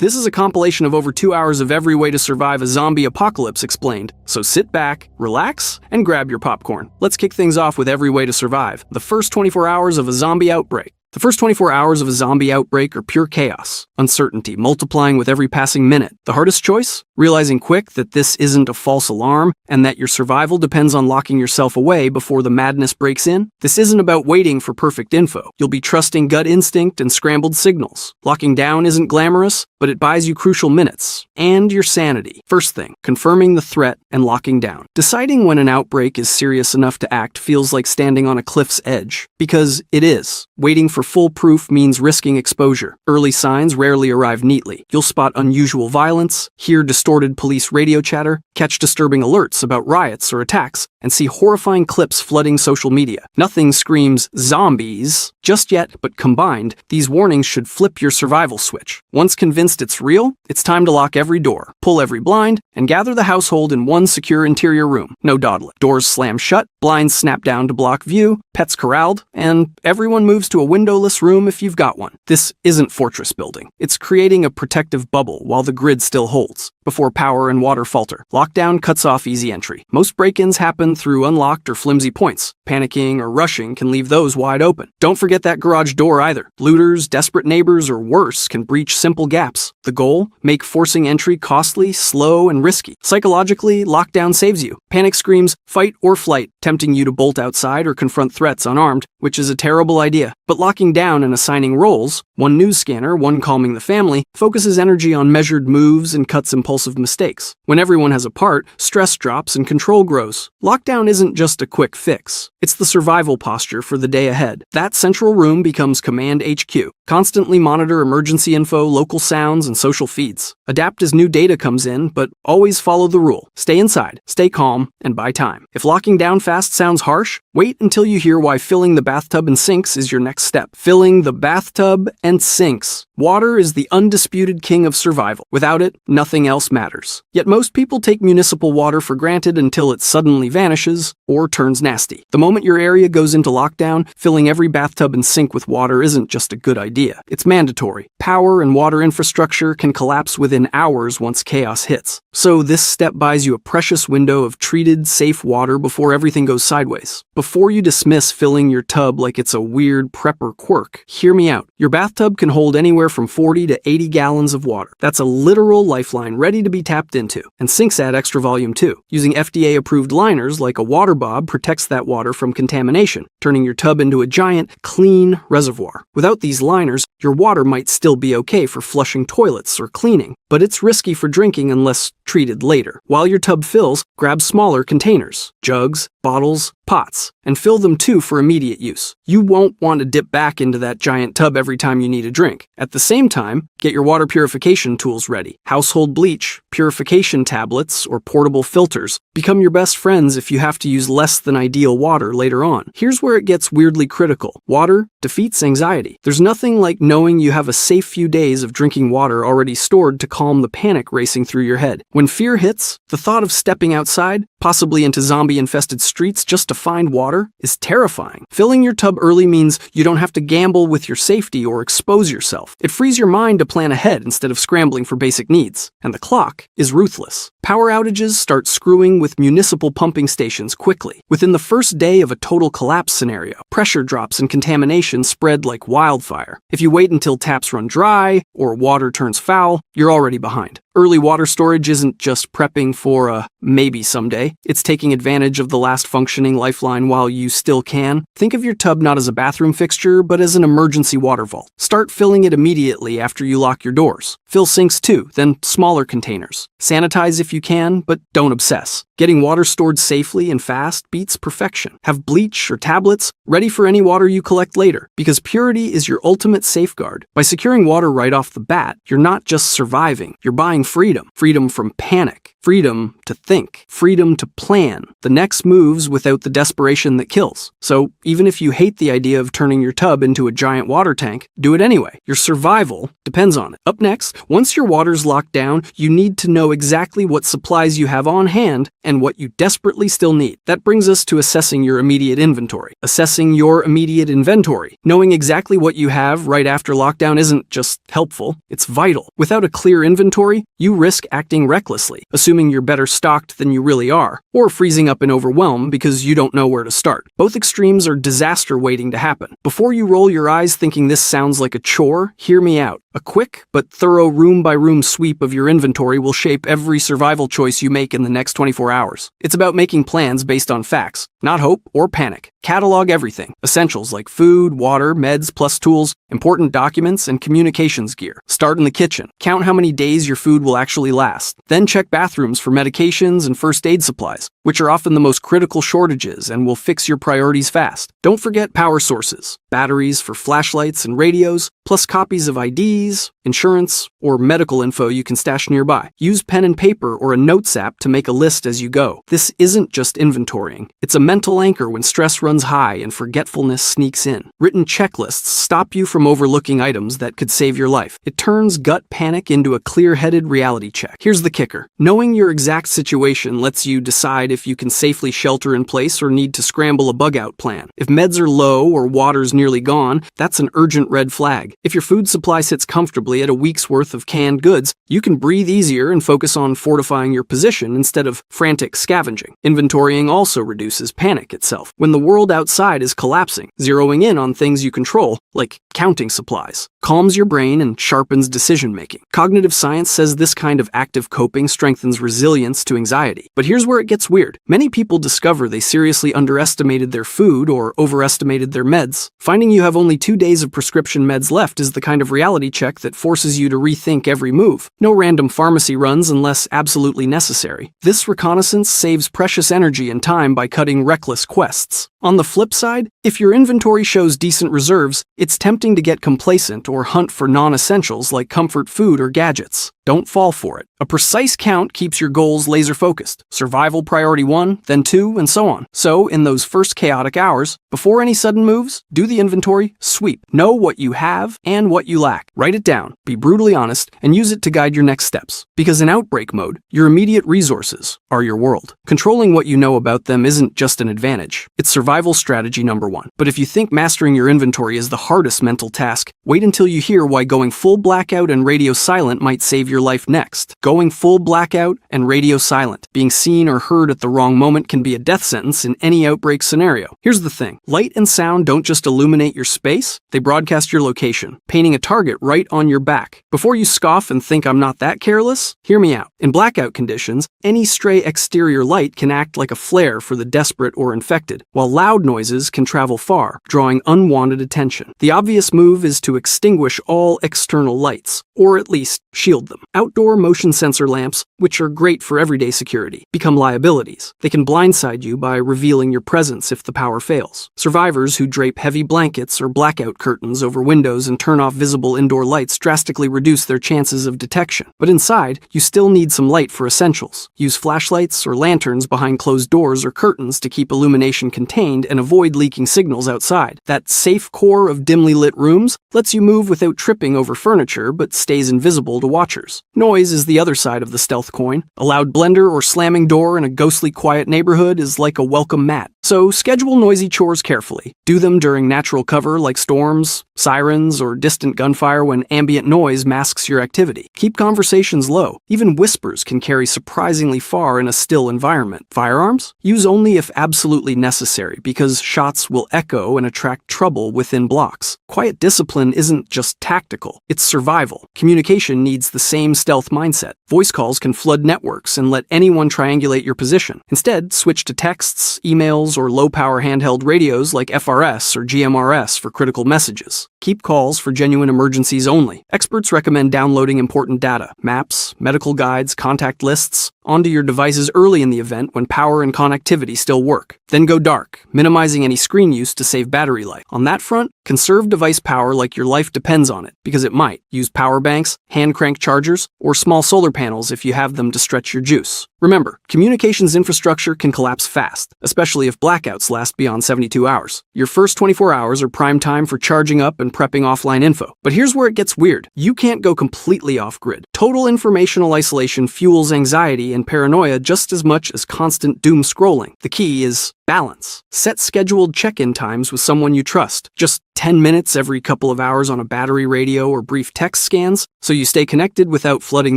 This is a compilation of over 2 hours of every way to survive a zombie apocalypse explained. So sit back, relax, and grab your popcorn. Let's kick things off with every way to survive. The first 24 hours of a zombie outbreak. The first 24 hours of a zombie outbreak are pure chaos, uncertainty multiplying with every passing minute. The hardest choice? Realizing quick that this isn't a false alarm and that your survival depends on locking yourself away before the madness breaks in. This isn't about waiting for perfect info. You'll be trusting gut instinct and scrambled signals. Locking down isn't glamorous, but it buys you crucial minutes and your sanity. First thing, confirming the threat and locking down. Deciding when an outbreak is serious enough to act feels like standing on a cliff's edge, because it is. Waiting for full proof means risking exposure. Early signs rarely arrive neatly. You'll spot unusual violence, hear distorted police radio chatter, catch disturbing alerts about riots or attacks, and see horrifying clips flooding social media. Nothing screams zombies just yet, but combined, these warnings should flip your survival switch. Once convinced it's real, it's time to lock every door, pull every blind, and gather the household in one secure interior room. No dawdling. Doors slam shut, blinds snap down to block view, pets corralled, and everyone moves to a windowless room if you've got one. This isn't fortress building. It's creating a protective bubble while the grid still holds, before power and water falter. Lockdown cuts off easy entry. Most break-ins happen through unlocked or flimsy points. Panicking or rushing can leave those wide open. Don't forget that garage door either. Looters, desperate neighbors, or worse can breach simple gaps. The goal? Make forcing entry costly, slow, and risky. Psychologically, lockdown saves you. Panic screams, fight or flight, tempting you to bolt outside or confront threats unarmed, which is a terrible idea. But locking down and assigning roles, one news scanner, one calming the family, focuses energy on measured moves and cuts impulsive mistakes. When everyone has a part, stress drops and control grows. Lockdown isn't just a quick fix. It's the survival posture for the day ahead. That central room becomes Command HQ. Constantly monitor emergency info, local sounds, and social feeds. Adapt as new data comes in, but always follow the rule. Stay inside, stay calm, and buy time. If locking down fast sounds harsh, wait until you hear why filling the bathtub and sinks is your next step. Filling the bathtub and sinks. Water is the undisputed king of survival. Without it, nothing else matters. Yet most people take municipal water for granted until it suddenly vanishes or turns nasty. The moment your area goes into lockdown, filling every bathtub and sink with water isn't just a good idea. It's mandatory. Power and water infrastructure can collapse within hours once chaos hits. So this step buys you a precious window of treated, safe water before everything goes sideways. Before you dismiss filling your tub like it's a weird prepper quirk, hear me out. Your bathtub can hold anywhere from 40 to 80 gallons of water. That's a literal lifeline ready to be tapped into. And sinks add extra volume too. Using FDA-approved liners like a water bob protects that water from contamination, turning your tub into a giant, clean reservoir. Without these liners, your water might still be okay for flushing toilets or cleaning, but it's risky for drinking unless treated later. While your tub fills, grab smaller containers, jugs, bottles, pots, and fill them too for immediate use. You won't want to dip back into that giant tub every time you need a drink. At the same time, get your water purification tools ready. Household bleach, purification tablets, or portable filters become your best friends if you have to use less than ideal water later on. Here's where it gets weirdly critical. Water defeats anxiety. There's nothing like knowing you have a safe few days of drinking water already stored to calm the panic racing through your head. When fear hits, the thought of stepping outside, possibly into zombie-infested streets just to find water, is terrifying. Filling your tub early means you don't have to gamble with your safety or expose yourself. It frees your mind to plan ahead instead of scrambling for basic needs. And the clock is ruthless. Power outages start screwing with municipal pumping stations quickly. Within the first day of a total collapse scenario, pressure drops and contamination spread like wildfire. If you wait until taps run dry or water turns foul, you're already behind. Early water storage isn't just prepping for a maybe someday. It's taking advantage of the last functioning lifeline while you still can. Think of your tub not as a bathroom fixture, but as an emergency water vault. Start filling it immediately after you lock your doors. Fill sinks too, then smaller containers. Sanitize if you can, but don't obsess. Getting water stored safely and fast beats perfection. Have bleach or tablets ready for any water you collect later, because purity is your ultimate safeguard. By securing water right off the bat, you're not just surviving, you're buying freedom. Freedom from panic. Freedom to think. Freedom to plan the next moves without the desperation that kills. So even if you hate the idea of turning your tub into a giant water tank, do it anyway. Your survival depends on it. Up next, once your water's locked down, you need to know exactly what supplies you have on hand and and what you desperately still need. That brings us to assessing your immediate inventory. Assessing your immediate inventory. Knowing exactly what you have right after lockdown isn't just helpful, it's vital. Without a clear inventory, you risk acting recklessly, assuming you're better stocked than you really are, or freezing up in overwhelm because you don't know where to start. Both extremes are disaster waiting to happen. Before you roll your eyes thinking this sounds like a chore, hear me out. A quick but thorough room-by-room sweep of your inventory will shape every survival choice you make in the next 24 hours. It's about making plans based on facts, not hope or panic. Catalog everything. Essentials like food, water, meds plus tools, important documents, and communications gear. Start in the kitchen. Count how many days your food will actually last. Then check bathrooms for medications and first aid supplies, which are often the most critical shortages and will fix your priorities fast. Don't forget power sources. Batteries for flashlights and radios, plus copies of IDs, insurance, or medical info you can stash nearby. Use pen and paper or a notes app to make a list as you go. This isn't just inventorying. It's a mental anchor when stress runs high and forgetfulness sneaks in. Written checklists stop you from overlooking items that could save your life. It turns gut panic into a clear-headed reality check. Here's the kicker. Knowing your exact situation lets you decide if you can safely shelter in place or need to scramble a bug-out plan. If meds are low or water's nearly gone, that's an urgent red flag. If your food supply sits comfortably at a week's worth of canned goods, you can breathe easier and focus on fortifying your position instead of frantic scavenging. Inventorying also reduces panic itself. When the world outside is collapsing, zeroing in on things you control, like counting supplies, calms your brain and sharpens decision-making. Cognitive science says this kind of active coping strengthens resilience to anxiety. But here's where it gets weird. Many people discover they seriously underestimated their food or overestimated their meds. Finding you have only 2 days of prescription meds left is the kind of reality check that forces you to rethink every move. No random pharmacy runs unless absolutely necessary. This reconnaissance saves precious energy and time by cutting reckless quests. On the flip side, if your inventory shows decent reserves, it's tempting to get complacent or hunt for non-essentials like comfort food or gadgets. Don't fall for it. A precise count keeps your goals laser-focused. Survival priority 1, then 2, and so on. So, in those first chaotic hours, before any sudden moves, do the inventory sweep. Know what you have and what you lack. Write it down, be brutally honest, and use it to guide your next steps. Because in outbreak mode, your immediate resources are your world. Controlling what you know about them isn't just an advantage. It's survival strategy number 1. But if you think mastering your inventory is the hardest mental task, wait until you hear why going full blackout and radio silent might save your life next. Going full blackout and radio silent. Being seen or heard at the wrong moment can be a death sentence in any outbreak scenario. Here's the thing. Light and sound don't just illuminate your space, they broadcast your location, painting a target right on your back. Before you scoff and think I'm not that careless, hear me out. In blackout conditions, any stray exterior light can act like a flare for the desperate or infected, while loud noises can travel far, drawing unwanted attention. The obvious move is to extinguish all external lights, or at least shield them. Outdoor motion sensor lamps, which are great for everyday security, become liabilities. They can blindside you by revealing your presence if the power fails. Survivors who drape heavy blankets or blackout curtains over windows and turn off visible indoor lights drastically reduce their chances of detection. But inside, you still need some light for essentials. Use flashlights or lanterns behind closed doors or curtains to keep illumination contained and avoid leaking signals outside. That safe core of dimly lit rooms lets you move without tripping over furniture but stays invisible to watchers. Noise is the other side of the stealth coin. A loud blender or slamming door in a ghostly quiet neighborhood is like a welcome mat. So schedule noisy chores carefully. Do them during natural cover like storms, sirens, or distant gunfire when ambient noise masks your activity. Keep conversations low. Even whispers can carry surprisingly far in a still environment. Firearms? Use only if absolutely necessary because shots will echo and attract trouble within blocks. Quiet discipline isn't just tactical, it's survival. Communication needs the same stealth mindset. Voice calls can flood networks and let anyone triangulate your position. Instead, switch to texts, emails, or low-power handheld radios like FRS or GMRS for critical messages. Keep calls for genuine emergencies only. Experts recommend downloading important data, maps, medical guides, contact lists, onto your devices early in the event when power and connectivity still work. Then go dark, minimizing any screen use to save battery life. On that front, conserve device power like your life depends on it, because it might. Use power banks, hand crank chargers, or small solar panels if you have them to stretch your juice. Remember, communications infrastructure can collapse fast, especially if blackouts last beyond 72 hours. Your first 24 hours are prime time for charging up and prepping offline info. But here's where it gets weird. You can't go completely off-grid. Total informational isolation fuels anxiety and paranoia just as much as constant doom scrolling. The key is balance. Set scheduled check-in times with someone you trust. Just 10 minutes every couple of hours on a battery radio or brief text scans, so you stay connected without flooding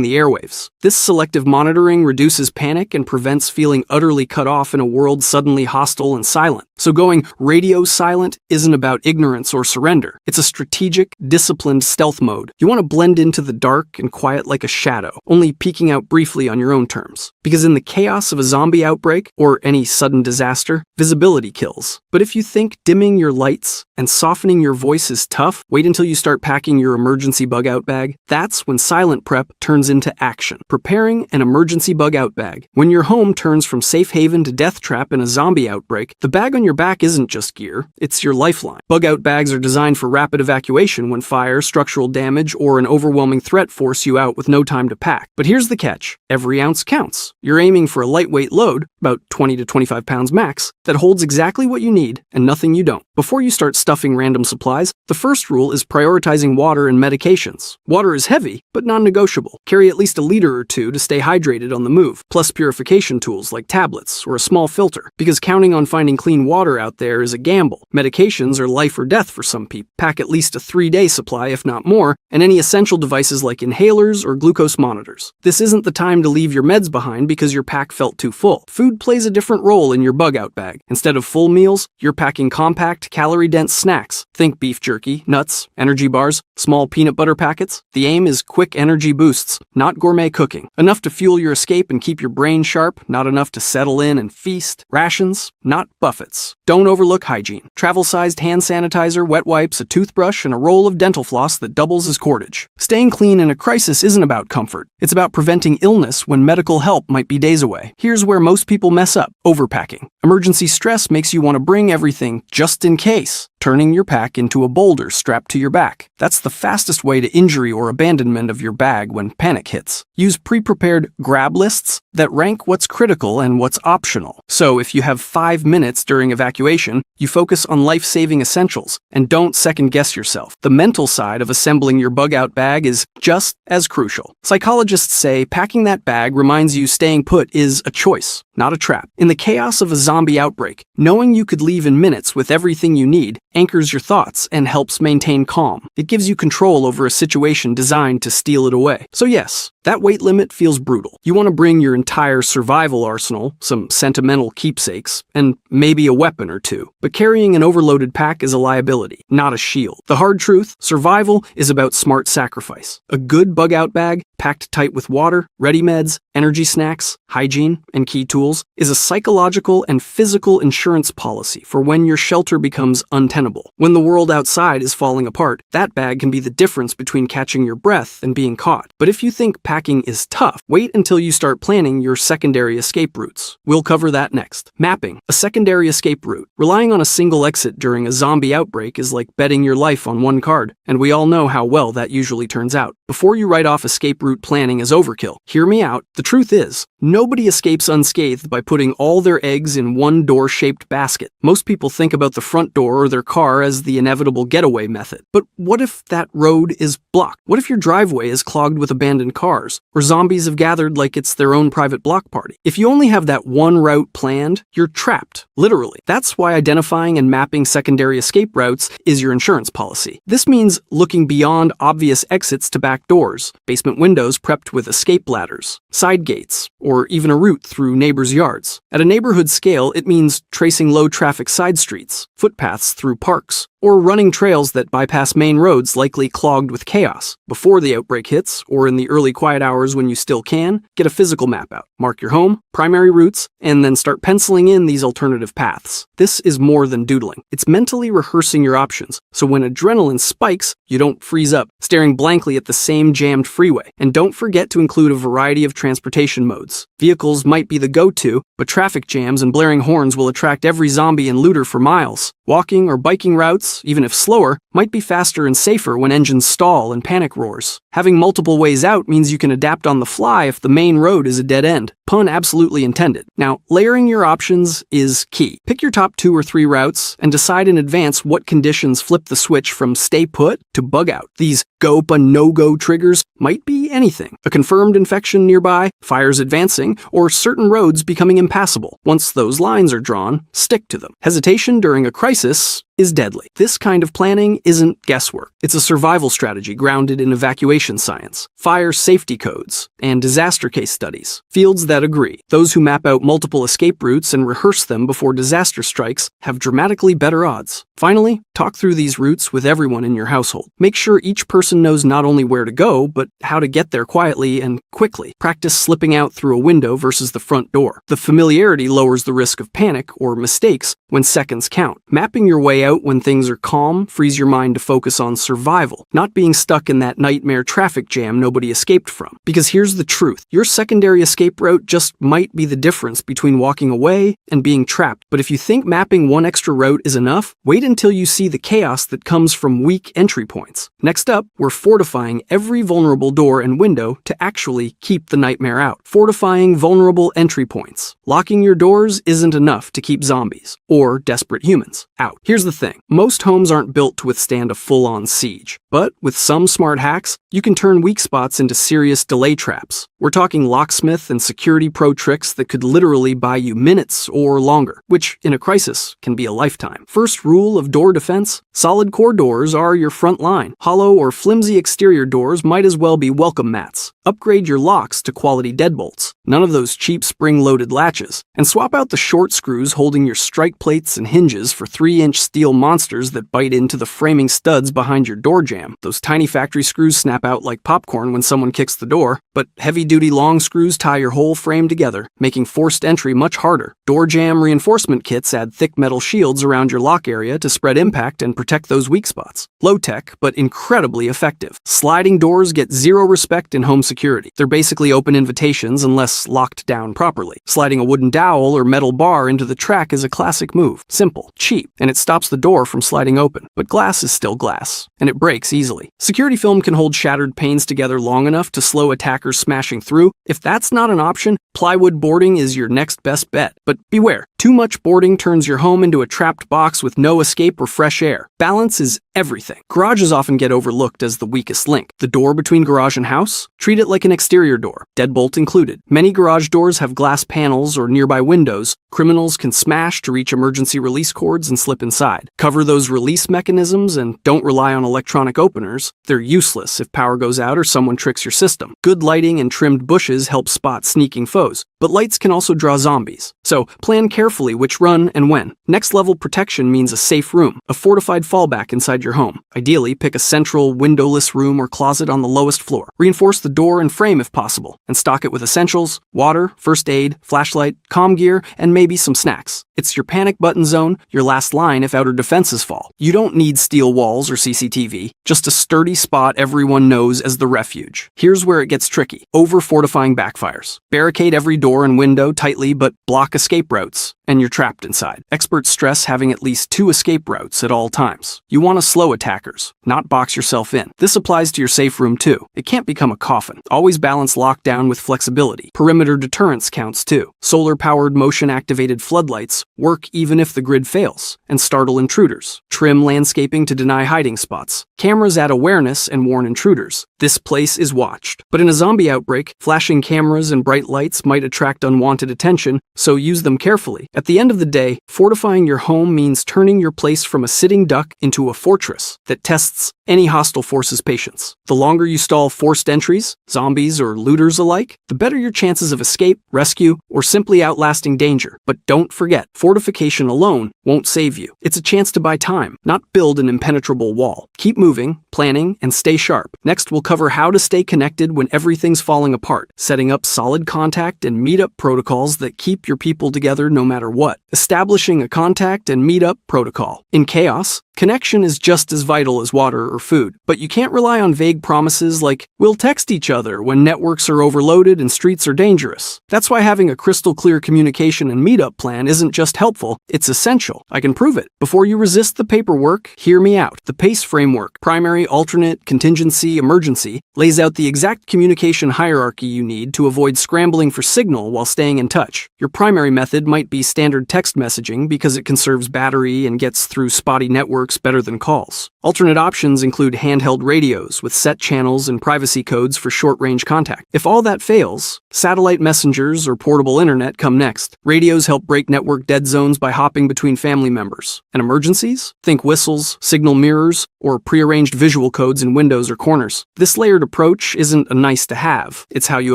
the airwaves. This selective monitoring reduces panic and prevents feeling utterly cut off in a world suddenly hostile and silent. So going radio silent isn't about ignorance or surrender. It's a strategic, disciplined stealth mode. You want to blend into the dark and quiet like a shadow, only peeking out briefly on your own terms. Because in the chaos of a zombie outbreak, or any sudden disaster, visibility kills. But if you think dimming your lights and softening your voice is tough, wait until you start packing your emergency bug-out bag. That's when silent prep turns into action. Preparing an emergency bug-out bag. When your home turns from safe haven to death trap in a zombie outbreak, the bag on your back isn't just gear, it's your lifeline. Bug-out bags are designed for rapid evacuation when fire, structural damage, or an overwhelming threat force you out with no time to pack. But here's the catch. Every ounce counts. You're aiming for a lightweight load, about 20 to 25 pounds max, that holds exactly what you need and nothing you don't. Before you start stuffing random supplies, the first rule is prioritizing water and medications. Water is heavy, but non-negotiable. Carry at least a liter or two to stay hydrated on the move, plus purification tools like tablets or a small filter, because counting on finding clean water out there is a gamble. Medications are life or death for some people. Pack at least a 3-day supply, if not more, and any essential devices like inhalers or glucose monitors. This isn't the time to leave your meds behind because your pack felt too full. Food plays a different role in your bug-out bag. Instead of full meals, you're packing compact, calorie-dense snacks. Think beef jerky, nuts, energy bars, small peanut butter packets. The aim is quick energy boosts, not gourmet cooking. Enough to fuel your escape and keep your brain sharp, not enough to settle in and feast. Rations, not buffets. Don't overlook hygiene. Travel-sized hand sanitizer, wet wipes, a toothbrush, and a roll of dental floss that doubles as cordage. Staying clean in a crisis isn't about comfort. It's about preventing illness when medical help might be days away. Here's where most people mess up: overpacking. Emergency stress makes you want to bring everything just in case, turning your pack into a boulder strapped to your back. That's the fastest way to injury or abandonment of your bag when panic hits. Use pre-prepared grab lists that rank what's critical and what's optional. So if you have 5 minutes during evacuation, you focus on life-saving essentials and don't second-guess yourself. The mental side of assembling your bug-out bag is just as crucial. Psychologists say packing that bag reminds you staying put is a choice, not a trap. In the chaos of a zombie outbreak, knowing you could leave in minutes with everything you need anchors your thoughts and helps maintain calm. It gives you control over a situation designed to steal it away. So yes, that weight limit feels brutal. You want to bring your entire survival arsenal, some sentimental keepsakes, and maybe a weapon or two. But carrying an overloaded pack is a liability, not a shield. The hard truth, survival is about smart sacrifice. A good bug-out bag, packed tight with water, ready meds, energy snacks, hygiene, and key tools, is a psychological and physical insurance policy for when your shelter becomes untenable. When the world outside is falling apart, that bag can be the difference between catching your breath and being caught. But if you think packing is tough, wait until you start planning your secondary escape routes. We'll cover that next. Mapping a secondary escape route. Relying on a single exit during a zombie outbreak is like betting your life on one card, and we all know how well that usually turns out. Before you write off escape route planning as overkill, hear me out. The truth is, nobody escapes unscathed by putting all their eggs in one door-shaped basket. Most people think about the front door or their car as the inevitable getaway method. But what if that road is blocked? What if your driveway is clogged with abandoned cars, or zombies have gathered like it's their own private block party? If you only have that one route planned, you're trapped, literally. That's why identifying and mapping secondary escape routes is your insurance policy. This means looking beyond obvious exits to back doors, basement windows prepped with escape ladders, side gates, or even a route through neighbors' yards. At a neighborhood scale, it means tracing low-traffic side streets, footpaths through parks, or running trails that bypass main roads likely clogged with chaos. Before the outbreak hits, or in the early quiet hours when you still can, get a physical map out. Mark your home, primary routes, and then start penciling in these alternative paths. This is more than doodling. It's mentally rehearsing your options, so when adrenaline spikes, you don't freeze up, staring blankly at the same jammed freeway. And don't forget to include a variety of transportation modes. Vehicles might be the go-to, but traffic jams and blaring horns will attract every zombie and looter for miles. Walking or biking routes, even if slower, might be faster and safer when engines stall and panic roars. Having multiple ways out means you can adapt on the fly if the main road is a dead end. Pun absolutely intended. Now, layering your options is key. Pick your top 2 or 3 routes and decide in advance what conditions flip the switch from stay put to bug out. These go but no-go triggers might be anything. A confirmed infection nearby, fires advancing, or certain roads becoming impassable. Once those lines are drawn, stick to them. Hesitation during a crisis is deadly. This kind of planning isn't guesswork. It's a survival strategy grounded in evacuation science, fire safety codes, and disaster case studies. Fields that agree. Those who map out multiple escape routes and rehearse them before disaster strikes have dramatically better odds. Finally, talk through these routes with everyone in your household. Make sure each person knows not only where to go, but how to get there quietly and quickly. Practice slipping out through a window versus the front door. The familiarity lowers the risk of panic or mistakes when seconds count. Mapping your way out when things are calm frees your mind to focus on survival, not being stuck in that nightmare traffic jam nobody escaped from. Because here's the truth, your secondary escape route just might be the difference between walking away and being trapped. But if you think mapping one extra route is enough, wait until you see the chaos that comes from weak entry points. Next up, we're fortifying every vulnerable door and window to actually keep the nightmare out. Fortifying vulnerable entry points. Locking your doors isn't enough to keep zombies, or desperate humans, out. Here's the thing. Most homes aren't built to withstand a full-on siege, but with some smart hacks, you can turn weak spots into serious delay traps. We're talking locksmith and security pro tricks that could literally buy you minutes or longer, which in a crisis can be a lifetime. First rule of door defense, solid core doors are your front line. Hollow or flimsy exterior doors might as well be welcome mats. Upgrade your locks to quality deadbolts, none of those cheap spring-loaded latches, and swap out the short screws holding your strike plates and hinges for 3-inch steel monsters that bite into the framing studs behind your door jamb. Those tiny factory screws snap out like popcorn when someone kicks the door, but heavy-duty long screws tie your whole frame together, making forced entry much harder. Door jamb reinforcement kits add thick metal shields around your lock area to spread impact and protect those weak spots. Low-tech, but incredibly effective. Sliding doors get zero respect in home security. They're basically open invitations unless locked down properly. Sliding a wooden dowel or metal bar into the track is a classic move. Simple, cheap, and it stops the door from sliding open. But glass is still glass, and it breaks easily. Security film can hold shattered panes together long enough to slow attackers smashing through. If that's not an option, plywood boarding is your next best bet. But beware, too much boarding turns your home into a trapped box with no escape or fresh air. Balance is everything. Garages often get overlooked as the weakest link. The door between garage and house? Treat it like an exterior door, deadbolt included. Many garage doors have glass panels or nearby windows. Criminals can smash to reach emergency release cords and slip inside. Cover those release mechanisms and don't rely on electronic openers. They're useless if power goes out or someone tricks your system. Good lighting and trimmed bushes help spot sneaking foes, but lights can also draw zombies. So plan carefully which run and when. Next level protection means a safe room, a fortified fallback inside your home. Ideally, pick a central, windowless room or closet on the lowest floor. Reinforce the door and frame if possible, and stock it with essentials, water, first aid, flashlight, comm gear, and maybe some snacks. It's your panic button zone, your last line if outer defenses fall. You don't need steel walls or CCTV, just a sturdy spot everyone knows as the refuge. Here's where it gets tricky. Over-fortifying backfires. Barricade every door and window tightly, but block escape routes, and you're trapped inside. Experts stress having at least 2 escape routes at all times. You want to slow attackers, not box yourself in. This applies to your safe room too. It can't become a coffin. Always balance lockdown with flexibility. Perimeter deterrence counts too. Solar-powered motion-activated floodlights work even if the grid fails, and startle intruders. Trim landscaping to deny hiding spots. Cameras add awareness and warn intruders. This place is watched. But in a zombie outbreak, flashing cameras and bright lights might attract unwanted attention, so use them carefully. At the end of the day, fortifying your home means turning your place from a sitting duck into a fortress that tests any hostile force's patience. The longer you stall forced entries, zombies or looters alike, the better your chances of escape, rescue, or simply outlasting danger. But don't forget, fortification alone won't save you. It's a chance to buy time, not build an impenetrable wall. Keep moving, planning, and stay sharp. Next, we'll cover how to stay connected when everything's falling apart, setting up solid contact and meetup protocols that keep your people together no matter what. Establishing a contact and meetup protocol. In chaos, connection is just as vital as water or food. But you can't rely on vague promises like, we'll text each other when networks are overloaded and streets are dangerous. That's why having a crystal clear communication and meetup plan isn't just helpful, it's essential. I can prove it. Before you resist the paperwork, hear me out. The PACE framework, primary, alternate, contingency, emergency, lays out the exact communication hierarchy you need to avoid scrambling for signal while staying in touch. Your primary method might be standard text messaging because it conserves battery and gets through spotty networks better than calls. Alternate options include handheld radios with set channels and privacy codes for short-range contact. If all that fails, satellite messengers or portable internet come next. Radios help break network dead zones by hopping between family members. And emergencies? Think whistles, signal mirrors, or prearranged visual codes in windows or corners. This layered approach isn't a nice to have, it's how you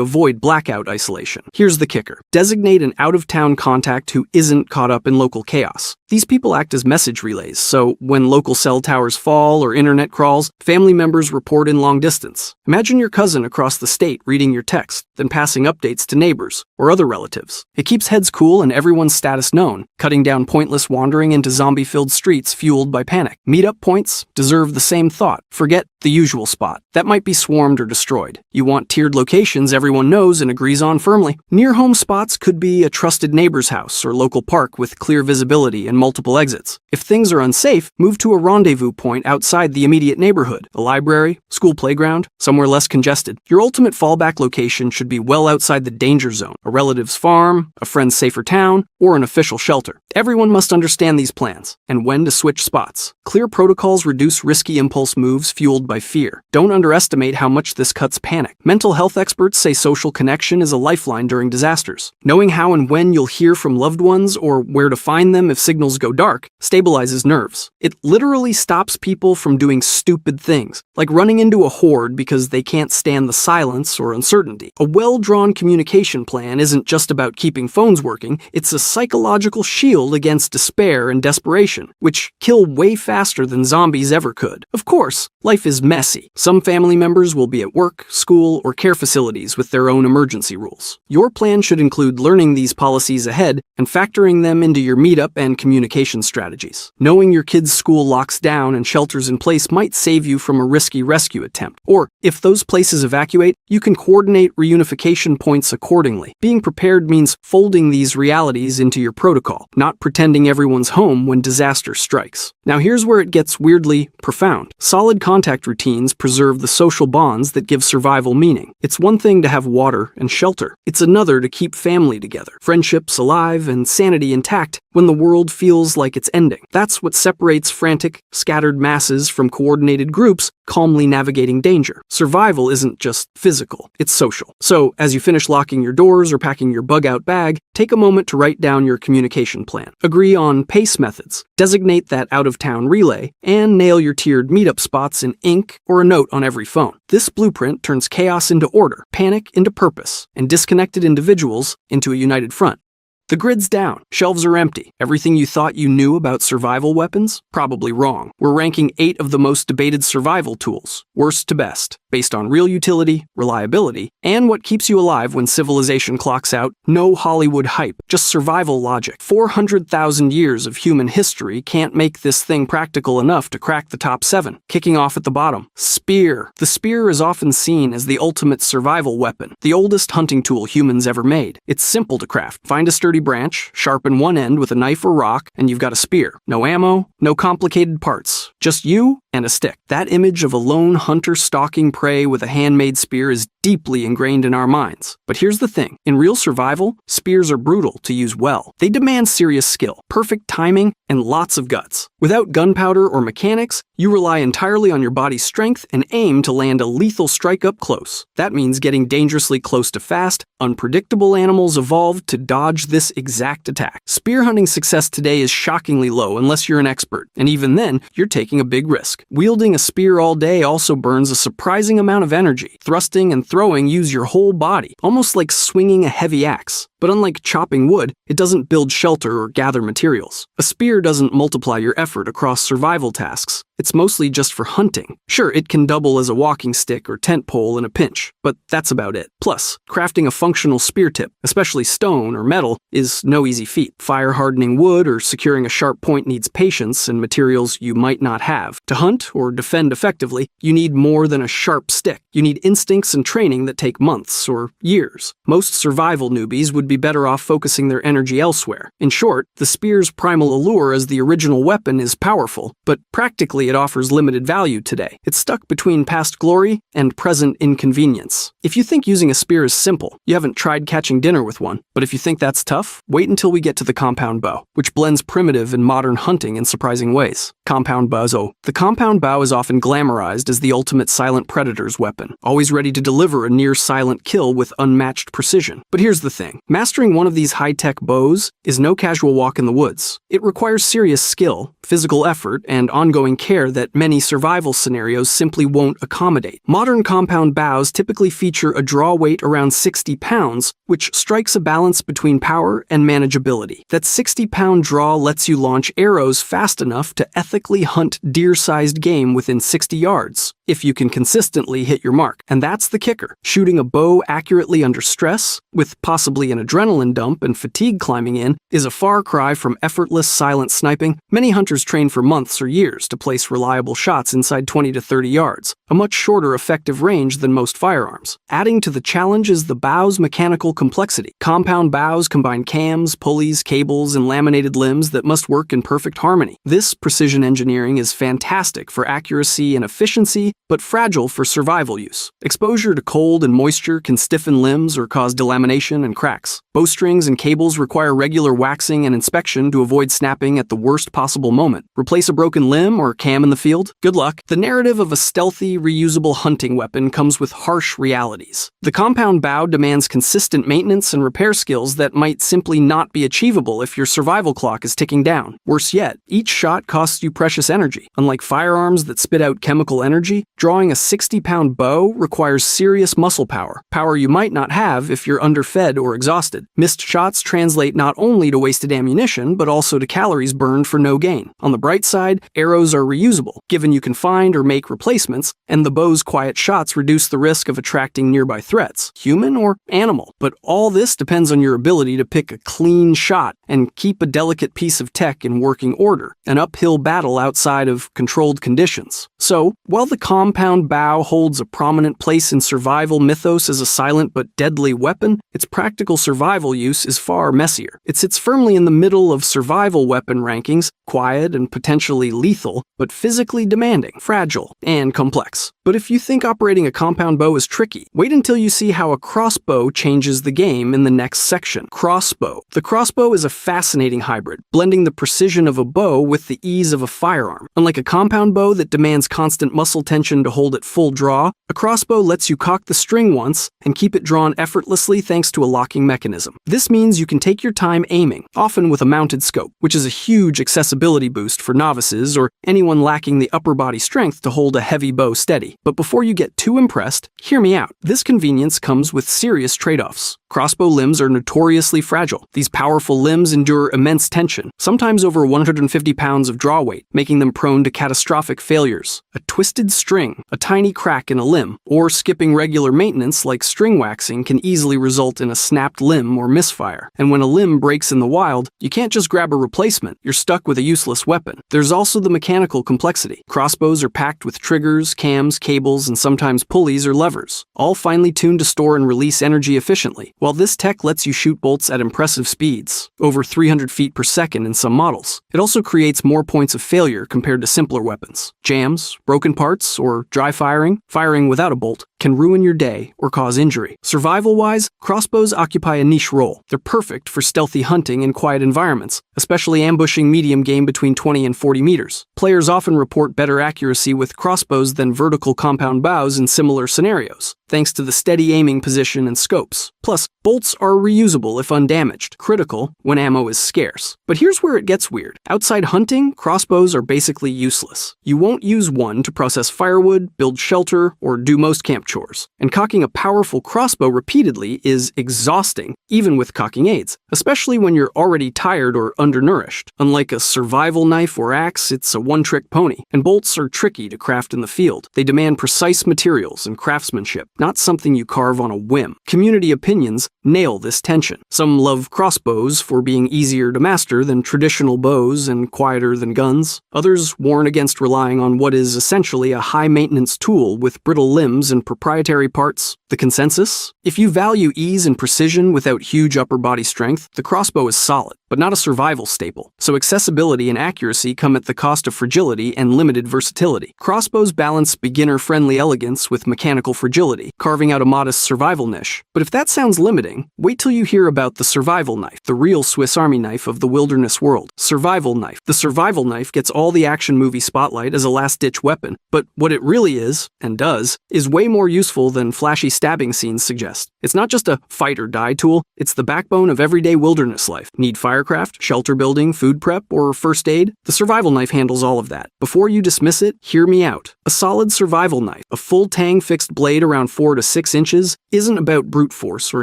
avoid blackout isolation. Here's the kicker. Designate an out-of-town contact who isn't caught up in local chaos. These people act as message relays, so when local cell towers fall or internet crawls, family members report in long distance. Imagine your cousin across the state reading your text, then passing updates to neighbors or other relatives. It keeps heads cool and everyone's status known, cutting down pointless wandering into zombie-filled streets fueled by panic. Meetup points deserve the same thought. Forget the usual spot. That might be swarmed or destroyed. You want tiered locations everyone knows and agrees on firmly. Near home spots could be a trusted neighbor's house or local park with clear visibility and multiple exits. If things are unsafe, move to a rendezvous point outside the immediate neighborhood, a library, school playground, somewhere less congested. Your ultimate fallback location should be well outside the danger zone, a relative's farm, a friend's safer town, or an official shelter. Everyone must understand these plans and when to switch spots. Clear protocols reduce risky impulse moves fueled by fear. Don't underestimate how much this cuts panic. Mental health experts say social connection is a lifeline during disasters. Knowing how and when you'll hear from loved ones or where to find them if signals go dark stabilizes nerves. It literally stops people from doing stupid things, like running into a horde because they can't stand the silence or uncertainty. A well-drawn communication plan isn't just about keeping phones working, it's a psychological shield against despair and desperation, which kill way faster than zombies ever could. Of course, life is messy. Some family members will be at work, school, or care facilities with their own emergency rules. Your plan should include learning these policies ahead and factoring them into your meetup and communication strategies. Knowing your kid's school locks down and shelters in place might save you from a risky rescue attempt. Or, if those places evacuate, you can coordinate reunification points accordingly. Being prepared means folding these realities into your protocol, not pretending everyone's home when disaster strikes. Now here's where it gets weirdly profound. Solid contact routines preserve the social bonds that give survival meaning. It's one thing to have water and shelter. It's another to keep family together, friendships alive, and sanity intact when the world feels like it's ending. That's what separates frantic, scattered masses from coordinated groups calmly navigating danger. Survival isn't just physical, it's social. So, as you finish locking your doors or packing your bug-out bag, take a moment to write down your communication plan. Agree on PACE methods, designate that out-of-town relay, and nail your tiered meetup spots in ink or a note on every phone. This blueprint turns chaos into order, panic into purpose, and disconnected individuals into a united front. The grid's down, shelves are empty. Everything you thought you knew about survival weapons? Probably wrong. We're ranking 8 of the most debated survival tools, worst to best, based on real utility, reliability, and what keeps you alive when civilization clocks out. No Hollywood hype, just survival logic. 400,000 years of human history can't make this thing practical enough to crack the top 7. Kicking off at the bottom. Spear. The spear is often seen as the ultimate survival weapon, the oldest hunting tool humans ever made. It's simple to craft. Find a sturdy branch, sharpen one end with a knife or rock, and you've got a spear. No ammo, no complicated parts, just you and a stick. That image of a lone hunter stalking prey with a handmade spear is deeply ingrained in our minds. But here's the thing, in real survival, spears are brutal to use well. They demand serious skill, perfect timing, and lots of guts. Without gunpowder or mechanics, you rely entirely on your body's strength and aim to land a lethal strike up close. That means getting dangerously close to fast, unpredictable animals evolved to dodge this exact attack. Spear hunting success today is shockingly low unless you're an expert, and even then, you're taking a big risk. Wielding a spear all day also burns a surprising amount of energy. Thrusting and throwing use your whole body, almost like swinging a heavy axe. But unlike chopping wood, it doesn't build shelter or gather materials. A spear doesn't multiply your effort across survival tasks. it's mostly just for hunting. Sure, it can double as a walking stick or tent pole in a pinch, but that's about it. Plus, crafting a functional spear tip, especially stone or metal, is no easy feat. Fire-hardening wood or securing a sharp point needs patience and materials you might not have. To hunt or defend effectively, you need more than a sharp stick. You need instincts and training that take months or years. Most survival newbies would be better off focusing their energy elsewhere. In short, the spear's primal allure as the original weapon is powerful, but practically it offers limited value today. It's stuck between past glory and present inconvenience. If you think using a spear is simple, you haven't tried catching dinner with one. But if you think that's tough, wait until we get to the compound bow, which blends primitive and modern hunting in surprising ways. Compound bows. The compound bow is often glamorized as the ultimate silent predator's weapon, always ready to deliver a near-silent kill with unmatched precision. But here's the thing. Mastering one of these high-tech bows is no casual walk in the woods. It requires serious skill, physical effort, and ongoing care that many survival scenarios simply won't accommodate. Modern compound bows typically feature a draw weight around 60 pounds, which strikes a balance between power and manageability. That 60-pound draw lets you launch arrows fast enough to ethically hunt deer-sized game within 60 yards, if you can consistently hit your mark. And that's the kicker. Shooting a bow accurately under stress, with possibly an adrenaline dump and fatigue climbing in, is a far cry from effortless silent sniping. Many hunters train for months or years to place reliable shots inside 20 to 30 yards, a much shorter effective range than most firearms. Adding to the challenge is the bow's mechanical complexity. Compound bows combine cams, pulleys, cables, and laminated limbs that must work in perfect harmony. This precision engineering is fantastic for accuracy and efficiency, but fragile for survival use. Exposure to cold and moisture can stiffen limbs or cause delamination and cracks. Bowstrings and cables require regular waxing and inspection to avoid snapping at the worst possible moment. Replace a broken limb or cam in the field? Good luck. The narrative of a stealthy, reusable hunting weapon comes with harsh realities. The compound bow demands consistent maintenance and repair skills that might simply not be achievable if your survival clock is ticking down. Worse yet, each shot costs you precious energy. Unlike firearms that spit out chemical energy, drawing a 60-pound bow requires serious muscle power, power you might not have if you're underfed or exhausted. Missed shots translate not only to wasted ammunition, but also to calories burned for no gain. On the bright side, arrows are reusable, given you can find or make replacements, and the bow's quiet shots reduce the risk of attracting nearby threats, human or animal. But all this depends on your ability to pick a clean shot and keep a delicate piece of tech in working order, an uphill battle outside of controlled conditions. So, while the compound bow holds a prominent place in survival mythos as a silent but deadly weapon, its practical survival use is far messier. It sits firmly in the middle of survival weapon rankings, quiet and potentially lethal, but physically demanding, fragile, and complex. But if you think operating a compound bow is tricky, wait until you see how a crossbow changes the game in the next section. Crossbow. The crossbow is a fascinating hybrid, blending the precision of a bow with the ease of a firearm. Unlike a compound bow that demands constant muscle tension to hold at full draw, a crossbow lets you cock the string once and keep it drawn effortlessly thanks to a locking mechanism. This means you can take your time aiming, often with a mounted scope, which is a huge accessibility boost for novices or anyone lacking the upper body strength to hold a heavy bow steady. But before you get too impressed, hear me out. This convenience comes with serious trade-offs. Crossbow limbs are notoriously fragile. These powerful limbs endure immense tension, sometimes over 150 pounds of draw weight, making them prone to catastrophic failures. A twisted string, a tiny crack in a limb, or skipping regular maintenance like string waxing can easily result in a snapped limb or misfire. And when a limb breaks in the wild, you can't just grab a replacement, you're stuck with a useless weapon. There's also the mechanical complexity. Crossbows are packed with triggers, cams, cables, and sometimes pulleys or levers, all finely tuned to store and release energy efficiently. While this tech lets you shoot bolts at impressive speeds, over 300 feet per second in some models, it also creates more points of failure compared to simpler weapons. Jams, broken parts, or dry firing without a bolt, can ruin your day or cause injury. Survival-wise, crossbows occupy a niche role. They're perfect for stealthy hunting in quiet environments, especially ambushing medium game between 20 and 40 meters. Players often report better accuracy with crossbows than vertical compound bows in similar scenarios, thanks to the steady aiming position and scopes. Plus, bolts are reusable if undamaged, critical when ammo is scarce. But here's where it gets weird. Outside hunting, crossbows are basically useless. You won't use one to process firewood, build shelter, or do most camp chores. And cocking a powerful crossbow repeatedly is exhausting, even with cocking aids, especially when you're already tired or undernourished. Unlike a survival knife or axe, it's a one-trick pony, and bolts are tricky to craft in the field. They demand precise materials and craftsmanship, not something you carve on a whim. Community opinions nail this tension. Some love crossbows for being easier to master than traditional bows and quieter than guns. Others warn against relying on what is essentially a high-maintenance tool with brittle limbs and proprietary parts. The consensus? If you value ease and precision without huge upper body strength, the crossbow is solid, but not a survival staple. So accessibility and accuracy come at the cost of fragility and limited versatility. Crossbows balance beginner-friendly elegance with mechanical fragility, carving out a modest survival niche. But if that sounds limiting, wait till you hear about the survival knife, the real Swiss Army knife of the wilderness world. Survival knife. The survival knife gets all the action movie spotlight as a last-ditch weapon, but what it really is, and does, is way more useful than flashy stabbing scenes suggest. It's not just a fight-or-die tool, it's the backbone of everyday wilderness life. Need firecraft, shelter building, food prep, or first aid? The survival knife handles all of that. Before you dismiss it, hear me out. A solid survival knife, a full-tang fixed blade around 4 to 6 inches, isn't about brute force or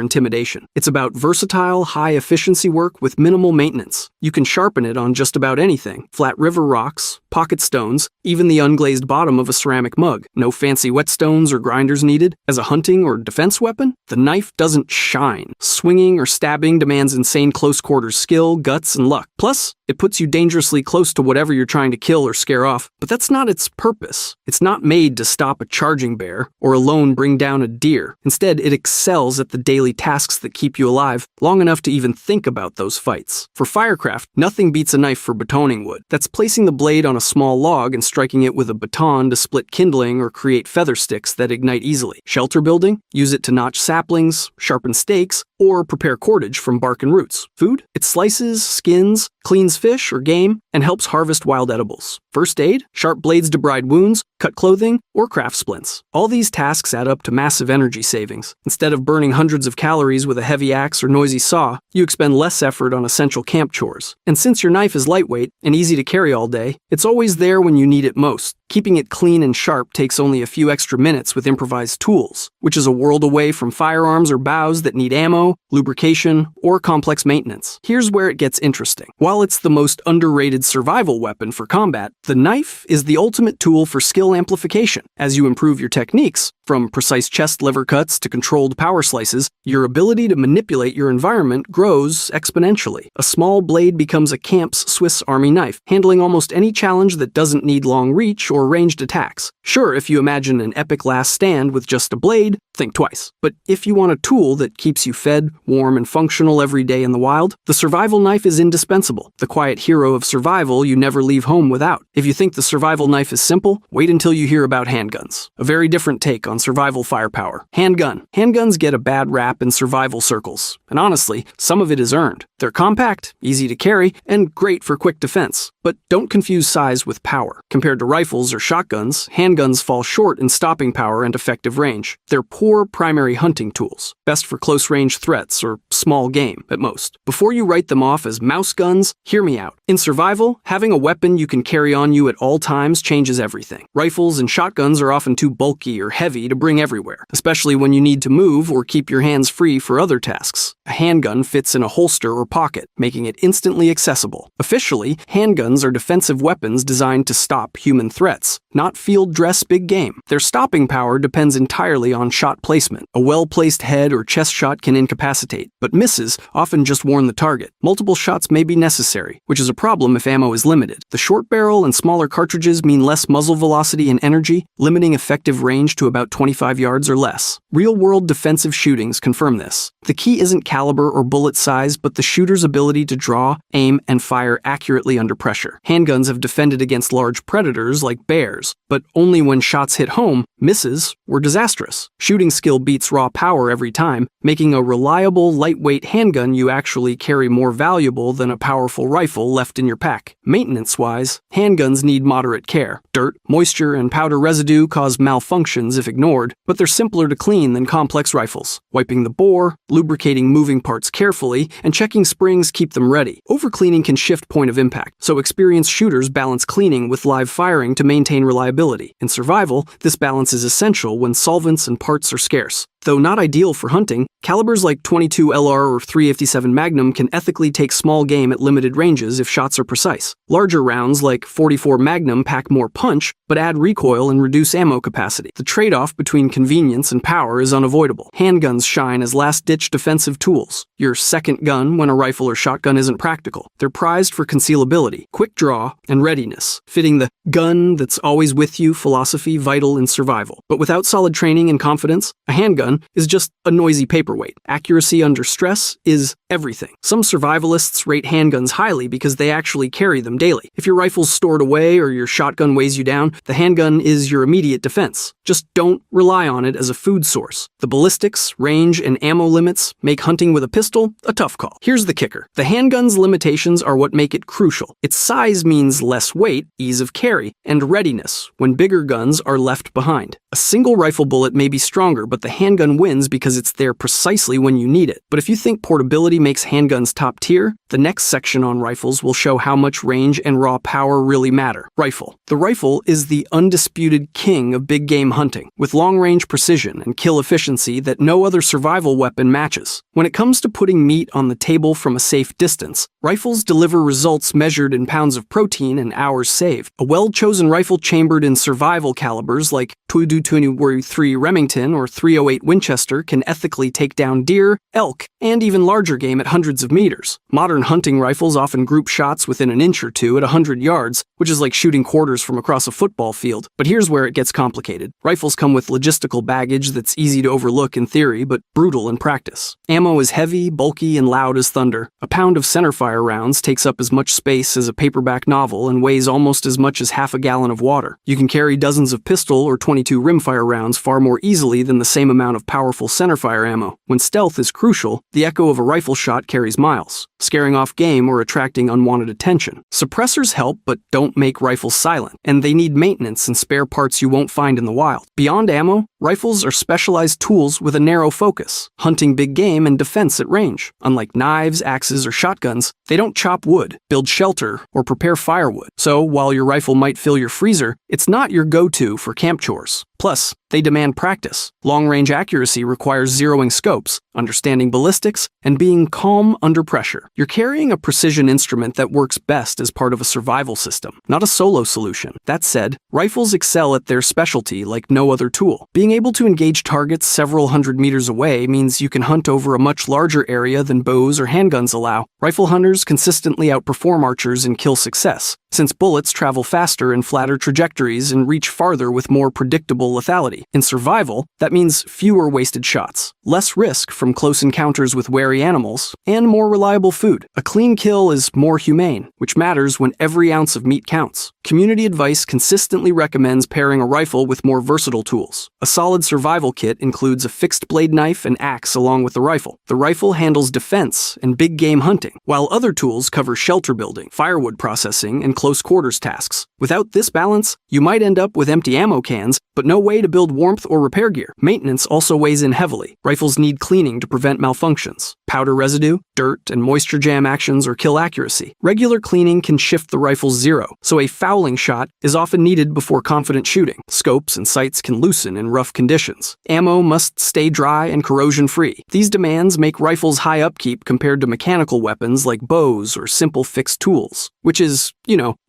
intimidation. It's about versatile, high-efficiency work with minimal maintenance. You can sharpen it on just about anything. Flat river rocks, pocket stones, even the unglazed bottom of a ceramic mug. No fancy whetstones or grinders needed. As a hunting or defense weapon, the knife doesn't shine. Swinging or stabbing demands insane close-quarters skill, guts, and luck. Plus, it puts you dangerously close to whatever you're trying to kill or scare off. But that's not its purpose. It's not made to stop a charging bear or alone bring down a deer. Instead, it excels at the daily tasks that keep you alive, long enough to even think about those fights. For firecraft, nothing beats a knife for batoning wood. That's placing the blade on a small log and striking it with a baton to split kindling or create feather sticks that ignite easily. Shelter building? Use it to notch saplings, sharpen stakes, or prepare cordage from bark and roots. Food? It slices, skins, cleans fish or game, and helps harvest wild edibles. First aid? Sharp blades to bride wounds, cut clothing, or craft splints. All these tasks add up to massive energy savings. Instead of burning hundreds of calories with a heavy axe or noisy saw, you expend less effort on essential camp chores. And since your knife is lightweight and easy to carry all day, it's always there when you need it most. Keeping it clean and sharp takes only a few extra minutes with improvised tools, which is a world away from firearms or bows that need ammo, lubrication, or complex maintenance. Here's where it gets interesting. While it's the most underrated survival weapon for combat, the knife is the ultimate tool for skill amplification. As you improve your techniques, from precise chest lever cuts to controlled power slices, your ability to manipulate your environment grows exponentially. A small blade becomes a camp's Swiss Army knife, handling almost any challenge that doesn't need long reach or ranged attacks. Sure, if you imagine an epic last stand with just a blade, think twice. But if you want a tool that keeps you fed, warm, and functional every day in the wild, the survival knife is indispensable. The quiet hero of survival you never leave home without. If you think the survival knife is simple, wait until you hear about handguns. A very different take on survival firepower. Handgun. Handguns get a bad rap in survival circles, and honestly, some of it is earned. They're compact, easy to carry, and great for quick defense. But don't confuse size with power. Compared to rifles or shotguns, handguns fall short in stopping power and effective range. They're poor primary hunting tools, best for close-range threats or small game at most. Before you write them off as mouse guns, hear me out. In survival, having a weapon you can carry on you at all times changes everything. Rifles and shotguns are often too bulky or heavy to bring everywhere, especially when you need to move or keep your hands free for other tasks. A handgun fits in a holster or pocket, making it instantly accessible. Officially, handguns are defensive weapons designed to stop human threats, not field-dress big game. Their stopping power depends entirely on shot placement. A well-placed head or chest shot can incapacitate, but misses often just warn the target. Multiple shots may be necessary, which is a problem if ammo is limited. The short barrel and smaller cartridges mean less muzzle velocity and energy, limiting effective range to about 25 yards or less. Real-world defensive shootings confirm this. The key isn't caliber or bullet size, but the shooter's ability to draw, aim, and fire accurately under pressure. Handguns have defended against large predators like bears, but only when shots hit home, misses were disastrous. Shooting skill beats raw power every time, making a reliable, lightweight handgun you actually carry more valuable than a powerful rifle left in your pack. Maintenance-wise, handguns need moderate care. Dirt, moisture, and powder residue cause malfunctions if ignored. ignored, but they're simpler to clean than complex rifles. Wiping the bore, lubricating moving parts carefully, and checking springs keep them ready. Overcleaning can shift point of impact, so experienced shooters balance cleaning with live firing to maintain reliability. In survival, this balance is essential when solvents and parts are scarce. Though not ideal for hunting, calibers like .22 LR or .357 Magnum can ethically take small game at limited ranges if shots are precise. Larger rounds like .44 Magnum pack more punch, but add recoil and reduce ammo capacity. The trade-off between convenience and power is unavoidable. Handguns shine as last-ditch defensive tools. Your second gun when a rifle or shotgun isn't practical. They're prized for concealability, quick draw, and readiness, fitting the gun that's always with you philosophy vital in survival. But without solid training and confidence, a handgun is just a noisy paperweight. Accuracy under stress is everything. Some survivalists rate handguns highly because they actually carry them daily. If your rifle's stored away or your shotgun weighs you down, the handgun is your immediate defense. Just don't rely on it as a food source. The ballistics, range, and ammo limits make hunting with a pistol a tough call. Here's the kicker. The handgun's limitations are what make it crucial. Its size means less weight, ease of carry, and readiness when bigger guns are left behind. A single rifle bullet may be stronger, but the handgun wins because it's there precisely when you need it. But if you think portability makes handguns top tier, the next section on rifles will show how much range and raw power really matter. Rifle. The rifle is the undisputed king of big game hunting, with long-range precision and kill efficiency that no other survival weapon matches. When it comes to putting meat on the table from a safe distance, rifles deliver results measured in pounds of protein and hours saved. A well-chosen rifle chambered in survival calibers like .223 Remington or .308 Winchester can ethically take down deer, elk, and even larger game at hundreds of meters. Modern hunting rifles often group shots within an inch or two at 100 yards, which is like shooting quarters from across a football field. But here's where it gets complicated. Rifles come with logistical baggage that's easy to overlook in theory, but brutal in practice. Ammo is heavy, bulky, and loud as thunder. A pound of centerfire rounds takes up as much space as a paperback novel and weighs almost as much as half a gallon of water. You can carry dozens of pistol or .22 rimfire rounds far more easily than the same amount of powerful centerfire ammo. When stealth is crucial, the echo of a rifle shot carries miles, scaring off game or attracting unwanted attention. Suppressors help, but don't make rifles silent, and they need maintenance and spare parts you won't find in the wild. Beyond ammo, rifles are specialized tools with a narrow focus, hunting big game and defense at range. Unlike knives, axes, or shotguns, they don't chop wood, build shelter, or prepare firewood. So, while your rifle might fill your freezer, it's not your go-to for camp chores. Plus, they demand practice. Long-range accuracy requires zeroing scopes, understanding ballistics, and being calm under pressure. You're carrying a precision instrument that works best as part of a survival system, not a solo solution. That said, rifles excel at their specialty like no other tool. Being able to engage targets several hundred meters away means you can hunt over a much larger area than bows or handguns allow. Rifle hunters consistently outperform archers in kill success, since bullets travel faster in flatter trajectories and reach farther with more predictable lethality. In survival, that means fewer wasted shots, less risk from close encounters with wary animals, and more reliable food. A clean kill is more humane, which matters when every ounce of meat counts. Community advice consistently recommends pairing a rifle with more versatile tools. A solid survival kit includes a fixed blade knife and axe along with the rifle. The rifle handles defense and big game hunting, while other tools cover shelter building, firewood processing, and close quarters tasks. Without this balance, you might end up with empty ammo cans, but no way to build warmth or repair gear. Maintenance also weighs in heavily. Rifles need cleaning to prevent malfunctions. Powder residue, dirt, and moisture jam actions or kill accuracy. Regular cleaning can shift the rifle's zero, so a fouling shot is often needed before confident shooting. Scopes and sights can loosen in rough conditions. Ammo must stay dry and corrosion-free. These demands make rifles high upkeep compared to mechanical weapons like bows or simple fixed tools, which is,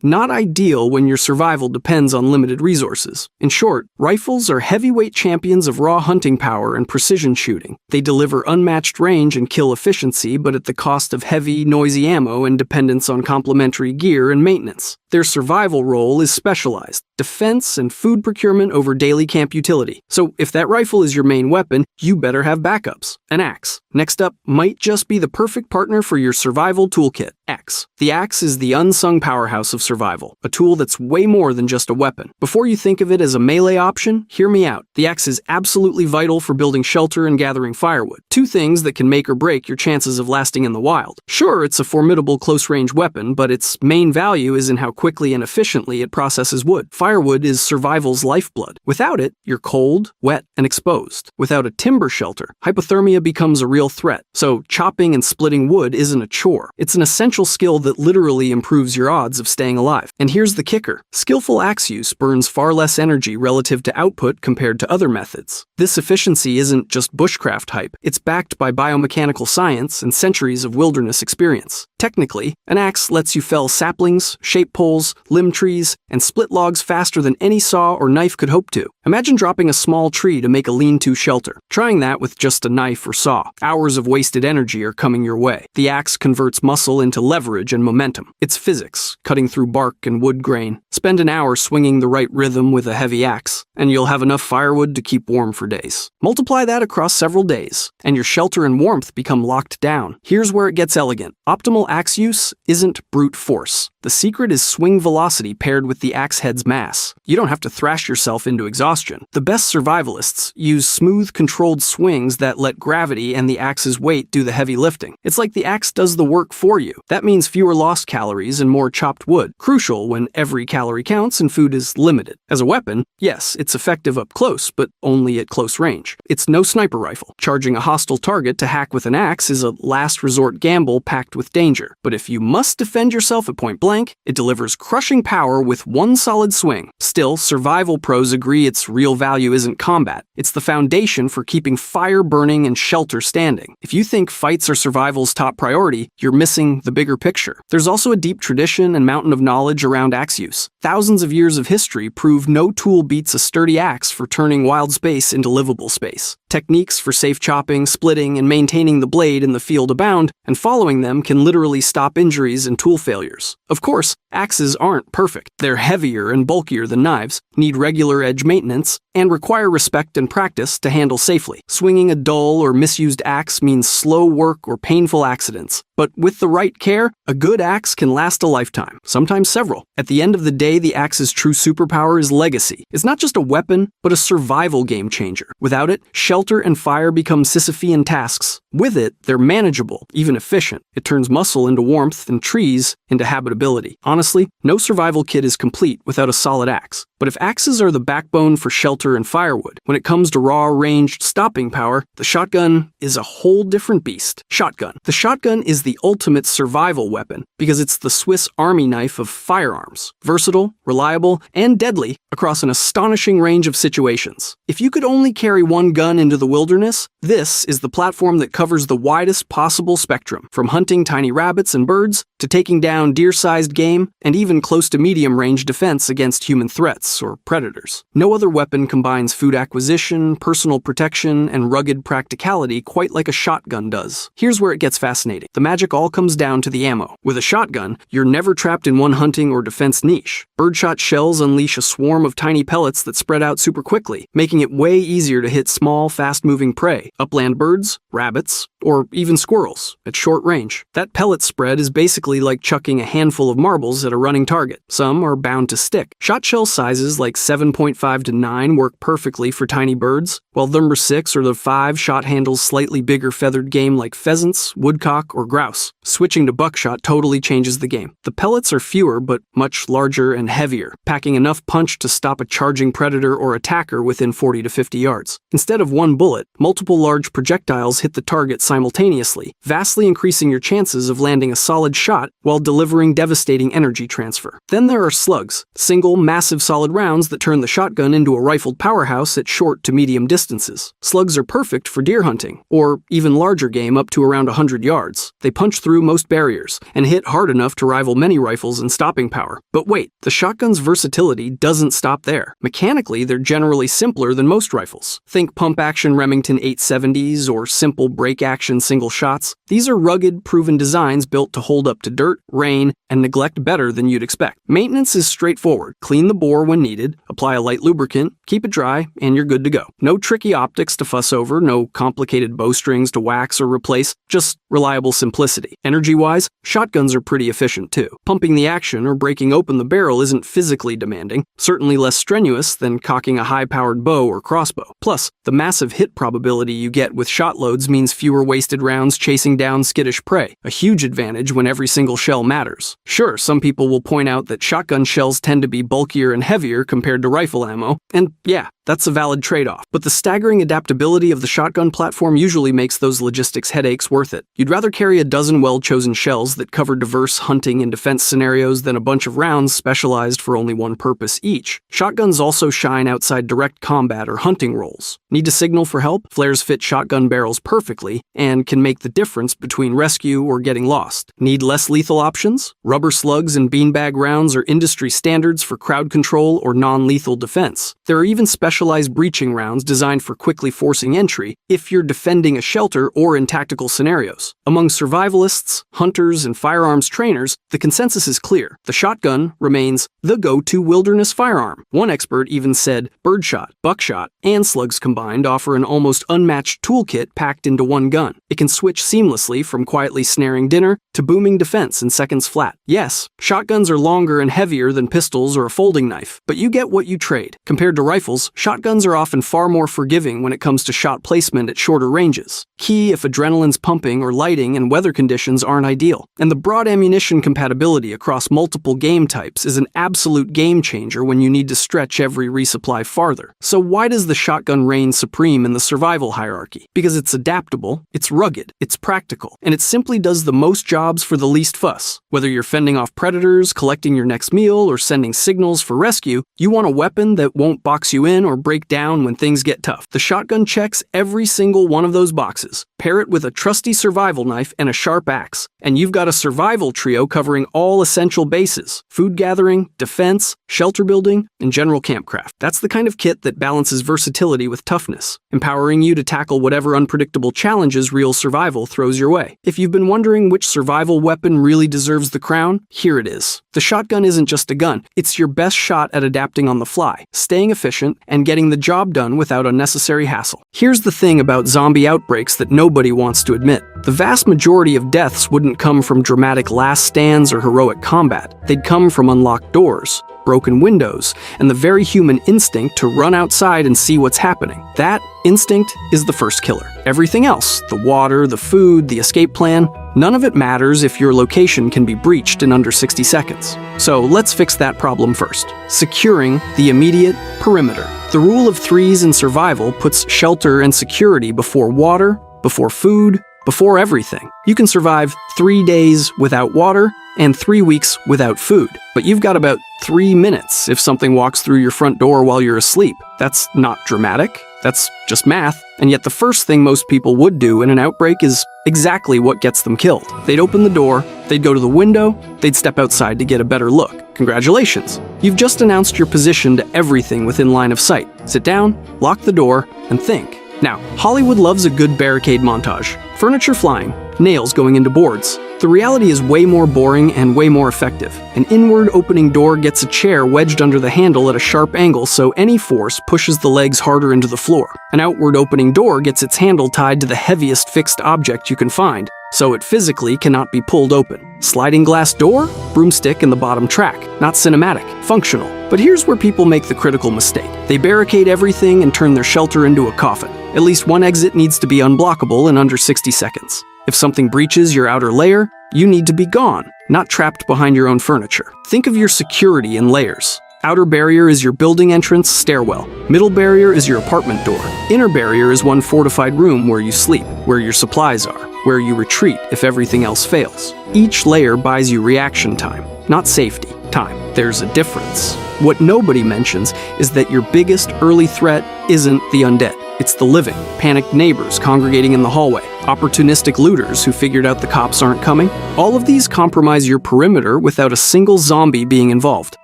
not ideal when your survival depends on limited resources. In short, rifles are heavyweight champions of raw hunting power and precision shooting. They deliver unmatched range and kill efficiency, but at the cost of heavy, noisy ammo and dependence on complementary gear and maintenance. Their survival role is specialized, defense and food procurement over daily camp utility. So if that rifle is your main weapon, you better have backups. An axe. Next up might just be the perfect partner for your survival toolkit. Axe. The axe is the unsung powerhouse powerhouse of survival, a tool that's way more than just a weapon. Before you think of it as a melee option, hear me out. The axe is absolutely vital for building shelter and gathering firewood, two things that can make or break your chances of lasting in the wild. Sure, it's a formidable close-range weapon, but its main value is in how quickly and efficiently it processes wood. Firewood is survival's lifeblood. Without it, you're cold, wet, and exposed. Without a timber shelter, hypothermia becomes a real threat. So chopping and splitting wood isn't a chore. It's an essential skill that literally improves your odds of staying alive. And here's the kicker. Skillful axe use burns far less energy relative to output compared to other methods. This efficiency isn't just bushcraft hype. It's backed by biomechanical science and centuries of wilderness experience. Technically, an axe lets you fell saplings, shape poles, limb trees, and split logs faster than any saw or knife could hope to. Imagine dropping a small tree to make a lean-to shelter. Trying that with just a knife or saw. Hours of wasted energy are coming your way. The axe converts muscle into leverage and momentum. It's physics, cutting through bark and wood grain. Spend an hour swinging the right rhythm with a heavy axe, and you'll have enough firewood to keep warm for days. Multiply that across several days, and your shelter and warmth become locked down. Here's where it gets elegant. Optimal axe use isn't brute force. The secret is swing velocity paired with the axe head's mass. You don't have to thrash yourself into exhaustion. The best survivalists use smooth, controlled swings that let gravity and the axe's weight do the heavy lifting. It's like the axe does the work for you. That means fewer lost calories and more chopped wood, crucial when every calorie counts and food is limited. As a weapon, yes, it's effective up close, but only at close range. It's no sniper rifle. Charging a hostile target to hack with an axe is a last resort gamble packed with danger. But if you must defend yourself at point blank, it delivers crushing power with one solid swing. Still, survival pros agree its real value isn't combat. It's the foundation for keeping fire burning and shelter standing. If you think fights are survival's top priority, you're missing the bigger picture. There's also a deep tradition and mountain of knowledge around axe use. Thousands of years of history prove no tool beats a sturdy axe for turning wild space into livable space. Techniques for safe chopping, splitting, and maintaining the blade in the field abound, and following them can literally stop injuries and tool failures. Of course, axes aren't perfect. They're heavier and bulkier than knives, need regular edge maintenance, and require respect and practice to handle safely. Swinging a dull or misused axe means slow work or painful accidents. But with the right care, a good axe can last a lifetime, sometimes several. At the end of the day, the axe's true superpower is legacy. It's not just a weapon, but a survival game changer. Without it, shelter and fire become Sisyphean tasks. With it, they're manageable, even efficient. It turns muscle into warmth and trees into habitability. Honestly, no survival kit is complete without a solid axe. But if axes are the backbone for shelter and firewood, when it comes to raw, ranged stopping power, the shotgun is a whole different beast. Shotgun. The shotgun is the ultimate survival weapon because it's the Swiss Army knife of firearms. Versatile, reliable, and deadly across an astonishing range of situations. If you could only carry one gun into the wilderness, this is the platform that covers the widest possible spectrum, from hunting tiny rabbits and birds to taking down deer-sized game and even close to medium-range defense against human threats or predators. No other weapon combines food acquisition, personal protection, and rugged practicality quite like a shotgun does. Here's where it gets fascinating. The magic all comes down to the ammo. With a shotgun, you're never trapped in one hunting or defense niche. Birdshot shells unleash a swarm of tiny pellets that spread out super quickly, making it way easier to hit small, fast-moving prey, upland birds, rabbits, or even squirrels, at short range. That pellet spread is basically like chucking a handful of marbles at a running target. Some are bound to stick. Shot shell sizes like 7.5 to 9 work perfectly for tiny birds, while number 6 or the 5 shot handles slightly bigger feathered game like pheasants, woodcock, or grouse. Switching to buckshot totally changes the game. The pellets are fewer but much larger and heavier, packing enough punch to stop a charging predator or attacker within 40 to 50 yards. Instead of one bullet, multiple large projectiles hit the target simultaneously, vastly increasing your chances of landing a solid shot while delivering devastating energy transfer. Then there are slugs, single, massive solid rounds that turn the shotgun into a rifled powerhouse at short to medium distances. Slugs are perfect for deer hunting, or even larger game up to around 100 yards. They punch through most barriers, and hit hard enough to rival many rifles in stopping power. But wait, the shotgun's versatility doesn't stop there. Mechanically, they're generally simpler than most rifles. Think pump-action Remington 870s or simple break-action single shots. These are rugged, proven designs built to hold up to to dirt, rain, and neglect better than you'd expect. Maintenance is straightforward. Clean the bore when needed, apply a light lubricant, keep it dry, and you're good to go. No tricky optics to fuss over, no complicated bowstrings to wax or replace, just reliable simplicity. Energy-wise, shotguns are pretty efficient too. Pumping the action or breaking open the barrel isn't physically demanding, certainly less strenuous than cocking a high-powered bow or crossbow. Plus, the massive hit probability you get with shot loads means fewer wasted rounds chasing down skittish prey, a huge advantage when every single shell matters. Sure, some people will point out that shotgun shells tend to be bulkier and heavier compared to rifle ammo, and yeah, that's a valid trade-off. But the staggering adaptability of the shotgun platform usually makes those logistics headaches worth it. You'd rather carry a dozen well-chosen shells that cover diverse hunting and defense scenarios than a bunch of rounds specialized for only one purpose each. Shotguns also shine outside direct combat or hunting roles. Need to signal for help? Flares fit shotgun barrels perfectly and can make the difference between rescue or getting lost. Need less lethal options? Rubber slugs and beanbag rounds are industry standards for crowd control or non-lethal defense. There are even specialized breaching rounds designed for quickly forcing entry if you're defending a shelter or in tactical scenarios. Among survivalists, hunters, and firearms trainers, the consensus is clear. The shotgun remains the go-to wilderness firearm. One expert even said birdshot, buckshot, and slugs combined offer an almost unmatched toolkit packed into one gun. It can switch seamlessly from quietly snaring dinner to booming defense in seconds flat. Yes, shotguns are longer and heavier than pistols or a folding knife, but you get what you trade. Compared to rifles, shotguns are often far more forgiving when it comes to shot placement at shorter ranges. Key if adrenaline's pumping or lighting and weather conditions aren't ideal. And the broad ammunition compatibility across multiple game types is an absolute game changer when you need to stretch every resupply farther. So why does the shotgun reign supreme in the survival hierarchy? Because it's adaptable, it's rugged, it's practical, and it simply does the most jobs for the least fuss. Whether you're fending off predators, collecting your next meal, or sending signals for rescue, you want a weapon that won't box you in or break down when things get tough. The shotgun checks every single one of those boxes. Pair it with a trusty survival knife and a sharp axe, and you've got a survival trio covering all essential bases: food gathering, defense, shelter building, and general campcraft. That's the kind of kit that balances versatility with toughness, empowering you to tackle whatever unpredictable challenges real survival throws your way. If you've been wondering which survival weapon really deserves the crown, here it is. The shotgun isn't just a gun, it's your best shot at adapting on the fly, staying efficient, and getting the job done without unnecessary hassle. Here's the thing about zombie outbreaks that nobody wants to admit. The vast majority of deaths wouldn't come from dramatic last stands or heroic combat. They'd come from unlocked doors, broken windows, and the very human instinct to run outside and see what's happening. That instinct is the first killer. Everything else, the water, the food, the escape plan, none of it matters if your location can be breached in under 60 seconds. So let's fix that problem first. Securing the immediate perimeter. The rule of threes in survival puts shelter and security before water, before food, before everything. You can survive 3 days without water and 3 weeks without food, but you've got about 3 minutes if something walks through your front door while you're asleep. That's not dramatic. That's just math. And yet the first thing most people would do in an outbreak is exactly what gets them killed. They'd open the door, they'd go to the window, they'd step outside to get a better look. Congratulations! You've just announced your position to everything within line of sight. Sit down, lock the door, and think. Now, Hollywood loves a good barricade montage. Furniture flying, nails going into boards. The reality is way more boring and way more effective. An inward opening door gets a chair wedged under the handle at a sharp angle so any force pushes the legs harder into the floor. An outward opening door gets its handle tied to the heaviest fixed object you can find, so it physically cannot be pulled open. Sliding glass door? Broomstick in the bottom track. Not cinematic, functional. But here's where people make the critical mistake. They barricade everything and turn their shelter into a coffin. At least one exit needs to be unblockable in under 60 seconds. If something breaches your outer layer, you need to be gone, not trapped behind your own furniture. Think of your security in layers. Outer barrier is your building entrance stairwell. Middle barrier is your apartment door. Inner barrier is one fortified room where you sleep, where your supplies are, where you retreat if everything else fails. Each layer buys you reaction time, not safety time. There's a difference. What nobody mentions is that your biggest early threat isn't the undead. It's the living, panicked neighbors congregating in the hallway, opportunistic looters who figured out the cops aren't coming. All of these compromise your perimeter without a single zombie being involved.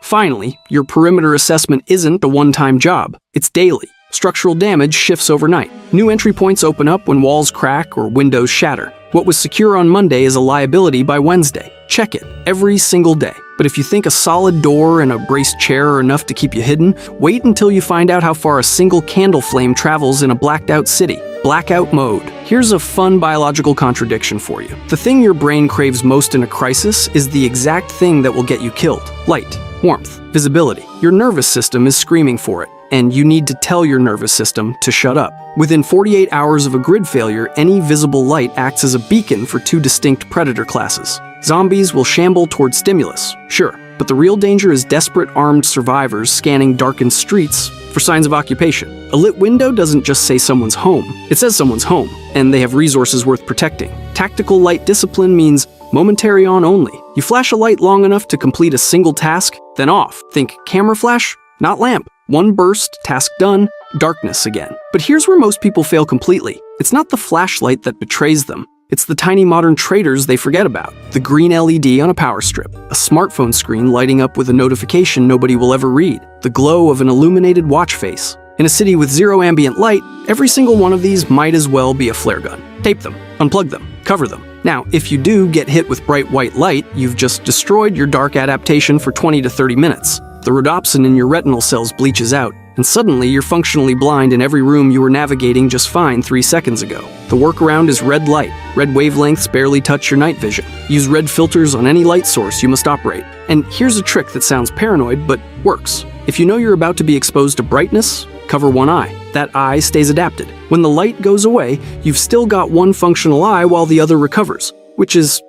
Finally, your perimeter assessment isn't a one-time job. It's daily. Structural damage shifts overnight. New entry points open up when walls crack or windows shatter. What was secure on Monday is a liability by Wednesday. Check it every single day. But if you think a solid door and a braced chair are enough to keep you hidden, wait until you find out how far a single candle flame travels in a blacked out city. Blackout mode. Here's a fun biological contradiction for you. The thing your brain craves most in a crisis is the exact thing that will get you killed. Light, warmth, visibility. Your nervous system is screaming for it, and you need to tell your nervous system to shut up. Within 48 hours of a grid failure, any visible light acts as a beacon for two distinct predator classes. Zombies will shamble toward stimulus, sure, but the real danger is desperate armed survivors scanning darkened streets for signs of occupation. A lit window doesn't just say someone's home, it says someone's home, and they have resources worth protecting. Tactical light discipline means momentary on only. You flash a light long enough to complete a single task, then off. Think camera flash, not lamp. One burst, task done, darkness again. But here's where most people fail completely. It's not the flashlight that betrays them. It's the tiny modern traitors they forget about. The green LED on a power strip, a smartphone screen lighting up with a notification nobody will ever read, the glow of an illuminated watch face. In a city with zero ambient light, every single one of these might as well be a flare gun. Tape them, unplug them, cover them. Now, if you do get hit with bright white light, you've just destroyed your dark adaptation for 20 to 30 minutes. The rhodopsin in your retinal cells bleaches out, and suddenly you're functionally blind in every room you were navigating just fine 3 seconds ago. The workaround is red light. Red wavelengths barely touch your night vision. Use red filters on any light source you must operate. And here's a trick that sounds paranoid, but works. If you know you're about to be exposed to brightness, cover one eye. That eye stays adapted. When the light goes away, you've still got one functional eye while the other recovers, which is,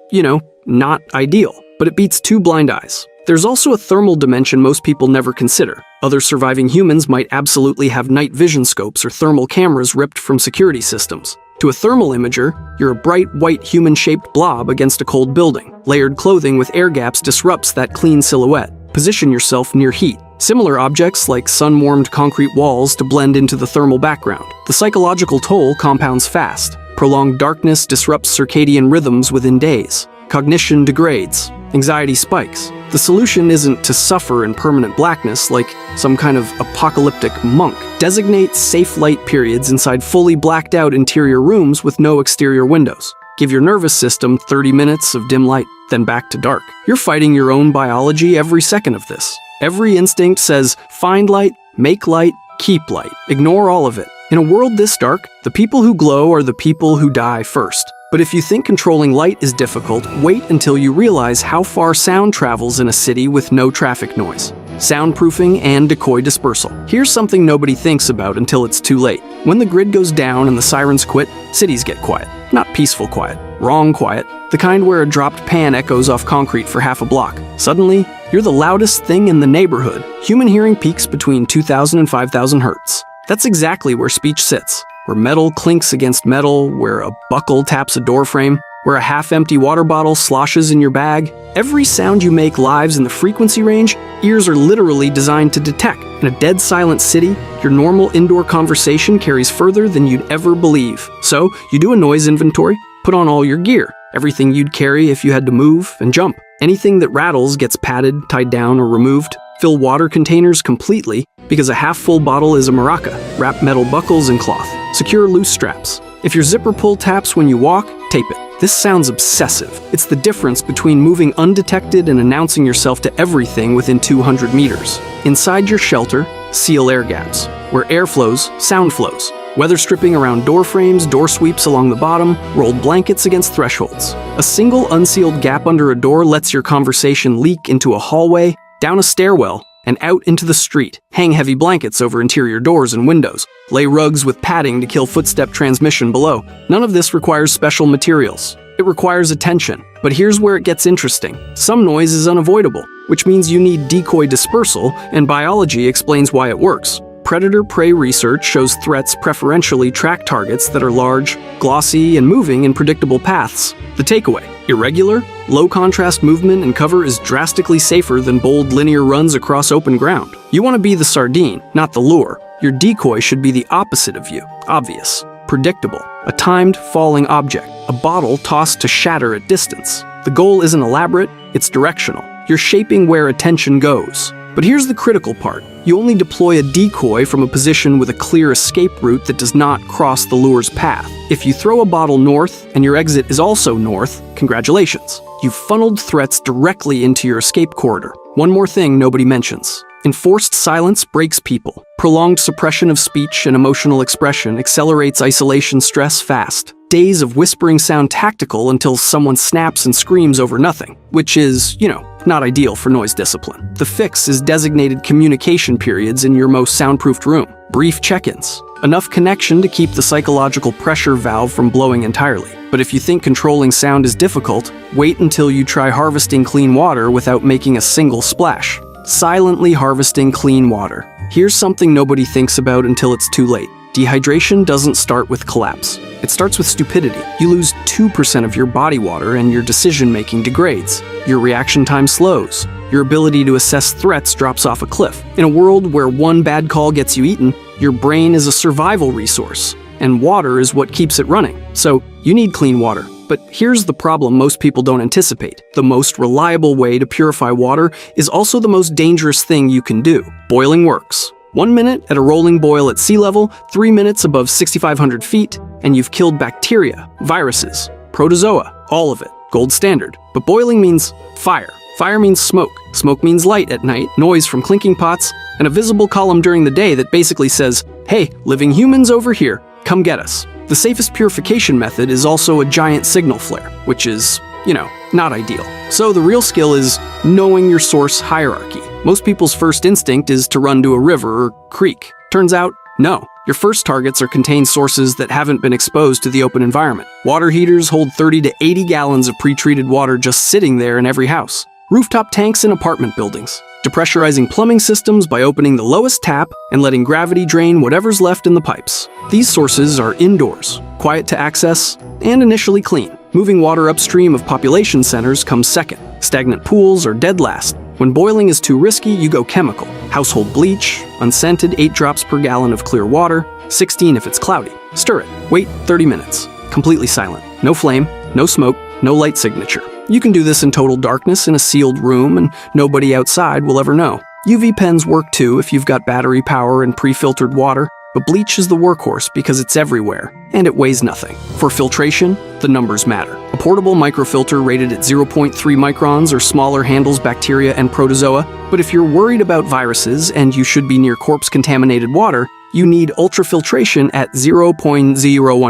not ideal, but it beats 2 blind eyes. There's also a thermal dimension most people never consider. Other surviving humans might absolutely have night vision scopes or thermal cameras ripped from security systems. To a thermal imager, you're a bright white human-shaped blob against a cold building. Layered clothing with air gaps disrupts that clean silhouette. Position yourself near heat. Similar objects like sun-warmed concrete walls to blend into the thermal background. The psychological toll compounds fast. Prolonged darkness disrupts circadian rhythms within days. Cognition degrades. Anxiety spikes. The solution isn't to suffer in permanent blackness like some kind of apocalyptic monk. Designate safe light periods inside fully blacked out interior rooms with no exterior windows. Give your nervous system 30 minutes of dim light, then back to dark. You're fighting your own biology every second of this. Every instinct says, find light, make light, keep light. Ignore all of it. In a world this dark, the people who glow are the people who die first. But if you think controlling light is difficult, wait until you realize how far sound travels in a city with no traffic noise. Soundproofing and decoy dispersal. Here's something nobody thinks about until it's too late. When the grid goes down and the sirens quit, cities get quiet. Not peaceful quiet, wrong quiet, the kind where a dropped pan echoes off concrete for half a block. Suddenly, you're the loudest thing in the neighborhood. Human hearing peaks between 2,000 and 5,000 hertz. That's exactly where speech sits. Where metal clinks against metal, where a buckle taps a doorframe, where a half-empty water bottle sloshes in your bag. Every sound you make lives in the frequency range ears are literally designed to detect. In a dead silent city, your normal indoor conversation carries further than you'd ever believe. So, you do a noise inventory, put on all your gear, everything you'd carry if you had to move and jump. Anything that rattles gets padded, tied down, or removed. Fill water containers completely, because a half-full bottle is a maraca. Wrap metal buckles in cloth. Secure loose straps. If your zipper pull taps when you walk, tape it. This sounds obsessive. It's the difference between moving undetected and announcing yourself to everything within 200 meters. Inside your shelter, seal air gaps. Where air flows, sound flows. Weather stripping around door frames, door sweeps along the bottom, rolled blankets against thresholds. A single unsealed gap under a door lets your conversation leak into a hallway, down a stairwell, and out into the street. Hang heavy blankets over interior doors and windows. Lay rugs with padding to kill footstep transmission below. None of this requires special materials. It requires attention. But here's where it gets interesting. Some noise is unavoidable, which means you need decoy dispersal, and biology explains why it works. Predator-prey research shows threats preferentially track targets that are large, glossy, and moving in predictable paths. The takeaway: irregular, low-contrast movement and cover is drastically safer than bold linear runs across open ground. You want to be the sardine, not the lure. Your decoy should be the opposite of you. Obvious, predictable, a timed falling object, a bottle tossed to shatter at distance. The goal isn't elaborate, it's directional. You're shaping where attention goes. But here's the critical part. You only deploy a decoy from a position with a clear escape route that does not cross the lure's path. If you throw a bottle north and your exit is also north, congratulations. You've funneled threats directly into your escape corridor. One more thing nobody mentions. Enforced silence breaks people. Prolonged suppression of speech and emotional expression accelerates isolation stress fast. Days of whispering sound tactical until someone snaps and screams over nothing, which is, not ideal for noise discipline. The fix is designated communication periods in your most soundproofed room. Brief check-ins. Enough connection to keep the psychological pressure valve from blowing entirely. But if you think controlling sound is difficult, wait until you try harvesting clean water without making a single splash. Silently harvesting clean water. Here's something nobody thinks about until it's too late. Dehydration doesn't start with collapse. It starts with stupidity. You lose 2% of your body water and your decision-making degrades. Your reaction time slows. Your ability to assess threats drops off a cliff. In a world where one bad call gets you eaten, your brain is a survival resource, and water is what keeps it running. So, you need clean water. But here's the problem most people don't anticipate. The most reliable way to purify water is also the most dangerous thing you can do. Boiling works. 1 minute at a rolling boil at sea level, 3 minutes above 6,500 feet, and you've killed bacteria, viruses, protozoa, all of it. Gold standard. But boiling means fire. Fire means smoke. Smoke means light at night, noise from clinking pots, and a visible column during the day that basically says, hey, living humans over here, come get us. The safest purification method is also a giant signal flare, which is, not ideal. So the real skill is knowing your source hierarchy. Most people's first instinct is to run to a river or creek. Turns out, no. Your first targets are contained sources that haven't been exposed to the open environment. Water heaters hold 30 to 80 gallons of pre-treated water just sitting there in every house. Rooftop tanks in apartment buildings. Depressurizing plumbing systems by opening the lowest tap and letting gravity drain whatever's left in the pipes. These sources are indoors, quiet to access, and initially clean. Moving water upstream of population centers comes second. Stagnant pools are dead last. When boiling is too risky, you go chemical. Household bleach, unscented 8 drops per gallon of clear water, 16 if it's cloudy. Stir it. Wait 30 minutes. Completely silent. No flame, no smoke, no light signature. You can do this in total darkness in a sealed room and nobody outside will ever know. UV pens work too if you've got battery power and pre-filtered water, but bleach is the workhorse because it's everywhere, and it weighs nothing. For filtration, the numbers matter. A portable microfilter rated at 0.3 microns or smaller handles bacteria and protozoa, but if you're worried about viruses and you should be near corpse-contaminated water, you need ultrafiltration at 0.01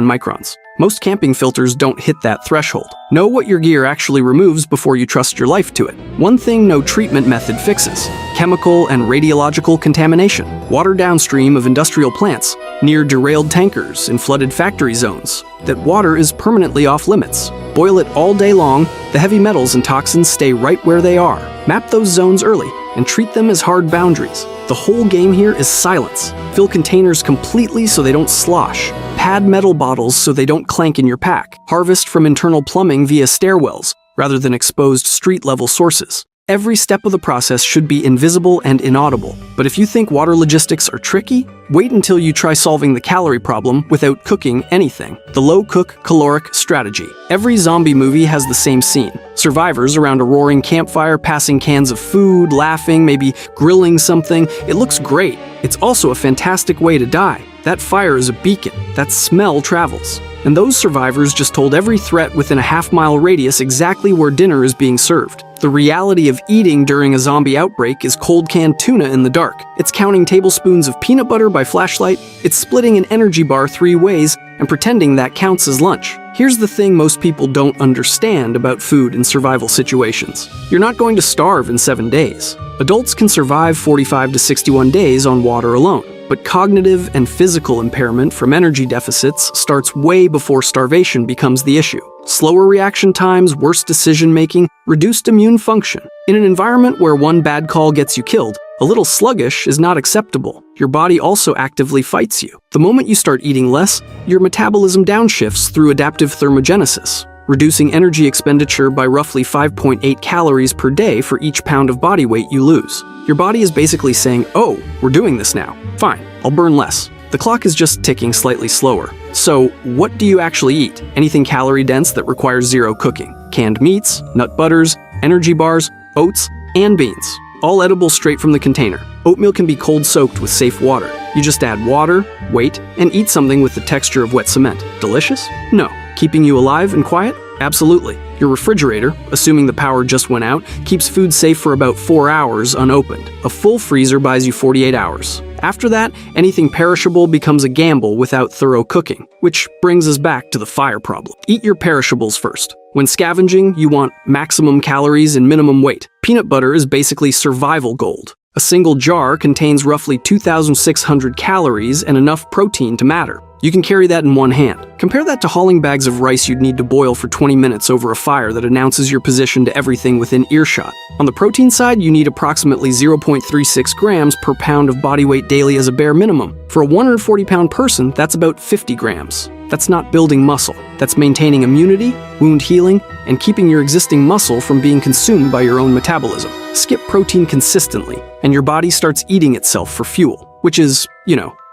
microns. Most camping filters don't hit that threshold. Know what your gear actually removes before you trust your life to it. One thing no treatment method fixes: chemical and radiological contamination. Water downstream of industrial plants, near derailed tankers in flooded factory zones. That water is permanently off limits. Boil it all day long, the heavy metals and toxins stay right where they are. Map those zones early and treat them as hard boundaries. The whole game here is silence. Fill containers completely so they don't slosh. Pad metal bottles so they don't clank in your pack. Harvest from internal plumbing via stairwells, rather than exposed street-level sources. Every step of the process should be invisible and inaudible. But if you think water logistics are tricky, wait until you try solving the calorie problem without cooking anything. The low-cook caloric strategy. Every zombie movie has the same scene. Survivors around a roaring campfire, passing cans of food, laughing, maybe grilling something. It looks great. It's also a fantastic way to die. That fire is a beacon. That smell travels. And those survivors just told every threat within a half-mile radius exactly where dinner is being served. The reality of eating during a zombie outbreak is cold-canned tuna in the dark. It's counting tablespoons of peanut butter by flashlight. It's splitting an energy bar 3 ways and pretending that counts as lunch. Here's the thing most people don't understand about food in survival situations. You're not going to starve in 7 days. Adults can survive 45 to 61 days on water alone. But cognitive and physical impairment from energy deficits starts way before starvation becomes the issue. Slower reaction times, worse decision-making, reduced immune function. In an environment where one bad call gets you killed, a little sluggish is not acceptable. Your body also actively fights you. The moment you start eating less, your metabolism downshifts through adaptive thermogenesis, reducing energy expenditure by roughly 5.8 calories per day for each pound of body weight you lose. Your body is basically saying, oh, we're doing this now. Fine, I'll burn less. The clock is just ticking slightly slower. So, what do you actually eat? Anything calorie-dense that requires zero cooking. Canned meats, nut butters, energy bars, oats, and beans. all edible straight from the container. Oatmeal can be cold soaked with safe water. You just add water, wait, and eat something with the texture of wet cement. Delicious? No. Keeping you alive and quiet? Absolutely. Your refrigerator, assuming the power just went out, keeps food safe for about 4 hours unopened. A full freezer buys you 48 hours. After that, anything perishable becomes a gamble without thorough cooking, which brings us back to the fire problem. Eat your perishables first. When scavenging, you want maximum calories and minimum weight. Peanut butter is basically survival gold. A single jar contains roughly 2,600 calories and enough protein to matter. You can carry that in one hand. Compare that to hauling bags of rice you'd need to boil for 20 minutes over a fire that announces your position to everything within earshot. On the protein side, you need approximately 0.36 grams per pound of body weight daily as a bare minimum. For a 140-pound person, that's about 50 grams. That's not building muscle. That's maintaining immunity, wound healing, and keeping your existing muscle from being consumed by your own metabolism. Skip protein consistently, and your body starts eating itself for fuel, which is,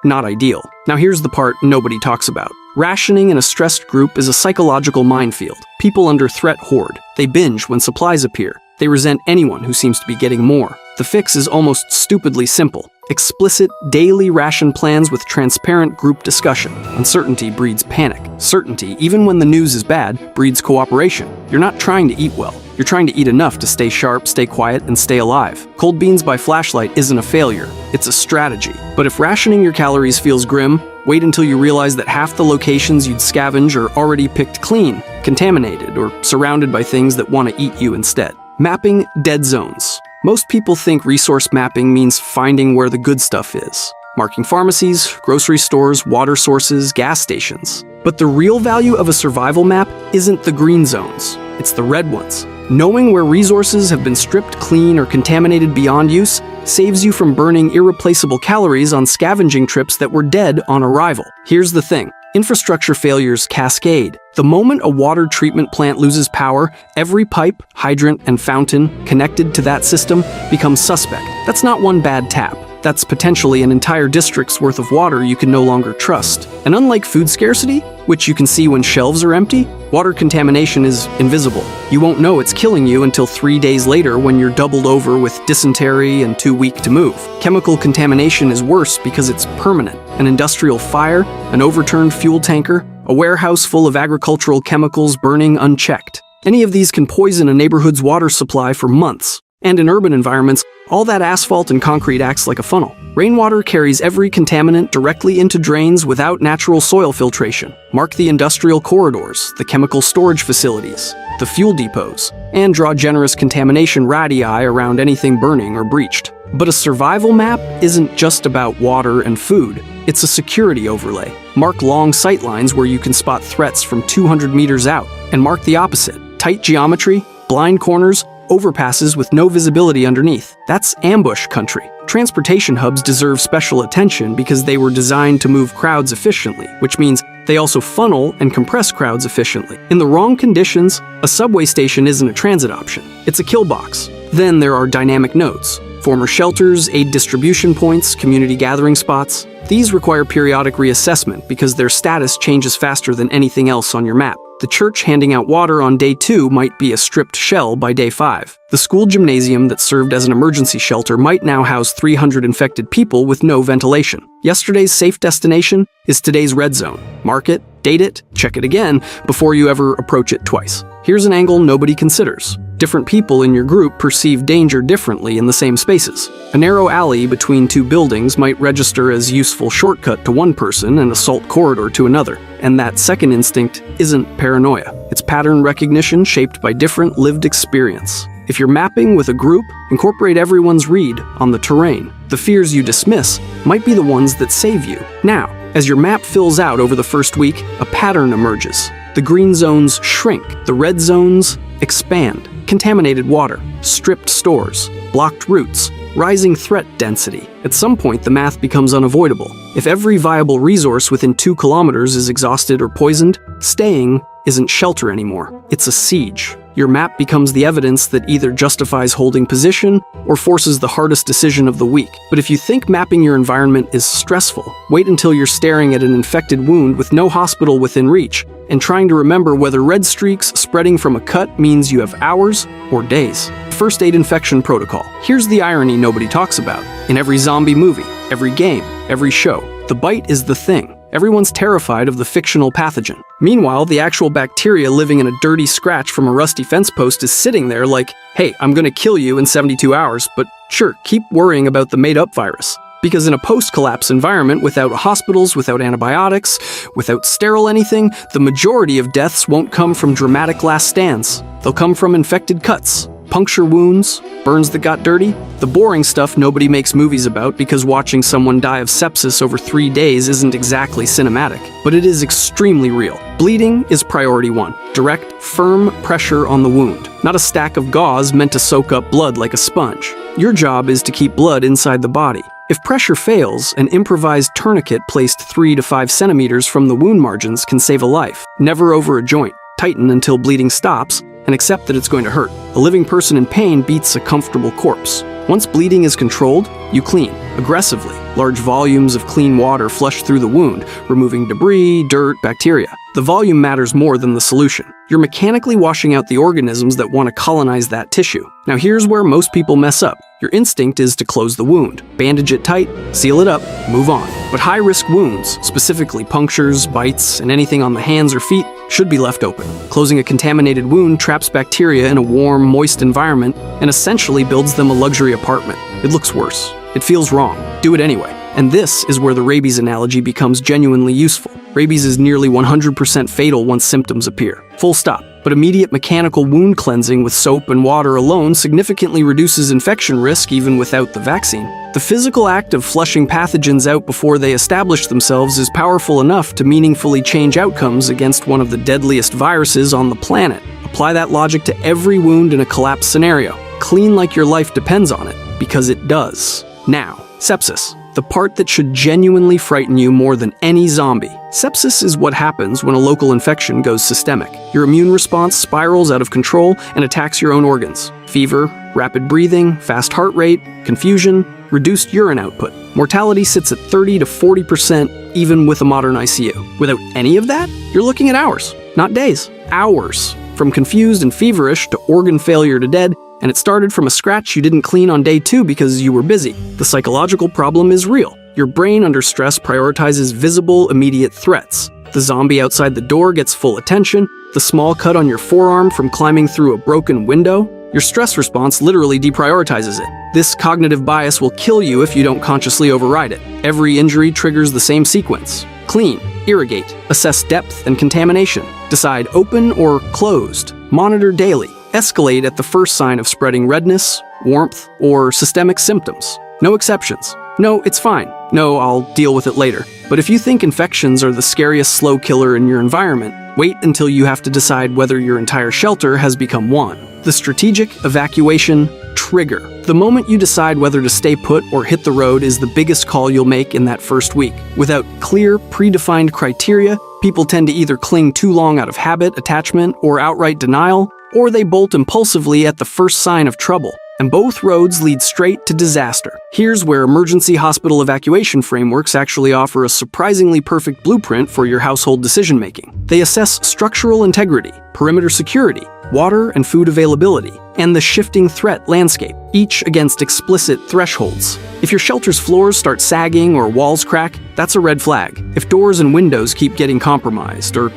not ideal. Now here's the part nobody talks about. Rationing in a stressed group is a psychological minefield. People under threat hoard. They binge when supplies appear. They resent anyone who seems to be getting more. The fix is almost stupidly simple. Explicit, daily ration plans with transparent group discussion. Uncertainty breeds panic. Certainty, even when the news is bad, breeds cooperation. You're not trying to eat well. You're trying to eat enough to stay sharp, stay quiet, and stay alive. Cold beans by flashlight isn't a failure. It's a strategy. But if rationing your calories feels grim, wait until you realize that half the locations you'd scavenge are already picked clean, contaminated, or surrounded by things that want to eat you instead. Mapping dead zones. Most people think resource mapping means finding where the good stuff is. Marking pharmacies, grocery stores, water sources, gas stations. But the real value of a survival map isn't the green zones. It's the red ones. Knowing where resources have been stripped clean or contaminated beyond use saves you from burning irreplaceable calories on scavenging trips that were dead on arrival. Here's the thing. Infrastructure failures cascade. The moment a water treatment plant loses power, every pipe, hydrant, and fountain connected to that system becomes suspect. That's not one bad tap. That's potentially an entire district's worth of water you can no longer trust. And unlike food scarcity, which you can see when shelves are empty, water contamination is invisible. You won't know it's killing you until 3 days later when you're doubled over with dysentery and too weak to move. Chemical contamination is worse because it's permanent. An industrial fire, an overturned fuel tanker, a warehouse full of agricultural chemicals burning unchecked. Any of these can poison a neighborhood's water supply for months. And in urban environments, all that asphalt and concrete acts like a funnel. Rainwater carries every contaminant directly into drains without natural soil filtration. Mark the industrial corridors, the chemical storage facilities, the fuel depots, and draw generous contamination radii around anything burning or breached. But a survival map isn't just about water and food. It's a security overlay. Mark long sight lines where you can spot threats from 200 meters out, and mark the opposite. Tight geometry, blind corners, overpasses with no visibility underneath. That's ambush country. Transportation hubs deserve special attention because they were designed to move crowds efficiently, which means they also funnel and compress crowds efficiently. In the wrong conditions, a subway station isn't a transit option. It's a kill box. Then there are dynamic nodes. Former shelters, aid distribution points, community gathering spots. These require periodic reassessment because their status changes faster than anything else on your map. The church handing out water on day 2 might be a stripped shell by day 5. The school gymnasium that served as an emergency shelter might now house 300 infected people with no ventilation. Yesterday's safe destination is today's red zone. Mark it, date it, check it again before you ever approach it twice. Here's an angle nobody considers. Different people in your group perceive danger differently in the same spaces. A narrow alley between 2 buildings might register as useful shortcut to one person and assault corridor to another. And that second instinct isn't paranoia. It's pattern recognition shaped by different lived experience. If you're mapping with a group, incorporate everyone's read on the terrain. The fears you dismiss might be the ones that save you. Now, as your map fills out over the first week, a pattern emerges. The green zones shrink, the red zones expand. Contaminated water, stripped stores, blocked routes, rising threat density. At some point, the math becomes unavoidable. If every viable resource within 2 kilometers is exhausted or poisoned, staying isn't shelter anymore. It's a siege. Your map becomes the evidence that either justifies holding position or forces the hardest decision of the week. But if you think mapping your environment is stressful, wait until you're staring at an infected wound with no hospital within reach and trying to remember whether red streaks spreading from a cut means you have hours or days. first aid infection protocol. Here's the irony nobody talks about. In every zombie movie, every game, every show, the bite is the thing. Everyone's terrified of the fictional pathogen. Meanwhile, the actual bacteria living in a dirty scratch from a rusty fence post is sitting there like, hey, I'm gonna kill you in 72 hours, but sure, keep worrying about the made-up virus. Because in a post-collapse environment, without hospitals, without antibiotics, without sterile anything, the majority of deaths won't come from dramatic last stands. They'll come from infected cuts, puncture wounds, burns that got dirty. The boring stuff nobody makes movies about because watching someone die of sepsis over 3 days isn't exactly cinematic, but it is extremely real. Bleeding is priority one. Direct, firm pressure on the wound, not a stack of gauze meant to soak up blood like a sponge. Your job is to keep blood inside the body. If pressure fails, an improvised tourniquet placed 3 to 5 centimeters from the wound margins can save a life. Never over a joint. Tighten until bleeding stops, and accept that it's going to hurt. A living person in pain beats a comfortable corpse. Once bleeding is controlled, you clean, aggressively. Large volumes of clean water flush through the wound, removing debris, dirt, bacteria. The volume matters more than the solution. You're mechanically washing out the organisms that want to colonize that tissue. Now here's where most people mess up. Your instinct is to close the wound, bandage it tight, seal it up, move on. But high-risk wounds, specifically punctures, bites, and anything on the hands or feet, should be left open. Closing a contaminated wound traps bacteria in a warm, moist environment and essentially builds them a luxury apartment. It looks worse. It feels wrong. Do it anyway. And this is where the rabies analogy becomes genuinely useful. Rabies is nearly 100% fatal once symptoms appear. Full stop. But immediate mechanical wound cleansing with soap and water alone significantly reduces infection risk even without the vaccine. The physical act of flushing pathogens out before they establish themselves is powerful enough to meaningfully change outcomes against one of the deadliest viruses on the planet. Apply that logic to every wound in a collapse scenario. Clean like your life depends on it, because it does. Now, sepsis. The part that should genuinely frighten you more than any zombie. Sepsis is what happens when a local infection goes systemic. Your immune response spirals out of control and attacks your own organs. Fever, rapid breathing, fast heart rate, confusion, reduced urine output. Mortality sits at 30 to 40% even with a modern ICU. Without any of that, you're looking at hours, not days. Hours. From confused and feverish to organ failure to dead, and it started from a scratch you didn't clean on day 2 because you were busy. The psychological problem is real. Your brain under stress prioritizes visible, immediate threats. The zombie outside the door gets full attention, the small cut on your forearm from climbing through a broken window. Your stress response literally deprioritizes it. This cognitive bias will kill you if you don't consciously override it. Every injury triggers the same sequence. Clean, irrigate, assess depth and contamination, decide open or closed, monitor daily. Escalate at the first sign of spreading redness, warmth, or systemic symptoms. No exceptions. No, it's fine. No, I'll deal with it later. But if you think infections are the scariest slow killer in your environment, wait until you have to decide whether your entire shelter has become one. The strategic evacuation trigger. The moment you decide whether to stay put or hit the road is the biggest call you'll make in that first week. Without clear, predefined criteria, people tend to either cling too long out of habit, attachment, or outright denial, or they bolt impulsively at the first sign of trouble. And both roads lead straight to disaster. Here's where emergency hospital evacuation frameworks actually offer a surprisingly perfect blueprint for your household decision-making. They assess structural integrity, perimeter security, water and food availability, and the shifting threat landscape, each against explicit thresholds. If your shelter's floors start sagging or walls crack, that's a red flag. If doors and windows keep getting compromised, or,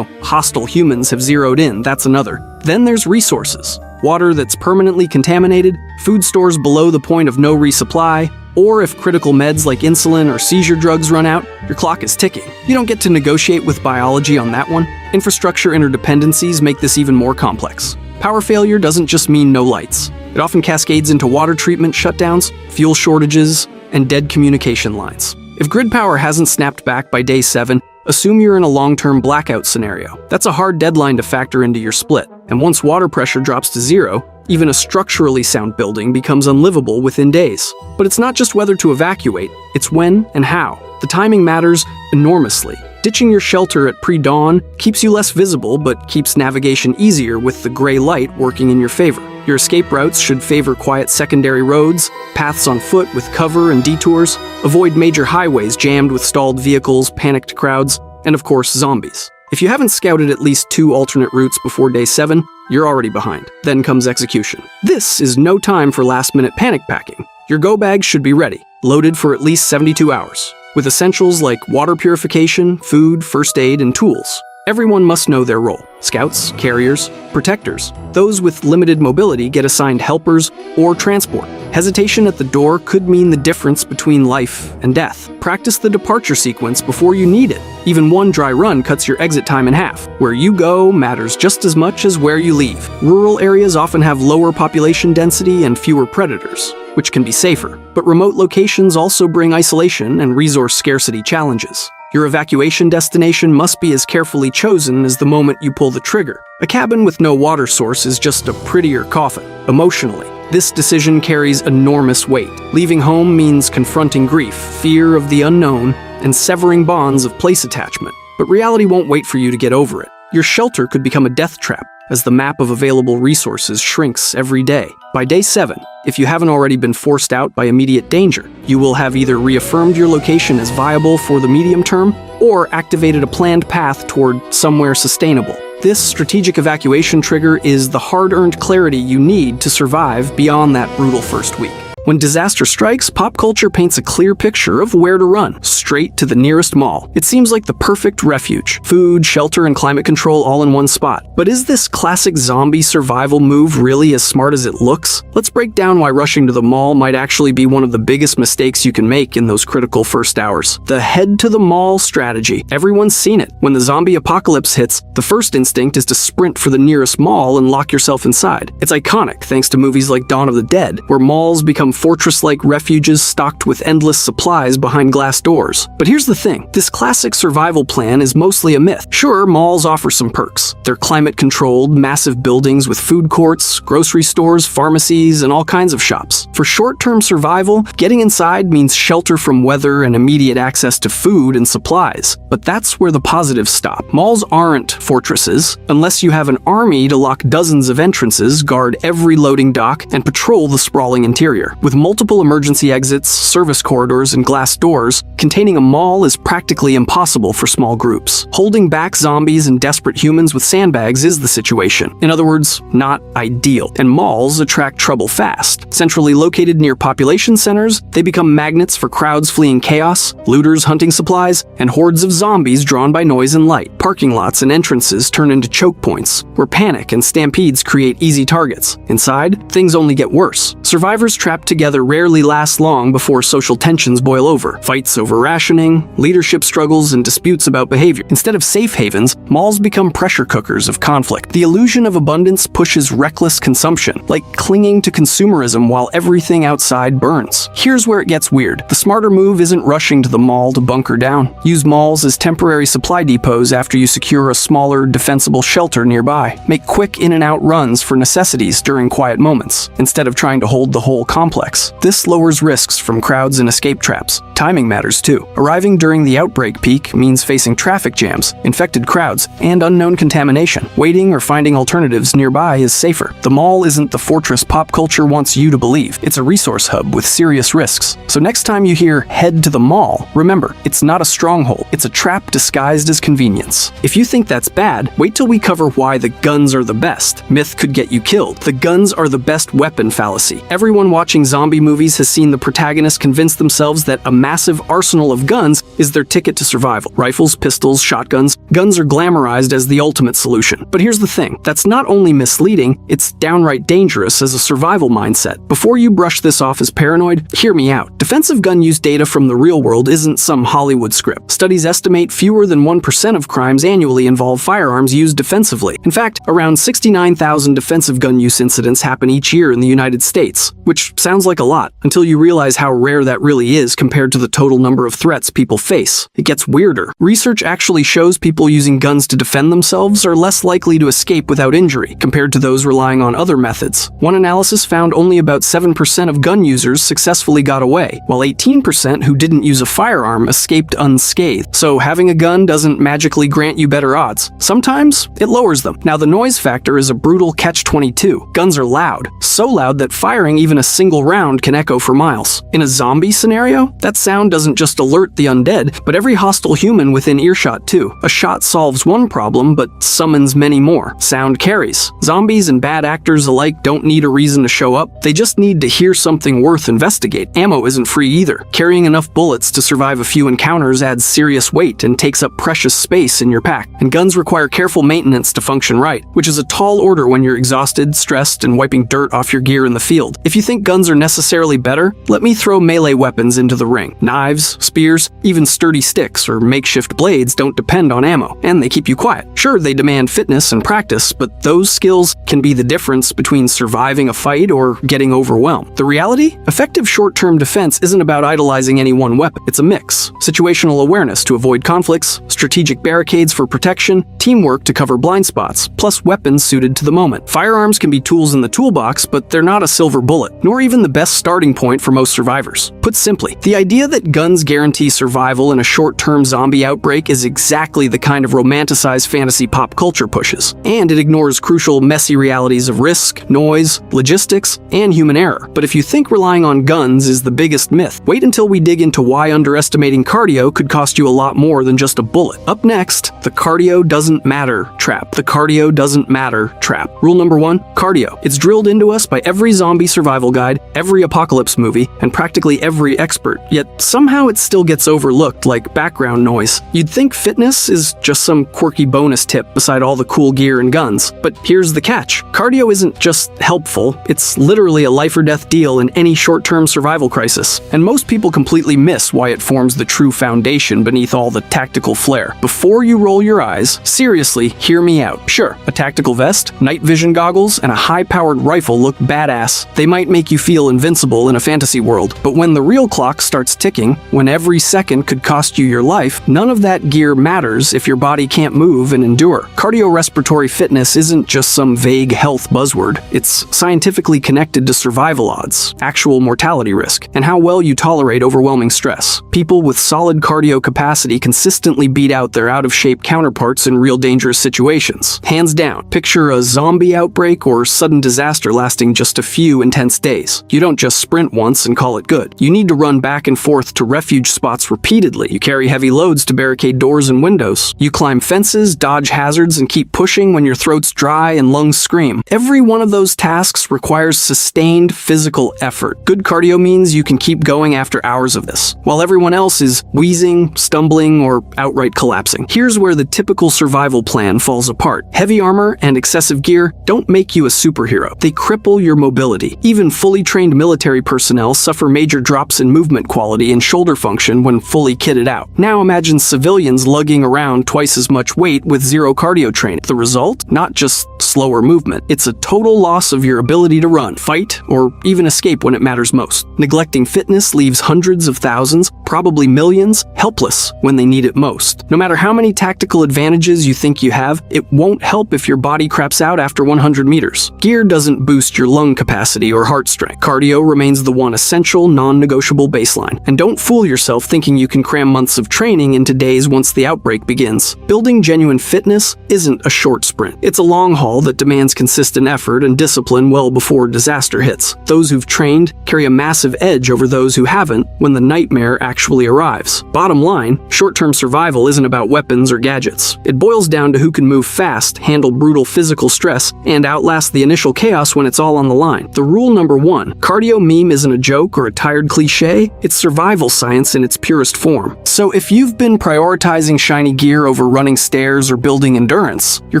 hostile humans have zeroed in, that's another. Then there's resources. Water that's permanently contaminated, food stores below the point of no resupply, or if critical meds like insulin or seizure drugs run out, your clock is ticking. You don't get to negotiate with biology on that one. Infrastructure interdependencies make this even more complex. Power failure doesn't just mean no lights. It often cascades into water treatment shutdowns, fuel shortages, and dead communication lines. If grid power hasn't snapped back by day 7, assume you're in a long-term blackout scenario. That's a hard deadline to factor into your split. And once water pressure drops to 0, even a structurally sound building becomes unlivable within days. But it's not just whether to evacuate, it's when and how. The timing matters enormously. Ditching your shelter at pre-dawn keeps you less visible but keeps navigation easier with the gray light working in your favor. Your escape routes should favor quiet secondary roads, paths on foot with cover and detours, avoid major highways jammed with stalled vehicles, panicked crowds, and of course zombies. If you haven't scouted at least 2 alternate routes before day 7, you're already behind. Then comes execution. This is no time for last-minute panic packing. Your go bag should be ready, loaded for at least 72 hours, with essentials like water purification, food, first aid, and tools. Everyone must know their role. Scouts, carriers, protectors. Those with limited mobility get assigned helpers or transport. Hesitation at the door could mean the difference between life and death. Practice the departure sequence before you need it. Even one dry run cuts your exit time in half. Where you go matters just as much as where you leave. Rural areas often have lower population density and fewer predators, which can be safer. But remote locations also bring isolation and resource scarcity challenges. Your evacuation destination must be as carefully chosen as the moment you pull the trigger. A cabin with no water source is just a prettier coffin. Emotionally, this decision carries enormous weight. Leaving home means confronting grief, fear of the unknown, and severing bonds of place attachment. But reality won't wait for you to get over it. Your shelter could become a death trap, as the map of available resources shrinks every day. By day 7, if you haven't already been forced out by immediate danger, you will have either reaffirmed your location as viable for the medium term or activated a planned path toward somewhere sustainable. This strategic evacuation trigger is the hard-earned clarity you need to survive beyond that brutal first week. When disaster strikes, pop culture paints a clear picture of where to run, straight to the nearest mall. It seems like the perfect refuge. Food, shelter, and climate control all in one spot. But is this classic zombie survival move really as smart as it looks? Let's break down why rushing to the mall might actually be one of the biggest mistakes you can make in those critical first hours. The head to the mall strategy. Everyone's seen it. When the zombie apocalypse hits, the first instinct is to sprint for the nearest mall and lock yourself inside. It's iconic thanks to movies like Dawn of the Dead, where malls become fortress-like refuges stocked with endless supplies behind glass doors. But here's the thing, this classic survival plan is mostly a myth. Sure, malls offer some perks. They're climate-controlled, massive buildings with food courts, grocery stores, pharmacies, and all kinds of shops. For short-term survival, getting inside means shelter from weather and immediate access to food and supplies. But that's where the positives stop. Malls aren't fortresses, unless you have an army to lock dozens of entrances, guard every loading dock, and patrol the sprawling interior. With multiple emergency exits, service corridors, and glass doors, containing a mall is practically impossible for small groups. Holding back zombies and desperate humans with sandbags is the situation. In other words, not ideal. And malls attract trouble fast. Centrally located near population centers, they become magnets for crowds fleeing chaos, looters hunting supplies, and hordes of zombies drawn by noise and light. Parking lots and entrances turn into choke points, where panic and stampedes create easy targets. Inside, things only get worse. Survivors trapped together rarely last long before social tensions boil over. Fights over rationing, leadership struggles, and disputes about behavior. Instead of safe havens, malls become pressure cookers of conflict. The illusion of abundance pushes reckless consumption, like clinging to consumerism while everything outside burns. Here's where it gets weird. The smarter move isn't rushing to the mall to bunker down. Use malls as temporary supply depots after you secure a smaller, defensible shelter nearby. Make quick in-and-out runs for necessities during quiet moments, instead of trying to hold the whole complex. This lowers risks from crowds and escape traps. Timing matters too. Arriving during the outbreak peak means facing traffic jams, infected crowds, and unknown contamination. Waiting or finding alternatives nearby is safer. The mall isn't the fortress pop culture wants you to believe. It's a resource hub with serious risks. So next time you hear head to the mall, remember, it's not a stronghold. It's a trap disguised as convenience. If you think that's bad, wait till we cover why the guns are the best. Myth could get you killed. The guns are the best weapon fallacy. Everyone watching zombie movies has seen the protagonist convince themselves that a massive arsenal of guns is their ticket to survival. Rifles, pistols, shotguns. Guns are glamorized as the ultimate solution. But here's the thing, that's not only misleading, it's downright dangerous as a survival mindset. Before you brush this off as paranoid, hear me out. Defensive gun use data from the real world isn't some Hollywood script. Studies estimate fewer than 1% of crimes annually involve firearms used defensively. In fact, around 69,000 defensive gun use incidents happen each year in the United States, which sounds like a lot, until you realize how rare that really is compared to the total number of threats people face. It gets weirder. Research actually shows people using guns to defend themselves are less likely to escape without injury, compared to those relying on other methods. One analysis found only about 7% of gun users successfully got away, while 18% who didn't use a firearm escaped unscathed. So having a gun doesn't magically grant you better odds. Sometimes, it lowers them. Now the noise factor is a brutal catch-22. Guns are loud, so loud that firing even a single round can echo for miles. In a zombie scenario, that sound doesn't just alert the undead, but every hostile human within earshot too. A shot solves one problem, but summons many more. Sound carries. Zombies and bad actors alike don't need a reason to show up, they just need to hear something worth investigating. Ammo isn't free either. Carrying enough bullets to survive a few encounters adds serious weight and takes up precious space in your pack. And guns require careful maintenance to function right, which is a tall order when you're exhausted, stressed, and wiping dirt off your gear in the field. If you think guns are necessarily better, let me throw melee weapons into the ring. Knives, spears, even sturdy sticks or makeshift blades don't depend on ammo, and they keep you quiet. Sure, they demand fitness and practice, but those skills can be the difference between surviving a fight or getting overwhelmed. The reality? Effective short-term defense isn't about idolizing any one weapon. It's a mix. Situational awareness to avoid conflicts, strategic barricades for protection, teamwork to cover blind spots, plus weapons suited to the moment. Firearms can be tools in the toolbox, but they're not a silver bullet, nor even the best starting point for most survivors. Put simply, the idea that guns guarantee survival in a short-term zombie outbreak is exactly the kind of romanticized fantasy pop culture pushes, and it ignores crucial, messy realities of risk, noise, logistics, and human error. But if you think relying on guns is the biggest myth, wait until we dig into why underestimating cardio could cost you a lot more than just a bullet. Up next, the cardio doesn't matter trap. The cardio doesn't matter trap. Rule number 1, cardio. It's drilled into us by every zombie survival guide, every apocalypse movie, and practically every expert, yet somehow it still gets overlooked like background noise. You'd think fitness is just some quirky bonus tip beside all the cool gear and guns, but here's the catch. Cardio isn't just helpful, it's literally a life or death deal in any short-term survival crisis, and most people completely miss why it forms the true foundation beneath all the tactical flair. Before you roll your eyes, seriously, hear me out. Sure, a tactical vest, night vision goggles, and a high-powered rifle look badass. They might make you feel invincible in a fantasy world, but when the real clock starts ticking, when every second could cost you your life, none of that gear matters if your body can't move and endure. Cardiorespiratory fitness isn't just some vague health buzzword. It's scientifically connected to survival odds, actual mortality risk, and how well you tolerate overwhelming stress. People with solid cardio capacity consistently beat out their out-of-shape counterparts in real dangerous situations. Hands down, picture a zombie outbreak or sudden disaster lasting just a few intense days. You don't just sprint once and call it good. You need to run back and forth to refuge spots repeatedly. You carry heavy loads to barricade doors and windows. You climb fences, dodge hazards, and keep pushing when your throat's dry and lungs scream. Every one of those tasks requires sustained physical effort. Good cardio means you can keep going after hours of this, while everyone else is wheezing, stumbling, or outright collapsing. Here's where the typical survival plan falls apart. Heavy armor and excessive gear don't make you a superhero. They cripple your mobility. Even fully trained military personnel suffer major drops in movement quality and shoulder function when fully kitted out. Now imagine civilians lugging around twice as much weight with zero cardio training. The result? Not just slower movement. It's a total loss of your ability to run, fight, or even escape when it matters most. Neglecting fitness leaves hundreds of thousands, probably millions, helpless when they need it most. No matter how many tactical advantages you think you have, it won't help if your body craps out after 100 meters. Gear doesn't boost your lung capacity or heart strength. Cardio remains the one essential, non-negotiable baseline. And don't fool yourself thinking you can cram months of training into days once the outbreak begins. Building genuine fitness isn't a short sprint. It's a long haul that demands consistent effort and discipline well before disaster hits. Those who've trained carry a massive edge over those who haven't when the nightmare actually arrives. Bottom line, short-term survival isn't about weapons or gadgets. It boils down to who can move fast, handle brutal physical stress, and outlast the initial chaos when it's all on the line. The rule number 1, cardio meme isn't a joke or a tired cliche, it's survival science in its purest form. So if you've been prioritizing shiny gear over running stairs or building endurance, you're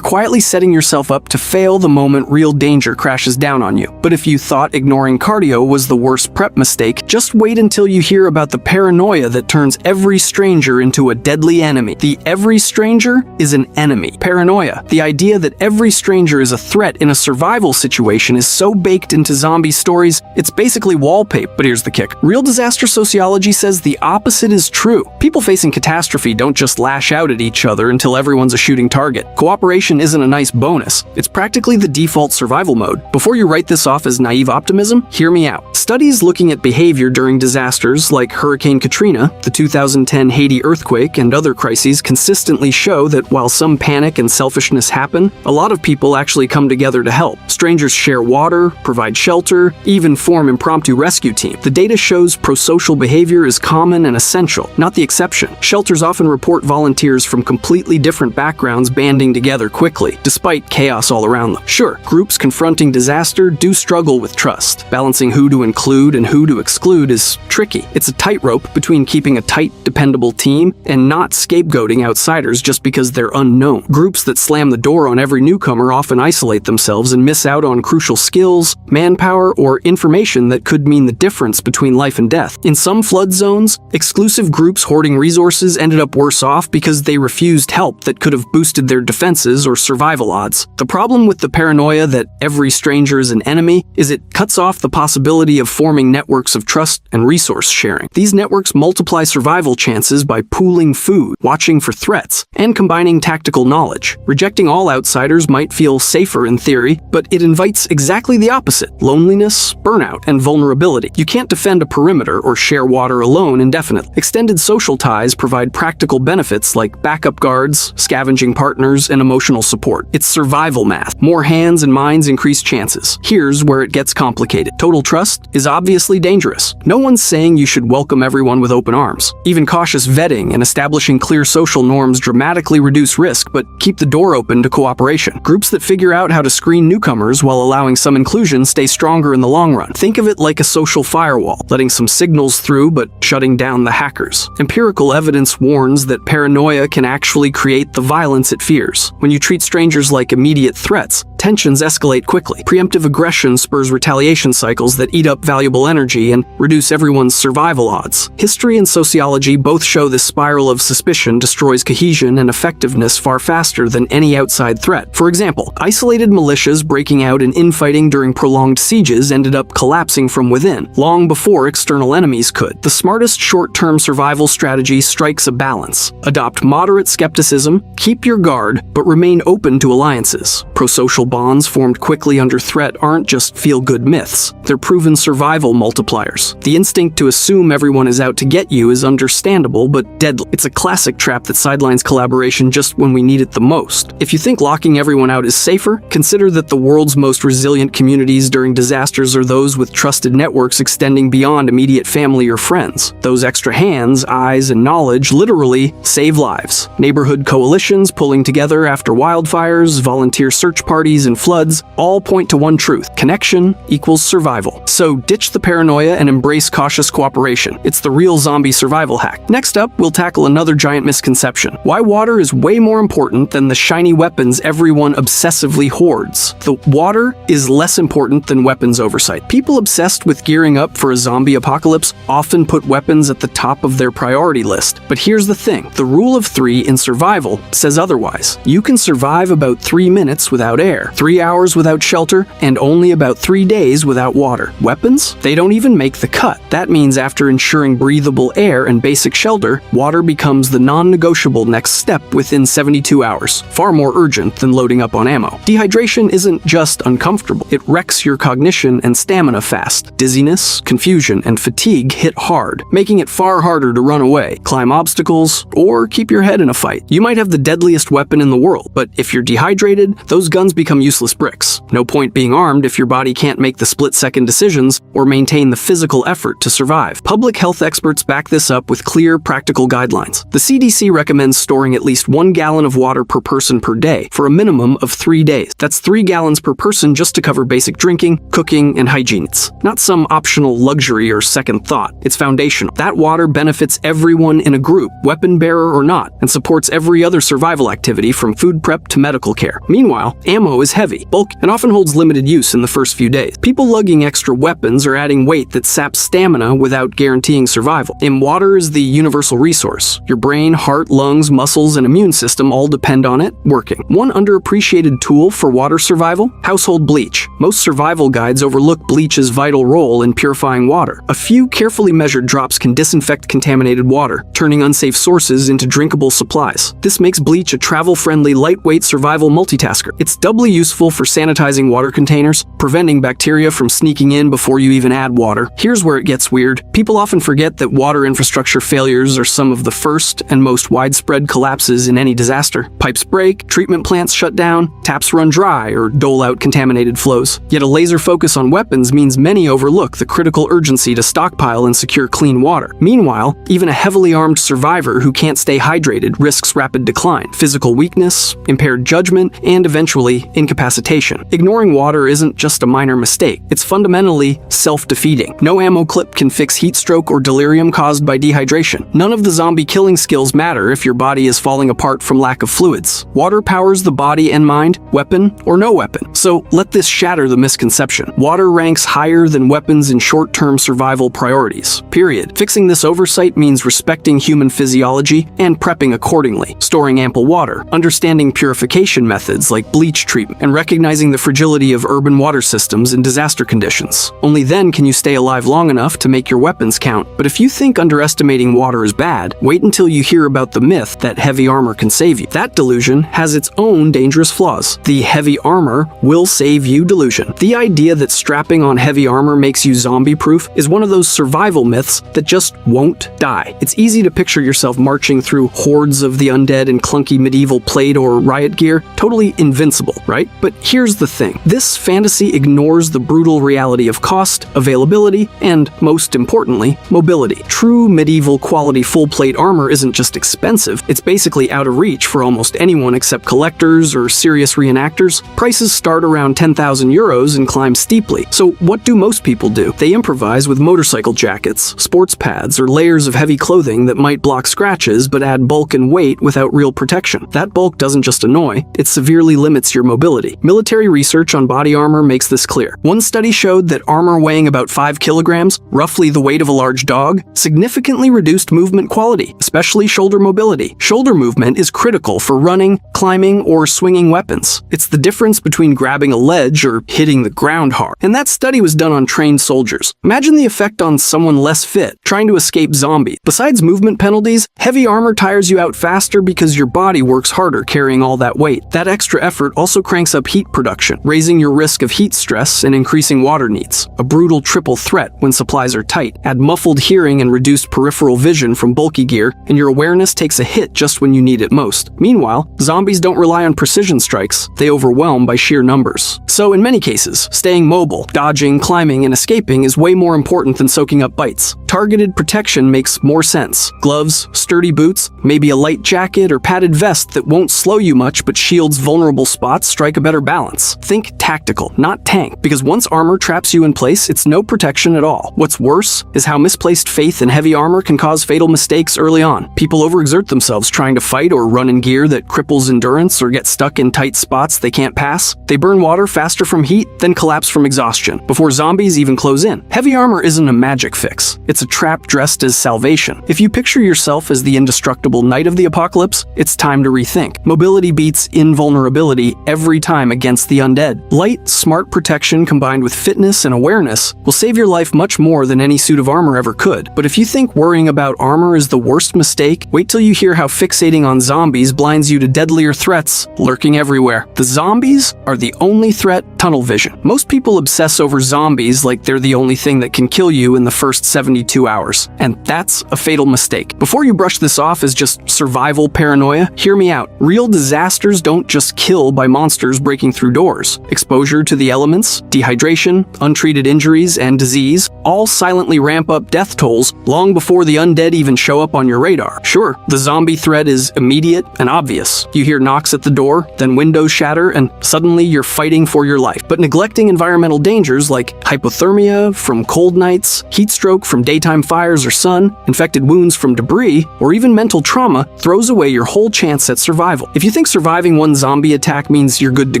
quietly setting yourself up to fail the moment real danger crashes down on you. But if you thought ignoring cardio was the worst prep mistake, just wait until you hear about the paranoia that turns every stranger into a deadly enemy. The every stranger is an enemy. Paranoia, the idea that every stranger is a threat in a survival situation, is so baked into zombie stories, it's basically wallpaper. But here's the kick. Real disaster sociology says the opposite is true. People facing catastrophe don't just lash out at each other until everyone's a shooting target. Cooperation isn't a nice bonus. It's practically the default survival mode. Before you write this off as naive optimism, hear me out. Studies looking at behavior during disasters like Hurricane Katrina, the 2010 Haiti earthquake, and other crises consistently show that while some panic and selfishness happen, a lot of people actually come together to help. Strangers share water, provide shelter, even form impromptu rescue team. The data shows prosocial behavior is common and essential, not the exception. Shelters often report volunteers from completely different backgrounds banding together quickly, despite chaos all around them. Sure, groups confronting disaster do struggle with trust. Balancing who to include and who to exclude is tricky. It's a tightrope between keeping a tight, dependable team and not scapegoating outsiders just because they're unknown. Groups that slam the door on every newcomer often isolate themselves and miss out on crucial skills, manpower, or information that could mean the difference between life and death. In some flood zones, exclusive groups hoarding resources ended up worse off because they refused help that could have boosted their defenses or survival odds. The problem with the paranoia that every stranger is an enemy is it cuts off the possibility of forming networks of trust and resource sharing. These networks multiply survival chances by pooling food, watching for threats, and combining tactical knowledge. Rejecting all outsiders might feel safer in theory, but it invites exactly the opposite: loneliness, burnout, and vulnerability. You can't defend a perimeter or share water alone indefinitely. Extended social ties provide practical benefits like backup guards, scavenging partners, and emotional support. It's survival math. More hands and minds increase chances. Here's where it gets complicated. Total trust is obviously dangerous. No one's saying you should welcome everyone with open arms. Even cautious vetting and establishing clear social norms dramatically reduce risk, but keep the door open to cooperation. Groups that figure out how to screen newcomers while allowing some inclusion stay stronger in the long run. Think of it like a social firewall, letting some signals through but shutting down the hackers. Empirical evidence warns that paranoia can actually create the violence it fears. When you treat strangers like immediate threats, tensions escalate quickly. Preemptive aggression spurs retaliation cycles that eat up valuable energy and reduce everyone's survival odds. History and sociology both show this spiral of suspicion destroys cohesion and effectiveness far faster than any outside threat. For example, isolated militias breaking out and infighting during prolonged sieges ended up collapsing from within, long before external enemies could. The smartest short-term survival strategy strikes a balance. Adopt moderate skepticism, keep your guard, but remain open to alliances. Prosocial bonds formed quickly under threat aren't just feel-good myths. They're proven survival multipliers. The instinct to assume everyone is out to get you is understandable but deadly. It's a classic trap that sidelines collaboration just when we need it the most. If you think locking everyone out is safer, consider that the world's most resilient communities during disasters are those with trusted networks extending beyond immediate family or friends. Those extra hands, eyes, and knowledge literally save lives. Neighborhood coalitions pulling together after wildfires, volunteer search parties, and floods all point to one truth: connection equals survival. So ditch the paranoia and embrace cautious cooperation. It's the real zombie survival hack. Next up, we'll tackle another giant misconception: why water is way more important than the shiny weapons everyone obsessively hoards. The water is less important than weapons oversight. People obsessed with gearing up for a zombie apocalypse often put weapons at the top of their priority list. But here's the thing: the rule of 3 in survival says otherwise. You can survive about 3 minutes without air, 3 hours without shelter, and only about 3 days without water. Weapons? They don't even make the cut. That means after ensuring breathable air and basic shelter, water becomes the non-negotiable next step within 72 hours. Far more urgent than loading up on ammo. Dehydration isn't just uncomfortable. It wrecks your cognition and stamina fast. Dizziness, confusion, and fatigue hit hard, making it far harder to run away, climb obstacles, or keep your head in a fight. You might have the deadliest weapon in the world, but if you're dehydrated, those guns become useless bricks. No point being armed if your body can't make the split-second decisions or maintain the physical effort to survive. Public health experts back this up with clear, practical guidelines. The CDC recommends storing at least 1 gallon of water per person per day for a minimum of 3 days. That's 3 gallons per person just to cover basic drinking, cooking, and hygiene. It's not some optional luxury or second thought. It's foundational. That water benefits everyone in a group, weapon bearer or not, and supports every other survival activity from food prep to medical care. Meanwhile, ammo is heavy, bulky, and often holds limited use in the first few days. People lugging extra weapons are adding weight that saps stamina without guaranteeing survival. And water is the universal resource. Your brain, heart, lungs, muscles, and immune system all depend on it working. One underappreciated tool for water survival? Household bleach. Most survival guides overlook bleach's vital role in purifying water. A few carefully measured drops can disinfect contaminated water, turning unsafe sources into drinkable supplies. This makes bleach a travel-friendly, lightweight survival multitasker. It's It's doubly useful for sanitizing water containers, preventing bacteria from sneaking in before you even add water. Here's where it gets weird. People often forget that water infrastructure failures are some of the first and most widespread collapses in any disaster. Pipes break, treatment plants shut down, taps run dry, or dole out contaminated flows. Yet a laser focus on weapons means many overlook the critical urgency to stockpile and secure clean water. Meanwhile, even a heavily armed survivor who can't stay hydrated risks rapid decline, physical weakness, impaired judgment, and eventually incapacitation. Ignoring water isn't just a minor mistake, it's fundamentally self-defeating. No ammo clip can fix heat stroke or delirium caused by dehydration. None of the zombie killing skills matter if your body is falling apart from lack of fluids. Water powers the body and mind, weapon or no weapon. So let this shatter the misconception. Water ranks higher than weapons in short-term survival priorities. Period. Fixing this oversight means respecting human physiology and prepping accordingly, storing ample water, understanding purification methods like bleach treatment, and recognizing the fragility of urban water systems in disaster conditions. Only then can you stay alive long enough to make your weapons count. But if you think underestimating water is bad, wait until you hear about the myth that heavy armor can save you. That delusion has its own dangerous flaws. The heavy armor will save you delusion. The idea that strapping on heavy armor makes you zombie-proof is one of those survival myths that just won't die. It's easy to picture yourself marching through hordes of the undead in clunky medieval plate or riot gear, totally invincible, right? But here's the thing. This fantasy ignores the brutal reality of cost, availability, and, most importantly, mobility. True medieval quality full-plate armor isn't just expensive, it's basically out of reach for almost anyone except collectors or serious reenactors. Prices start around 10,000 euros and climb steeply. So what do most people do? They improvise with motorcycle jackets, sports pads, or layers of heavy clothing that might block scratches but add bulk and weight without real protection. That bulk doesn't just annoy, it severely limits your mobility. Military research on body armor makes this clear. One study showed that armor weighing about 5 kilograms, roughly the weight of a large dog, significantly reduced movement quality, especially shoulder mobility. Shoulder movement is critical for running, climbing, or swinging weapons. It's the difference between grabbing a ledge or hitting the ground hard. And that study was done on trained soldiers. Imagine the effect on someone less fit, trying to escape zombies. Besides movement penalties, heavy armor tires you out faster because your body works harder carrying all that weight. That extra effort also cranks up heat production, raising your risk of heat stress and increasing water needs. A brutal triple threat when supplies are tight. Add muffled hearing and reduced peripheral vision from bulky gear, and your awareness takes a hit just when you need it most. Meanwhile, zombies don't rely on precision strikes, they overwhelm by sheer numbers. So in many cases, staying mobile, dodging, climbing, and escaping is way more important than soaking up bites. Targeted protection makes more sense. Gloves, sturdy boots, maybe a light jacket or padded vest that won't slow you much but shields vulnerable spots strike a better balance. Think tactical, not tank, because once armor traps you in place, it's no protection at all. What's worse is how misplaced faith in heavy armor can cause fatal mistakes early on. People overexert themselves trying to fight or run in gear that cripples endurance or get stuck in tight spots they can't pass. They burn water faster from heat, then collapse from exhaustion, before zombies even close in. Heavy armor isn't a magic fix. It's a trap dressed as salvation. If you picture yourself as the indestructible knight of the apocalypse, it's time to rethink. Mobility beats invulnerability every time against the undead. Light, smart protection combined with fitness and awareness will save your life much more than any suit of armor ever could. But if you think worrying about armor is the worst mistake, wait till you hear how fixating on zombies blinds you to deadlier threats lurking everywhere. The zombies are the only threat. Tunnel vision. Most people obsess over zombies like they're the only thing that can kill you in the first 72 hours. And that's a fatal mistake. Before you brush this off as just survival paranoia, hear me out. Real disasters don't just kill by monsters breaking through doors. Exposure to the elements, dehydration, untreated injuries, and disease all silently ramp up death tolls long before the undead even show up on your radar. Sure, the zombie threat is immediate and obvious. You hear knocks at the door, then windows shatter, and suddenly you're fighting for your life. But neglecting environmental dangers like hypothermia from cold nights, heat stroke from daytime fires or sun, infected wounds from debris, or even mental trauma throws away your whole chance at survival. If you think surviving one zombie attack means you're good to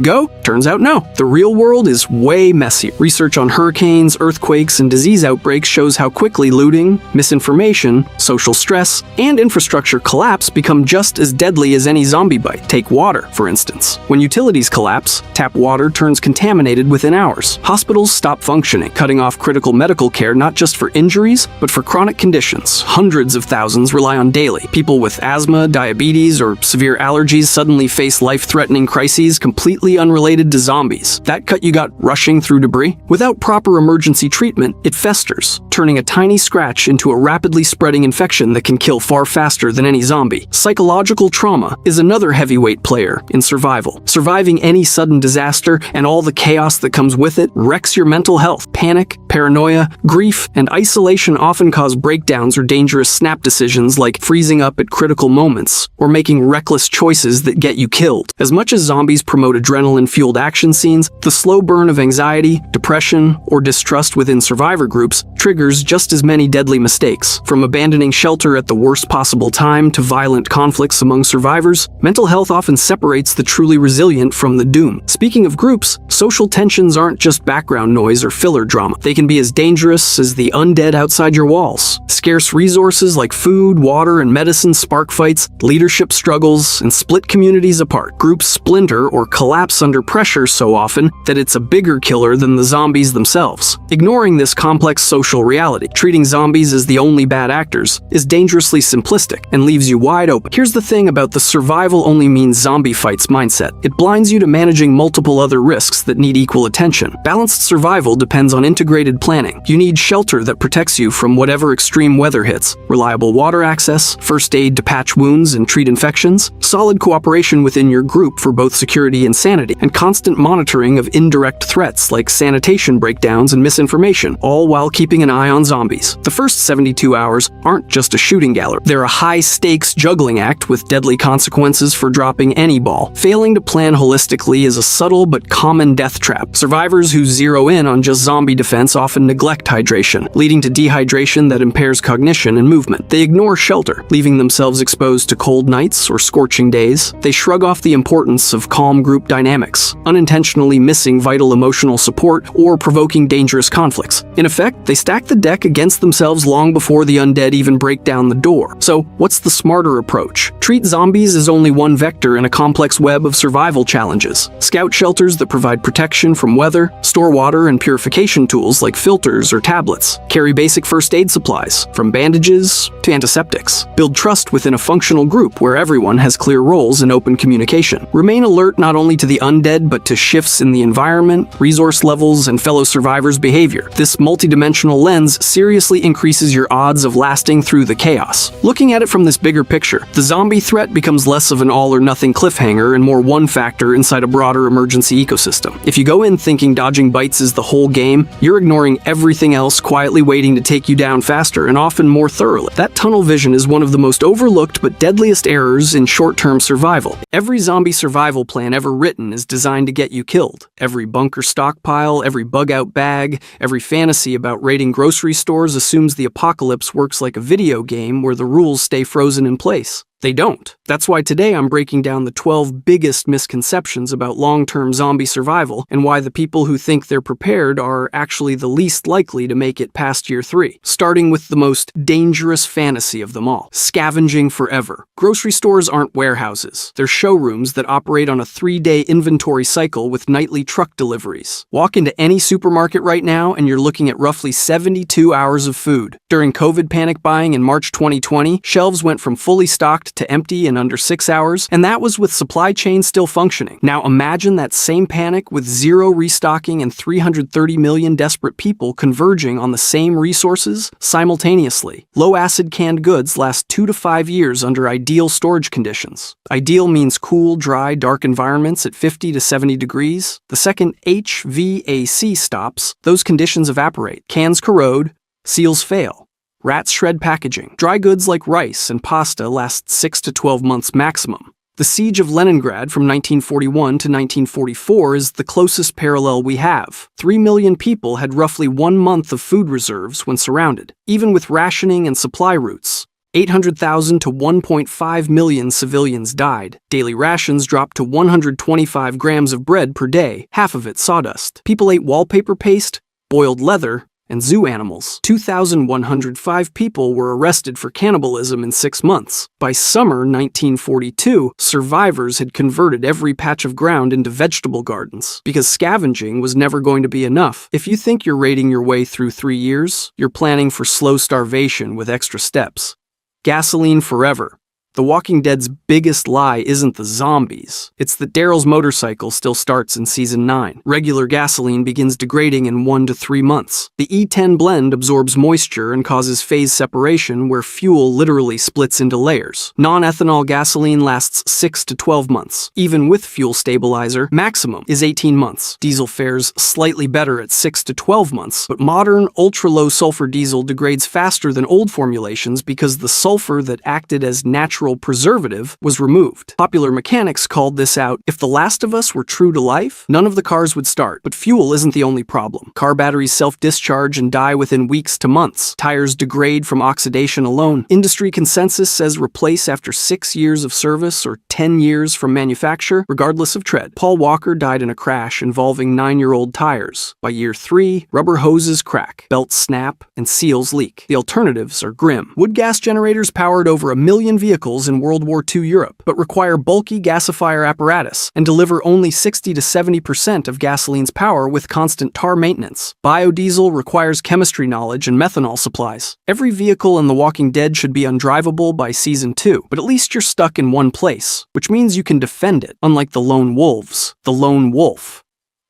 go, turns out no. The real world is way messy. Research on hurricanes, earthquakes, and disease these outbreaks shows how quickly looting, misinformation, social stress, and infrastructure collapse become just as deadly as any zombie bite. Take water, for instance. When utilities collapse, tap water turns contaminated within hours. Hospitals stop functioning, cutting off critical medical care not just for injuries, but for chronic conditions hundreds of thousands rely on daily. People with asthma, diabetes, or severe allergies suddenly face life-threatening crises completely unrelated to zombies. That cut you got rushing through debris? Without proper emergency treatment, it festers, turning a tiny scratch into a rapidly spreading infection that can kill far faster than any zombie. Psychological trauma is another heavyweight player in survival. Surviving any sudden disaster and all the chaos that comes with it wrecks your mental health. Panic, paranoia, grief, and isolation often cause breakdowns or dangerous snap decisions like freezing up at critical moments or making reckless choices that get you killed. As much as zombies promote adrenaline-fueled action scenes, the slow burn of anxiety, depression, or distrust within survivor groups triggers just as many deadly mistakes. From abandoning shelter at the worst possible time to violent conflicts among survivors, mental health often separates the truly resilient from the doomed. Speaking of groups, social tensions aren't just background noise or filler drama. They can be as dangerous as the undead outside your walls. Scarce resources like food, water, and medicine spark fights, leadership struggles, and split communities apart. Groups splinter or collapse under pressure so often that it's a bigger killer than the zombies themselves. Ignoring this complex social reality, treating zombies as the only bad actors, is dangerously simplistic and leaves you wide open. Here's the thing about the survival only means zombie fights mindset. It blinds you to managing multiple other risks that need equal attention. Balanced survival depends on integrated planning. You need shelter that protects you from whatever extreme weather hits, reliable water access, first aid to patch wounds and treat infections, solid cooperation within your group for both security and sanity, and constant monitoring of indirect threats like sanitation breakdowns and misinformation, all while keeping an eye on zombies. The first 72 hours aren't just a shooting gallery. They're a high-stakes juggling act with deadly consequences for dropping any ball. Failing to plan holistically is a subtle but common death trap. Survivors who zero in on just zombie defense often neglect hydration, leading to dehydration that impairs cognition and movement. They ignore shelter, leaving themselves exposed to cold nights or scorching days. They shrug off the importance of calm group dynamics, unintentionally missing vital emotional support or provoking dangerous conflicts. In effect, they stack the deck against themselves long before the undead even break down the door. So, what's the smarter approach? Treat zombies as only one vector in a complex web of survival challenges. Scout shelters that provide protection from weather, store water and purification tools like filters or tablets. Carry basic first aid supplies, from bandages to antiseptics. Build trust within a functional group where everyone has clear roles and open communication. Remain alert not only to the undead but to shifts in the environment, resource levels, and fellow survivors' behavior. This multidimensional lens seriously increases your odds of lasting through the chaos. Looking at it from this bigger picture, the zombie threat becomes less of an all-or-nothing cliffhanger and more one factor inside a broader emergency ecosystem. If you go in thinking dodging bites is the whole game, you're ignoring everything else quietly waiting to take you down faster and often more thoroughly. That tunnel vision is one of the most overlooked but deadliest errors in short-term survival. Every zombie survival plan ever written is designed to get you killed. Every bunker stockpile, every bug-out bag, every fantasy about raiding grocery stores assumes the apocalypse works like a video game where the rules stay frozen in place. They don't. That's why today I'm breaking down the 12 biggest misconceptions about long-term zombie survival and why the people who think they're prepared are actually the least likely to make it past year 3. Starting with the most dangerous fantasy of them all, scavenging forever. Grocery stores aren't warehouses. They're showrooms that operate on a 3-day inventory cycle with nightly truck deliveries. Walk into any supermarket right now and you're looking at roughly 72 hours of food. During COVID panic buying in March 2020, shelves went from fully stocked to empty in under 6 hours, and that was with supply chains still functioning. Now imagine that same panic with zero restocking and 330 million desperate people converging on the same resources simultaneously. Low-acid canned goods last 2 to 5 years under ideal storage conditions. Ideal means cool, dry, dark environments at 50 to 70 degrees. The second HVAC stops, those conditions evaporate. Cans corrode, seals fail. Rats shred packaging. Dry goods like rice and pasta last 6 to 12 months maximum. The siege of Leningrad from 1941 to 1944 is the closest parallel we have. 3 million people had roughly 1 month of food reserves when surrounded. Even with rationing and supply routes, 800,000 to 1.5 million civilians died. Daily rations dropped to 125 grams of bread per day, half of it sawdust. People ate wallpaper paste, boiled leather, and zoo animals. 2,105 people were arrested for cannibalism in 6 months. By summer 1942, survivors had converted every patch of ground into vegetable gardens, because scavenging was never going to be enough. If you think you're raiding your way through 3 years, you're planning for slow starvation with extra steps. Gasoline forever. The Walking Dead's biggest lie isn't the zombies. It's that Daryl's motorcycle still starts in Season 9. Regular gasoline begins degrading in 1 to 3 months. The E10 blend absorbs moisture and causes phase separation where fuel literally splits into layers. Non-ethanol gasoline lasts 6 to 12 months. Even with fuel stabilizer, maximum is 18 months. Diesel fares slightly better at 6 to 12 months, but modern ultra-low sulfur diesel degrades faster than old formulations because the sulfur that acted as natural preservative was removed. Popular mechanics called this out. If The Last of Us were true to life, none of the cars would start. But fuel isn't the only problem. Car batteries self-discharge and die within weeks to months. Tires degrade from oxidation alone. Industry consensus says replace after 6 years of service or 10 years from manufacture, regardless of tread. Paul Walker died in a crash involving 9-year-old tires. By year 3, rubber hoses crack, belts snap, and seals leak. The alternatives are grim. Wood gas generators powered over 1 million vehicles in World War II Europe, but require bulky gasifier apparatus and deliver only 60 to 70% of gasoline's power with constant tar maintenance. Biodiesel requires chemistry knowledge and methanol supplies. Every vehicle in The Walking Dead should be undrivable by Season 2, but at least you're stuck in one place, which means you can defend it, unlike the lone wolves. The lone wolf.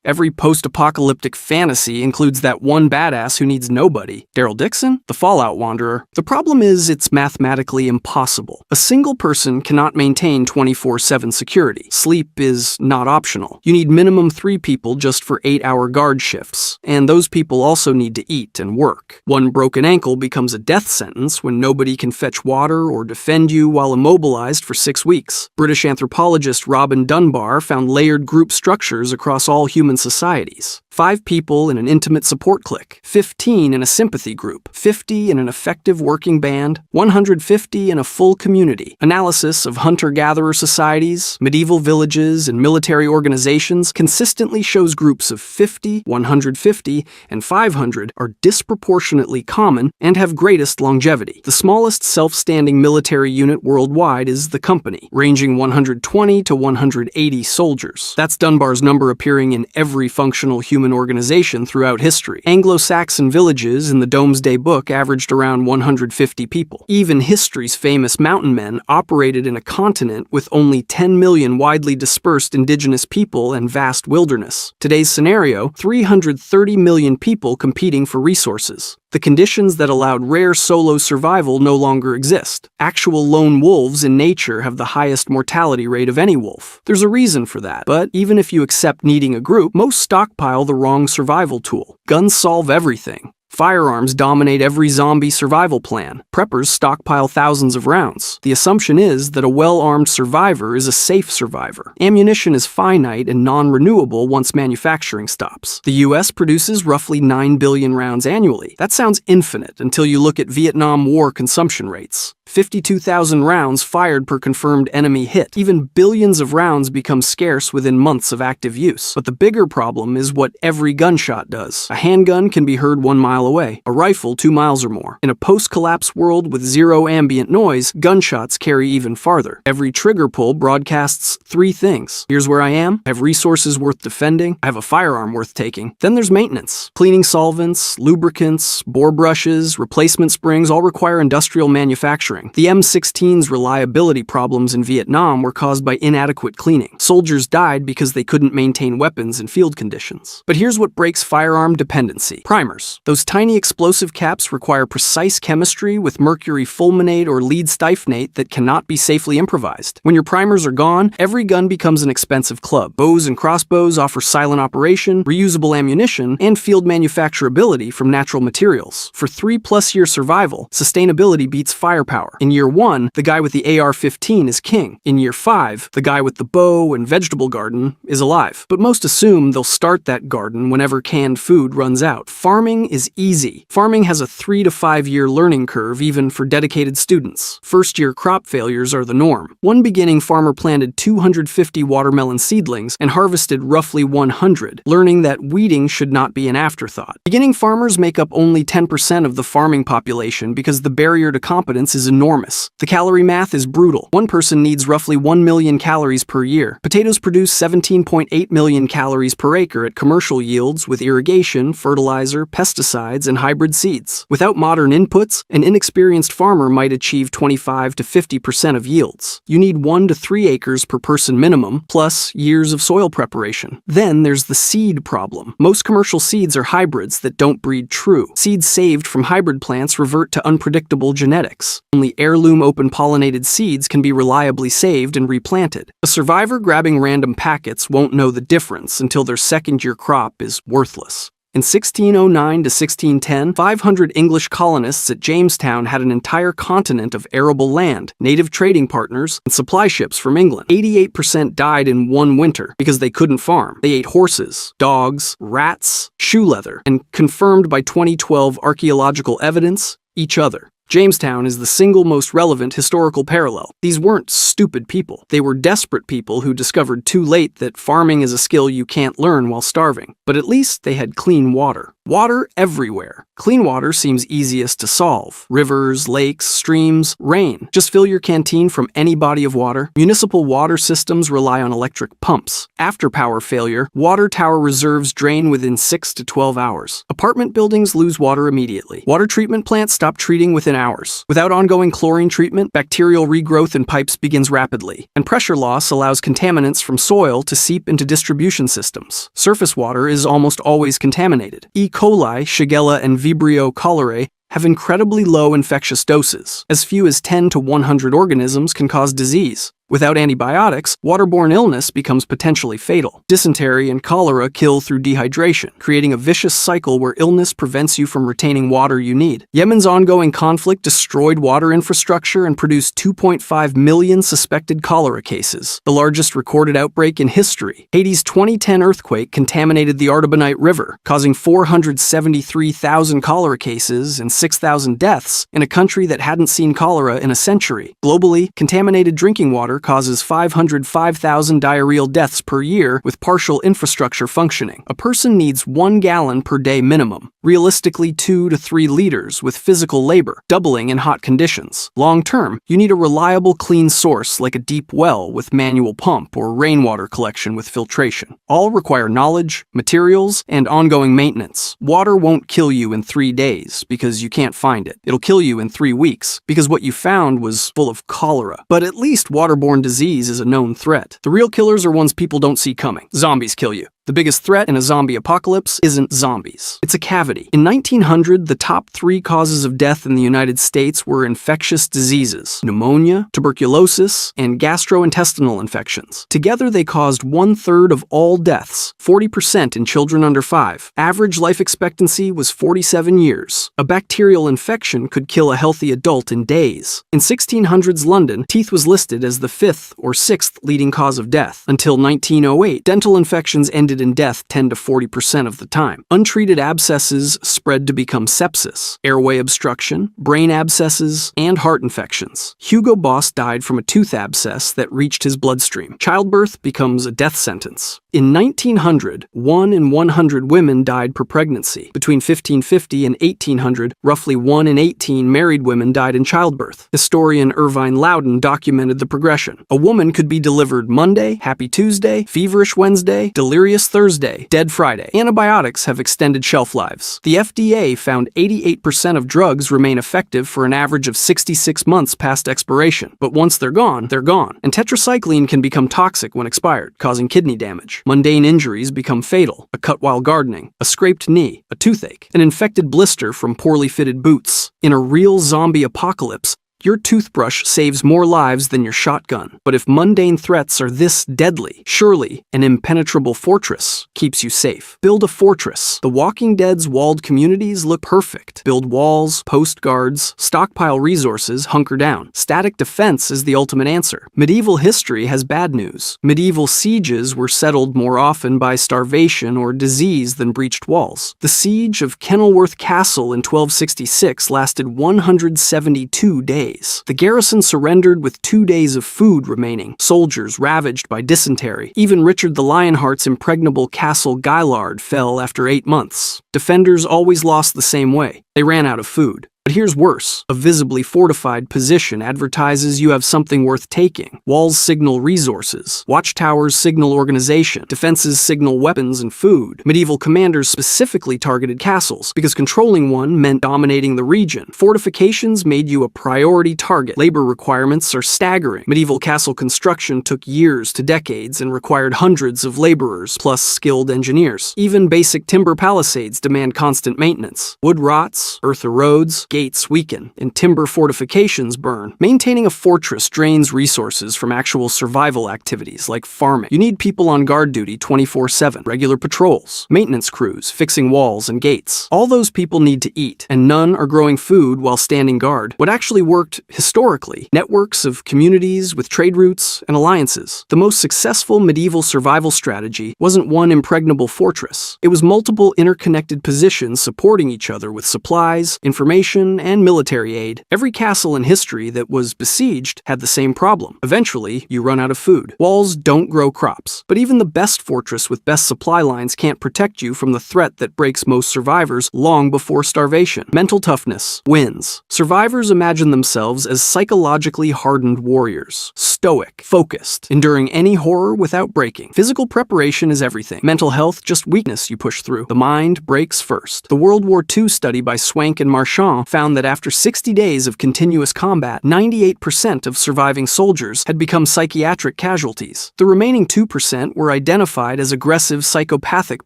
Every post-apocalyptic fantasy includes that one badass who needs nobody. Daryl Dixon, the Fallout Wanderer. The problem is it's mathematically impossible. A single person cannot maintain 24/7 security. Sleep is not optional. You need minimum 3 people just for 8-hour guard shifts, and those people also need to eat and work. One broken ankle becomes a death sentence when nobody can fetch water or defend you while immobilized for 6 weeks. British anthropologist Robin Dunbar found layered group structures across all human societies. 5 people in an intimate support clique, 15 in a sympathy group, 50 in an effective working band, 150 in a full community. Analysis of hunter-gatherer societies, medieval villages, and military organizations consistently shows groups of 50, 150, and 500 are disproportionately common and have greatest longevity. The smallest self-standing military unit worldwide is the Company, ranging 120 to 180 soldiers. That's Dunbar's number appearing in every functional human organization throughout history. Anglo-Saxon villages in the Domesday Book averaged around 150 people. Even history's famous mountain men operated in a continent with only 10 million widely dispersed indigenous people and vast wilderness. Today's scenario, 330 million people competing for resources. The conditions that allowed rare solo survival no longer exist. Actual lone wolves in nature have the highest mortality rate of any wolf. There's a reason for that, but even if you accept needing a group, most stockpile the wrong survival tool. Guns solve everything. Firearms dominate every zombie survival plan. Preppers stockpile thousands of rounds. The assumption is that a well-armed survivor is a safe survivor. Ammunition is finite and non-renewable once manufacturing stops. The US produces roughly 9 billion rounds annually. That sounds infinite until you look at Vietnam War consumption rates. 52,000 rounds fired per confirmed enemy hit. Even billions of rounds become scarce within months of active use. But the bigger problem is what every gunshot does. A handgun can be heard 1 mile away, a rifle 2 miles or more. In a post-collapse world with zero ambient noise, gunshots carry even farther. Every trigger pull broadcasts 3 things. Here's where I am, I have resources worth defending, I have a firearm worth taking. Then there's maintenance. Cleaning solvents, lubricants, bore brushes, replacement springs all require industrial manufacturing. The M16's reliability problems in Vietnam were caused by inadequate cleaning. Soldiers died because they couldn't maintain weapons in field conditions. But here's what breaks firearm dependency. Primers. Those tiny explosive caps require precise chemistry with mercury fulminate or lead styphnate that cannot be safely improvised. When your primers are gone, every gun becomes an expensive club. Bows and crossbows offer silent operation, reusable ammunition, and field manufacturability from natural materials. For 3+ year survival, sustainability beats firepower. power. In year 1, the guy with the AR-15 is king. In year 5, the guy with the bow and vegetable garden is alive. But most assume they'll start that garden whenever canned food runs out. Farming is easy. Farming has a 3 to 5 year learning curve even for dedicated students. First-year crop failures are the norm. One beginning farmer planted 250 watermelon seedlings and harvested roughly 100, learning that weeding should not be an afterthought. Beginning farmers make up only 10% of the farming population because the barrier to competence is enormous. The calorie math is brutal. One person needs roughly 1 million calories per year. Potatoes produce 17.8 million calories per acre at commercial yields with irrigation, fertilizer, pesticides, and hybrid seeds. Without modern inputs, an inexperienced farmer might achieve 25 to 50% of yields. You need 1 to 3 acres per person minimum, plus years of soil preparation. Then there's the seed problem. Most commercial seeds are hybrids that don't breed true. Seeds saved from hybrid plants revert to unpredictable genetics. Only heirloom open-pollinated seeds can be reliably saved and replanted. A survivor grabbing random packets won't know the difference until their second-year crop is worthless. In 1609 to 1610, 500 English colonists at Jamestown had an entire continent of arable land, native trading partners, and supply ships from England. 88% died in one winter because they couldn't farm. They ate horses, dogs, rats, shoe leather, and, confirmed by 2012 archaeological evidence, each other. Jamestown is the single most relevant historical parallel. These weren't stupid people. They were desperate people who discovered too late that farming is a skill you can't learn while starving. But at least they had clean water. Water everywhere. Clean water seems easiest to solve. Rivers, lakes, streams, rain. Just fill your canteen from any body of water. Municipal water systems rely on electric pumps. After power failure, water tower reserves drain within 6 to 12 hours. Apartment buildings lose water immediately. Water treatment plants stop treating within hours. Without ongoing chlorine treatment, bacterial regrowth in pipes begins rapidly, and pressure loss allows contaminants from soil to seep into distribution systems. Surface water is almost always contaminated. E. coli, Shigella, and Vibrio cholerae have incredibly low infectious doses. As few as 10 to 100 organisms can cause disease. Without antibiotics, waterborne illness becomes potentially fatal. Dysentery and cholera kill through dehydration, creating a vicious cycle where illness prevents you from retaining water you need. Yemen's ongoing conflict destroyed water infrastructure and produced 2.5 million suspected cholera cases, the largest recorded outbreak in history. Haiti's 2010 earthquake contaminated the Artibonite River, causing 473,000 cholera cases and 6,000 deaths in a country that hadn't seen cholera in a century. Globally, contaminated drinking water causes 505,000 diarrheal deaths per year with partial infrastructure functioning. A person needs 1 gallon per day minimum, realistically 2 to 3 liters with physical labor, doubling in hot conditions. Long term, you need a reliable clean source like a deep well with manual pump or rainwater collection with filtration. All require knowledge, materials, and ongoing maintenance. Water won't kill you in 3 days because you can't find it. It'll kill you in 3 weeks because what you found was full of cholera. But at least waterborne disease is a known threat. The real killers are ones people don't see coming. Zombies kill you. The biggest threat in a zombie apocalypse isn't zombies. It's a cavity. In 1900, the top 3 causes of death in the United States were infectious diseases: pneumonia, tuberculosis, and gastrointestinal infections. Together, they caused 1/3 of all deaths, 40% in children under 5. Average life expectancy was 47 years. A bacterial infection could kill a healthy adult in days. In 1600s London, teeth was listed as the 5th or 6th leading cause of death. Until 1908, dental infections ended in death 10 to 40% of the time. Untreated abscesses spread to become sepsis, airway obstruction, brain abscesses, and heart infections. Hugo Boss died from a tooth abscess that reached his bloodstream. Childbirth becomes a death sentence. In 1900, 1 in 100 women died per pregnancy. Between 1550 and 1800, roughly 1 in 18 married women died in childbirth. Historian Irvine Loudon documented the progression. A woman could be delivered Monday, happy Tuesday, feverish Wednesday, delirious Thursday, dead Friday. Antibiotics have extended shelf lives. The FDA found 88% of drugs remain effective for an average of 66 months past expiration. But once they're gone, they're gone. And tetracycline can become toxic when expired, causing kidney damage. Mundane injuries become fatal: a cut while gardening, a scraped knee, a toothache, an infected blister from poorly fitted boots. In a real zombie apocalypse, Your toothbrush saves more lives than your shotgun. But if mundane threats are this deadly, surely an impenetrable fortress keeps you safe. Build a fortress. The Walking Dead's walled communities look perfect. Build walls, post guards, stockpile resources, hunker down. Static defense is the ultimate answer. Medieval history has bad news. Medieval sieges were settled more often by starvation or disease than breached walls. The siege of Kenilworth Castle in 1266 lasted 172 days. The garrison surrendered with 2 days of food remaining, soldiers ravaged by dysentery. Even Richard the Lionheart's impregnable castle Gaillard fell after 8 months. Defenders always lost the same way. They ran out of food. But here's worse. A visibly fortified position advertises you have something worth taking. Walls signal resources. Watchtowers signal organization. Defenses signal weapons and food. Medieval commanders specifically targeted castles because controlling one meant dominating the region. Fortifications made you a priority target. Labor requirements are staggering. Medieval castle construction took years to decades and required hundreds of laborers plus skilled engineers. Even basic timber palisades demand constant maintenance. Wood rots, earth erodes, gates weaken, and timber fortifications burn. Maintaining a fortress drains resources from actual survival activities like farming. You need people on guard duty 24/7, regular patrols, maintenance crews, fixing walls and gates. All those people need to eat, and none are growing food while standing guard. What actually worked historically? Networks of communities with trade routes and alliances. The most successful medieval survival strategy wasn't one impregnable fortress. It was multiple interconnected positions supporting each other with supplies, information, and military aid. Every castle in history that was besieged had the same problem. Eventually, you run out of food. Walls don't grow crops. But even the best fortress with best supply lines can't protect you from the threat that breaks most survivors long before starvation. Mental toughness wins. Survivors imagine themselves as psychologically hardened warriors. Stoic, focused, enduring any horror without breaking. Physical preparation is everything. Mental health, just weakness you push through. The mind breaks first. The World War II study by Swank and Marchand found that after 60 days of continuous combat, 98% of surviving soldiers had become psychiatric casualties. The remaining 2% were identified as aggressive psychopathic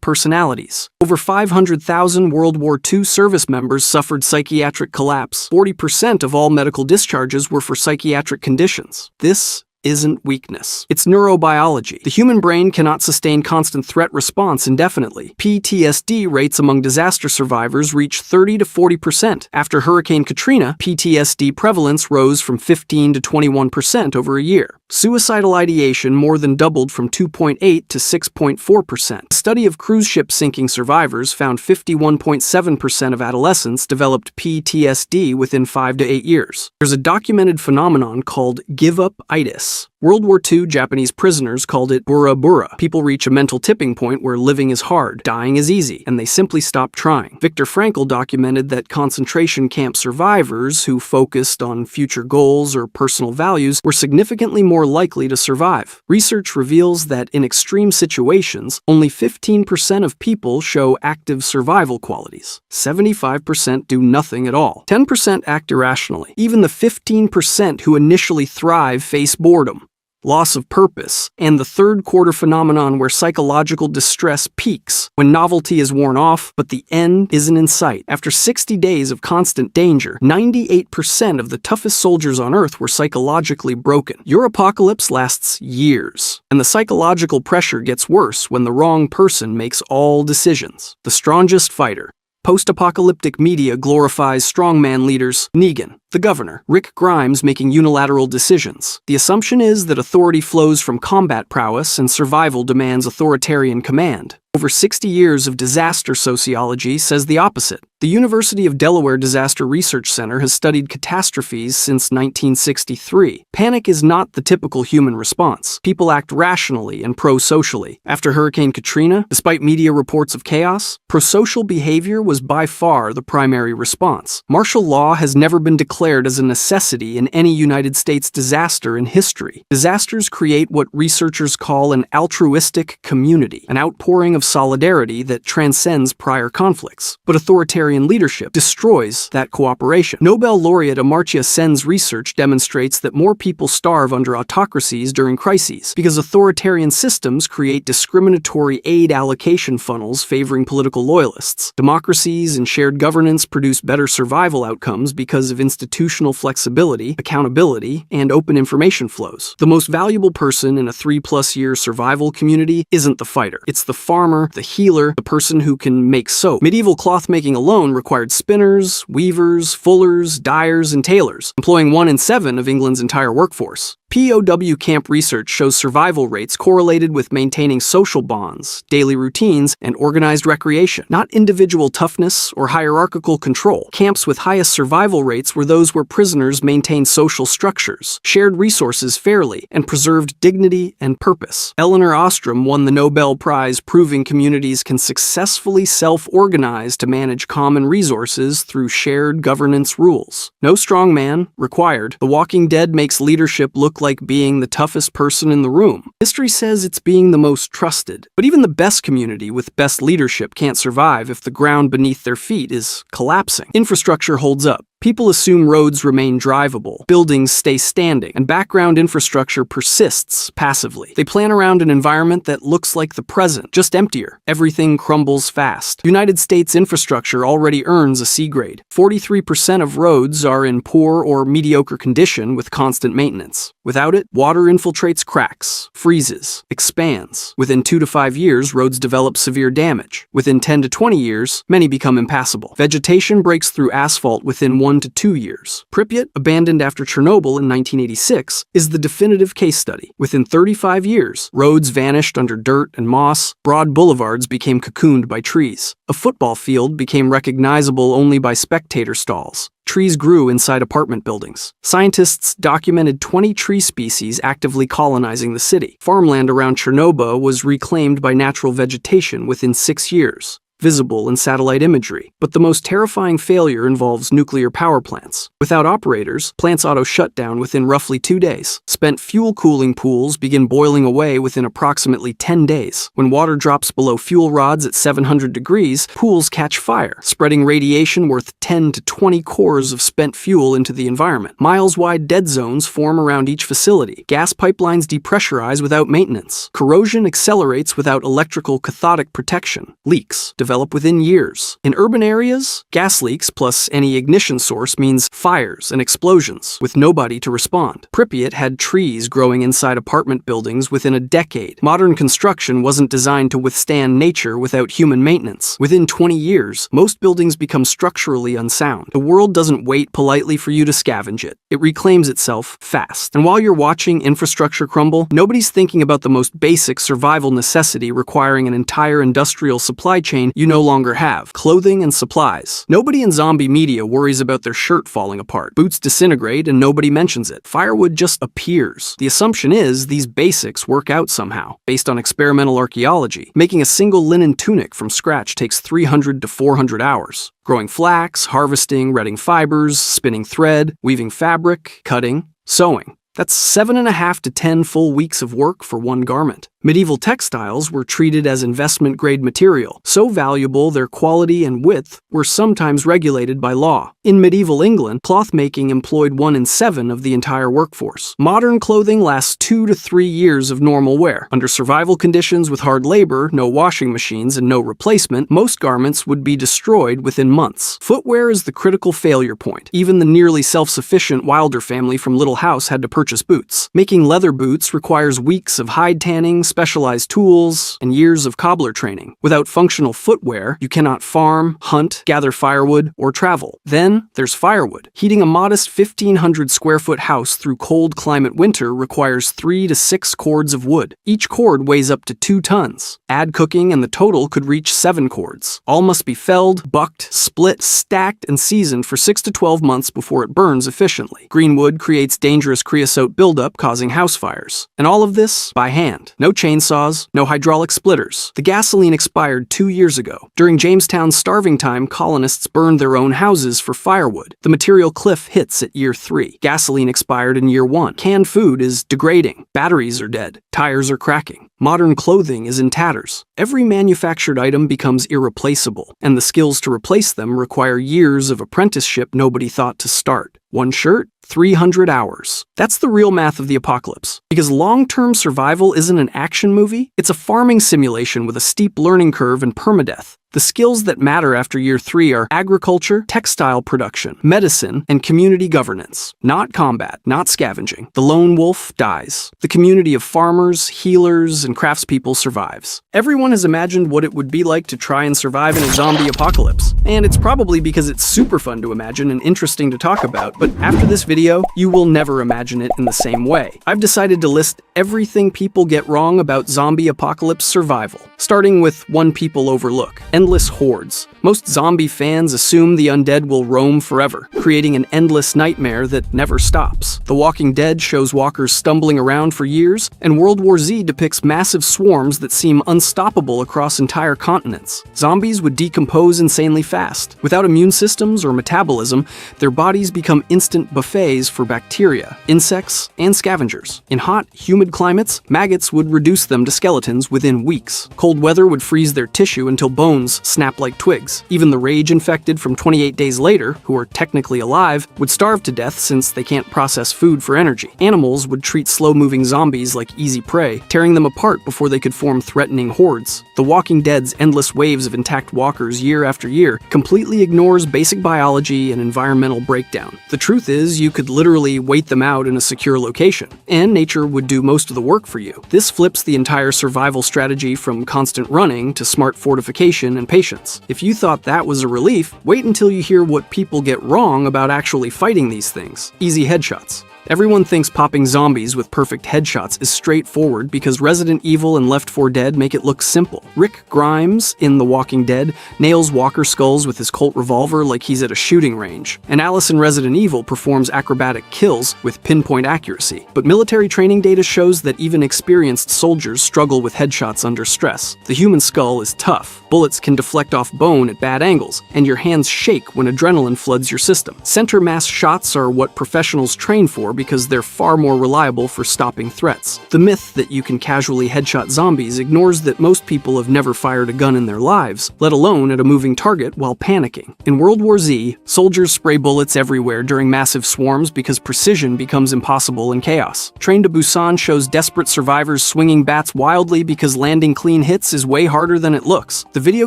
personalities. Over 500,000 World War II service members suffered psychiatric collapse. 40% of all medical discharges were for psychiatric conditions. This isn't weakness. It's neurobiology. The human brain cannot sustain constant threat response indefinitely. PTSD rates among disaster survivors reach 30 to 40%. After Hurricane Katrina, PTSD prevalence rose from 15 to 21% over a year. Suicidal ideation more than doubled from 2.8 to 6.4%. A study of cruise ship sinking survivors found 51.7% of adolescents developed PTSD within 5 to 8 years. There's a documented phenomenon called give-up-itis. World War II Japanese prisoners called it bura bura. People reach a mental tipping point where living is hard, dying is easy, and they simply stop trying. Viktor Frankl documented that concentration camp survivors who focused on future goals or personal values were significantly more likely to survive. Research reveals that in extreme situations, only 15% of people show active survival qualities. 75% do nothing at all. 10% act irrationally. Even the 15% who initially thrive face boredom, loss of purpose, and the third quarter phenomenon where psychological distress peaks when novelty is worn off, but the end isn't in sight. After 60 days of constant danger, 98% of the toughest soldiers on Earth were psychologically broken. Your apocalypse lasts years, and the psychological pressure gets worse when the wrong person makes all decisions. The strongest fighter. Post-apocalyptic media glorifies strongman leaders. Negan, the governor, Rick Grimes making unilateral decisions. The assumption is that authority flows from combat prowess and survival demands authoritarian command. Over 60 years of disaster sociology says the opposite. The University of Delaware Disaster Research Center has studied catastrophes since 1963. Panic is not the typical human response. People act rationally and pro-socially. After Hurricane Katrina, despite media reports of chaos, pro-social behavior was by far the primary response. Martial law has never been declared as a necessity in any United States disaster in history. Disasters create what researchers call an altruistic community, an outpouring of solidarity that transcends prior conflicts. But authoritarian authoritarian leadership destroys that cooperation. Nobel laureate Amartya Sen's research demonstrates that more people starve under autocracies during crises because authoritarian systems create discriminatory aid allocation funnels favoring political loyalists. Democracies and shared governance produce better survival outcomes because of institutional flexibility, accountability, and open information flows. The most valuable person in a 3+ year survival community isn't the fighter. It's the farmer, the healer, the person who can make soap. Medieval cloth making alone required spinners, weavers, fullers, dyers, and tailors, employing 1 in 7 of England's entire workforce. POW camp research shows survival rates correlated with maintaining social bonds, daily routines, and organized recreation, not individual toughness or hierarchical control. Camps with highest survival rates were those where prisoners maintained social structures, shared resources fairly, and preserved dignity and purpose. Elinor Ostrom won the Nobel Prize proving communities can successfully self-organize to manage common resources through shared governance rules. No strongman required. The Walking Dead makes leadership look like being the toughest person in the room. History says it's being the most trusted. But even the best community with best leadership can't survive if the ground beneath their feet is collapsing. Infrastructure holds up. People assume roads remain drivable, buildings stay standing, and background infrastructure persists passively. They plan around an environment that looks like the present, just emptier. Everything crumbles fast. United States infrastructure already earns a C grade. 43% of roads are in poor or mediocre condition with constant maintenance. Without it, water infiltrates cracks, freezes, expands. Within 2 to 5 years, roads develop severe damage. Within 10 to 20 years, many become impassable. Vegetation breaks through asphalt within 1 to 2 years. Pripyat, abandoned after Chernobyl in 1986, is the definitive case study. Within 35 years, roads vanished under dirt and moss, broad boulevards became cocooned by trees. A football field became recognizable only by spectator stalls. Trees grew inside apartment buildings. Scientists documented 20 tree species actively colonizing the city. Farmland around Chernobyl was reclaimed by natural vegetation within 6 years, visible in satellite imagery. But the most terrifying failure involves nuclear power plants. Without operators, plants auto-shut down within roughly 2 days. Spent fuel cooling pools begin boiling away within approximately 10 days. When water drops below fuel rods at 700 degrees, pools catch fire, spreading radiation worth 10 to 20 cores of spent fuel into the environment. Miles-wide dead zones form around each facility. Gas pipelines depressurize without maintenance. Corrosion accelerates without electrical cathodic protection. Leaks develop within years. In urban areas, gas leaks plus any ignition source means fires and explosions, with nobody to respond. Pripyat had trees growing inside apartment buildings within a decade. Modern construction wasn't designed to withstand nature without human maintenance. Within 20 years, most buildings become structurally unsound. The world doesn't wait politely for you to scavenge it. It reclaims itself fast. And while you're watching infrastructure crumble, nobody's thinking about the most basic survival necessity requiring an entire industrial supply chain you no longer have: clothing and supplies. Nobody in zombie media worries about their shirt falling apart. Boots disintegrate and nobody mentions it. Firewood just appears. The assumption is these basics work out somehow. Based on experimental archaeology, making a single linen tunic from scratch takes 300 to 400 hours. Growing flax, harvesting, retting fibers, spinning thread, weaving fabric, cutting, sewing. That's 7.5 to 10 full weeks of work for one garment. Medieval textiles were treated as investment-grade material, so valuable their quality and width were sometimes regulated by law. In medieval England, cloth-making employed 1 in 7 of the entire workforce. Modern clothing lasts 2 to 3 years of normal wear. Under survival conditions with hard labor, no washing machines, and no replacement, most garments would be destroyed within months. Footwear is the critical failure point. Even the nearly self-sufficient Wilder family from Little House had to purchase boots. Making leather boots requires weeks of hide tanning, specialized tools, and years of cobbler training. Without functional footwear, you cannot farm, hunt, gather firewood, or travel. Then there's firewood. Heating a modest 1,500 square foot house through cold climate winter requires 3 to 6 cords of wood. Each cord weighs up to 2 tons. Add cooking and the total could reach 7 cords. All must be felled, bucked, split, stacked, and seasoned for 6 to 12 months before it burns efficiently. Green wood creates dangerous creosote buildup, causing house fires. And all of this by hand. No chainsaws, no hydraulic splitters. The gasoline expired 2 years ago. During Jamestown's starving time, colonists burned their own houses for firewood. The material cliff hits at year 3. Gasoline expired in year 1. Canned food is degrading. Batteries are dead. Tires are cracking. Modern clothing is in tatters. Every manufactured item becomes irreplaceable, and the skills to replace them require years of apprenticeship nobody thought to start. One shirt, 300 hours. That's the real math of the apocalypse. Because long-term survival isn't an action movie, it's a farming simulation with a steep learning curve and permadeath. The skills that matter after year 3 are agriculture, textile production, medicine, and community governance. Not combat, not scavenging. The lone wolf dies. The community of farmers, healers, and craftspeople survives. Everyone has imagined what it would be like to try and survive in a zombie apocalypse. And it's probably because it's super fun to imagine and interesting to talk about, but after this video, you will never imagine it in the same way. I've decided to list everything people get wrong about zombie apocalypse survival, starting with one people overlook: endless hordes. Most zombie fans assume the undead will roam forever, creating an endless nightmare that never stops. The Walking Dead shows walkers stumbling around for years, and World War Z depicts massive swarms that seem unstoppable across entire continents. Zombies would decompose insanely fast. Without immune systems or metabolism, their bodies become instant buffets for bacteria, insects, and scavengers. In hot, humid climates, maggots would reduce them to skeletons within weeks. Cold weather would freeze their tissue until bones snap like twigs. Even the rage-infected from 28 days later, who are technically alive, would starve to death since they can't process food for energy. Animals would treat slow-moving zombies like easy prey, tearing them apart before they could form threatening hordes. The Walking Dead's endless waves of intact walkers year after year completely ignores basic biology and environmental breakdown. The truth is, you could literally wait them out in a secure location, and nature would do most of the work for you. This flips the entire survival strategy from constant running to smart fortification and patience. If you thought that was a relief, wait until you hear what people get wrong about actually fighting these things. Easy headshots. Everyone thinks popping zombies with perfect headshots is straightforward because Resident Evil and Left 4 Dead make it look simple. Rick Grimes, in The Walking Dead, nails walker skulls with his Colt revolver like he's at a shooting range, and Alice in Resident Evil performs acrobatic kills with pinpoint accuracy. But military training data shows that even experienced soldiers struggle with headshots under stress. The human skull is tough. Bullets can deflect off bone at bad angles, and your hands shake when adrenaline floods your system. Center mass shots are what professionals train for because they're far more reliable for stopping threats. The myth that you can casually headshot zombies ignores that most people have never fired a gun in their lives, let alone at a moving target while panicking. In World War Z, soldiers spray bullets everywhere during massive swarms because precision becomes impossible in chaos. Train to Busan shows desperate survivors swinging bats wildly because landing clean hits is way harder than it looks. The video